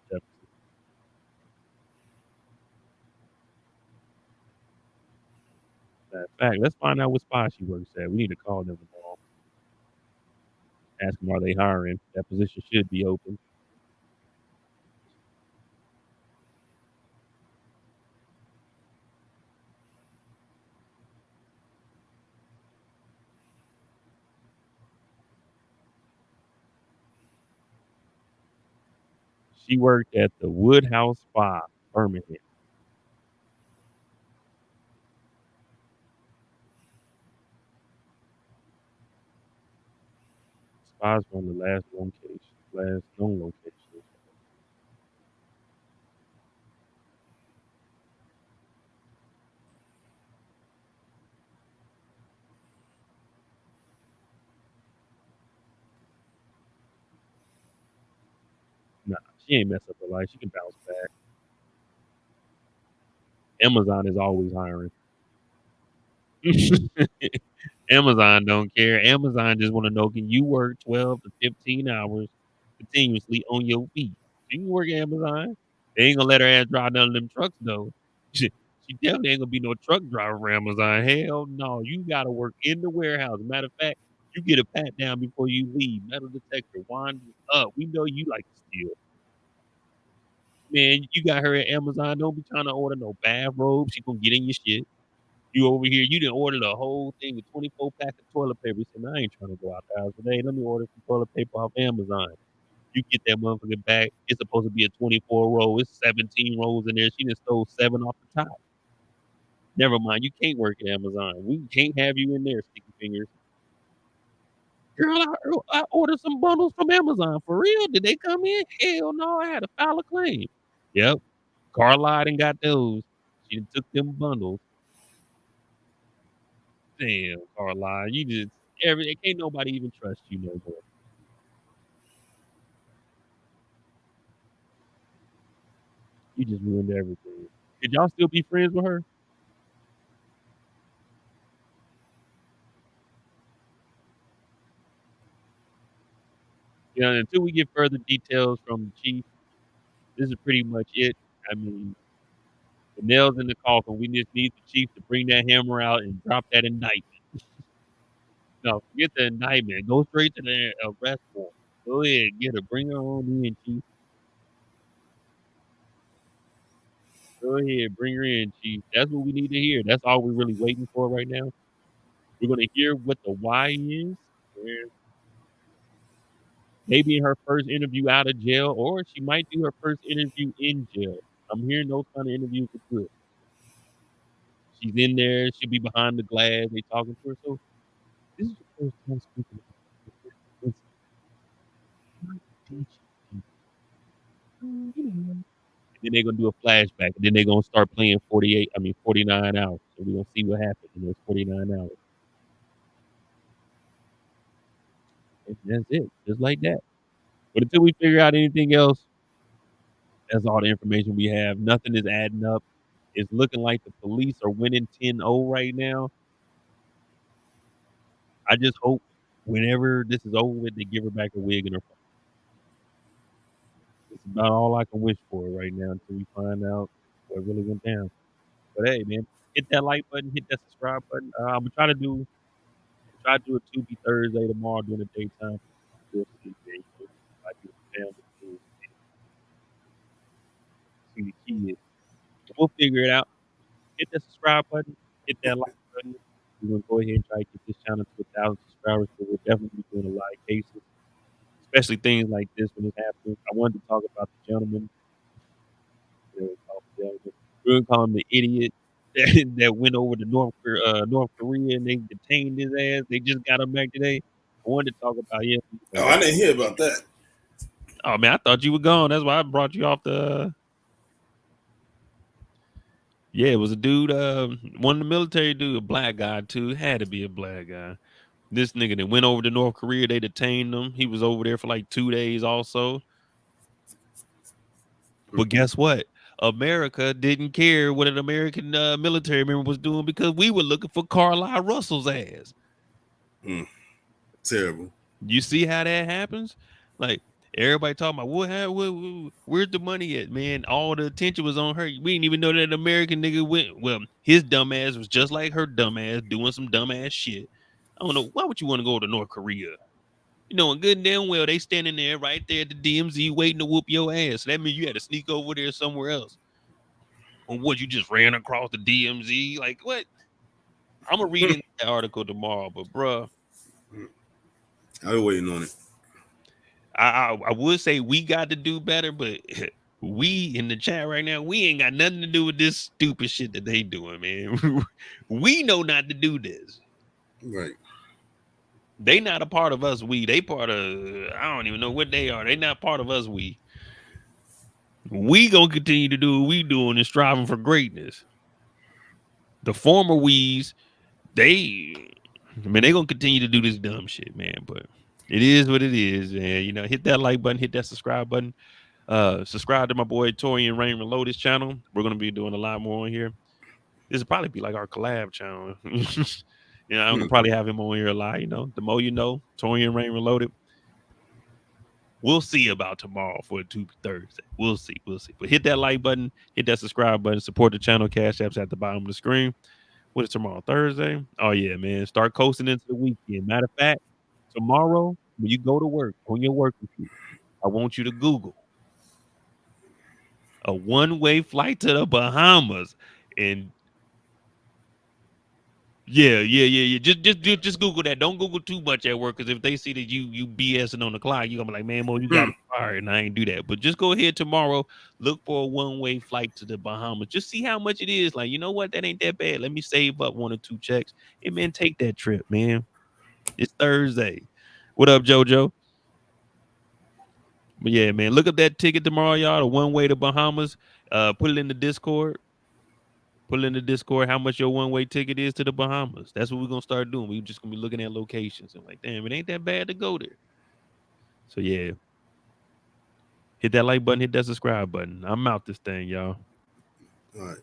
Matter of fact, let's find out what spot she works at. We need to call them tomorrow. Ask them, are they hiring? That position should be open. She worked at the Woodhouse Spa, Birmingham. Spa's one of the last known locations. Nah, she ain't mess up her life. She can bounce back. Amazon is always hiring. Amazon don't care. Amazon just want to know, can you work 12 to 15 hours continuously on your feet? She can work at Amazon. They ain't gonna let her ass drive none of them trucks though. She definitely ain't gonna be no truck driver for Amazon. Hell no. You gotta work in the warehouse. Matter of fact, you get a pat down before you leave. Metal detector, wind up. We know you like to steal. Man, you got her at Amazon. Don't be trying to order no bathrobe. She gonna get in your shit. You over here, you didn't order the whole thing, a 24 pack of toilet paper. You said, I ain't trying to go out the house today. Let me order some toilet paper off Amazon. You get that motherfucker back. It's supposed to be a 24 roll. It's 17 rolls in there. She just stole 7 off the top. Never mind. You can't work at Amazon. We can't have you in there, sticky fingers. Girl, I ordered some bundles from Amazon. For real? Did they come in? Hell no. I had to file a claim. Yep. Car lied and got those. She took them bundles. Damn, Carlee, you just can't nobody even trust you no more. You just ruined everything. Could y'all still be friends with her? Yeah, until we get further details from the chief, this is pretty much it. I mean, the nails in the coffin. We just need the chief to bring that hammer out and drop that indictment. No, forget the indictment. Go straight to the arrest warrant. Go ahead, get her. Bring her on in, chief. Go ahead, bring her in, chief. That's what we need to hear. That's all we're really waiting for right now. We're gonna hear what the why is. And maybe in her first interview out of jail, or she might do her first interview in jail. I'm hearing those kind of interviews are good. She's in there, she'll be behind the glass, they talking to her. So this is your first time speaking about this. And then they're gonna do a flashback, and then they're gonna start playing 49 hours. So we're gonna see what happens in those 49 hours. And that's it, just like that. But until we figure out anything else, that's all the information we have. Nothing is adding up. It's looking like the police are winning 10-0 right now. I just hope whenever this is over with, they give her back a wig and her phone. It's about all I can wish for right now until we find out what really went down. But hey, man, hit that like button, hit that subscribe button. I'm gonna try to do a Tuesday Thursday tomorrow during the daytime. We'll see, like your family to see the kids. We'll figure it out. Hit that subscribe button, hit that like button. We're gonna go ahead and try to get this channel to 1,000 subscribers. So we'll definitely be doing a lot of cases, especially things like this when it happens. I wanted to talk about the gentleman. We're gonna call him the idiot that went over to North Korea and they detained his ass. They just got him back today. I wanted to talk about him. Oh, I didn't hear about that. Oh man, I thought you were gone. That's why I brought you off the. Yeah, it was a dude, one of the military dude, a black guy too. Had to be a black guy. This nigga that went over to North Korea, they detained him. He was over there for like 2 days also. But guess what? America didn't care what an American military member was doing because we were looking for Carlee Russell's ass. Terrible. You see how that happens? Like everybody talking about where's the money at, man? All the attention was on her. We didn't even know that American nigga went. Well, his dumb ass was just like her dumb ass doing some dumb ass shit. I don't know. Why would you want to go to North Korea? You know, and good and damn well they standing there right there at the DMZ waiting to whoop your ass. So that means you had to sneak over there somewhere else. Or what, you just ran across the DMZ? Like what? I'm gonna read in that article tomorrow, but bruh, I'll be waiting on it. I would say we got to do better, but we in the chat right now, we ain't got nothing to do with this stupid shit that they doing, man. We know not to do this. Right. They not a part of us. They part of, I don't even know what they are. They not part of us. We gonna continue to do what we doing and striving for greatness. The former we's, they gonna continue to do this dumb shit, man. But it is what it is, and you know, hit that like button, hit that subscribe button. Subscribe to my boy Torian Rain Reloaded's channel. We're gonna be doing a lot more on here. This will probably be like our collab channel. You know, I'm gonna probably have him on here a lot. You know, the more you know, Torian Rain Reloaded. We'll see about tomorrow for a Tuesday Thursday. We'll see. But hit that like button, hit that subscribe button, support the channel. Cash apps at the bottom of the screen. What is tomorrow? Thursday? Oh yeah, man. Start coasting into the weekend. Matter of fact, tomorrow when you go to work on your work computer, I want you to Google a one-way flight to the Bahamas. And yeah. Just Google that. Don't Google too much at work, because if they see that you BSing on the clock, you're gonna be like, man, you got it fired, and I ain't do that. But just go ahead tomorrow, look for a one-way flight to the Bahamas. Just see how much it is. Like, you know what? That ain't that bad. Let me save up 1 or 2 checks. Hey man, take that trip, man. It's Thursday. What up, JoJo? But yeah, man, look up that ticket tomorrow, y'all. The one-way to Bahamas. Put it in the Discord. Put it in the Discord how much your one-way ticket is to the Bahamas. That's what we're gonna start doing. We're just gonna be looking at locations and like, damn, it ain't that bad to go there. So yeah. Hit that like button, hit that subscribe button. I'm out this thing, y'all. All right.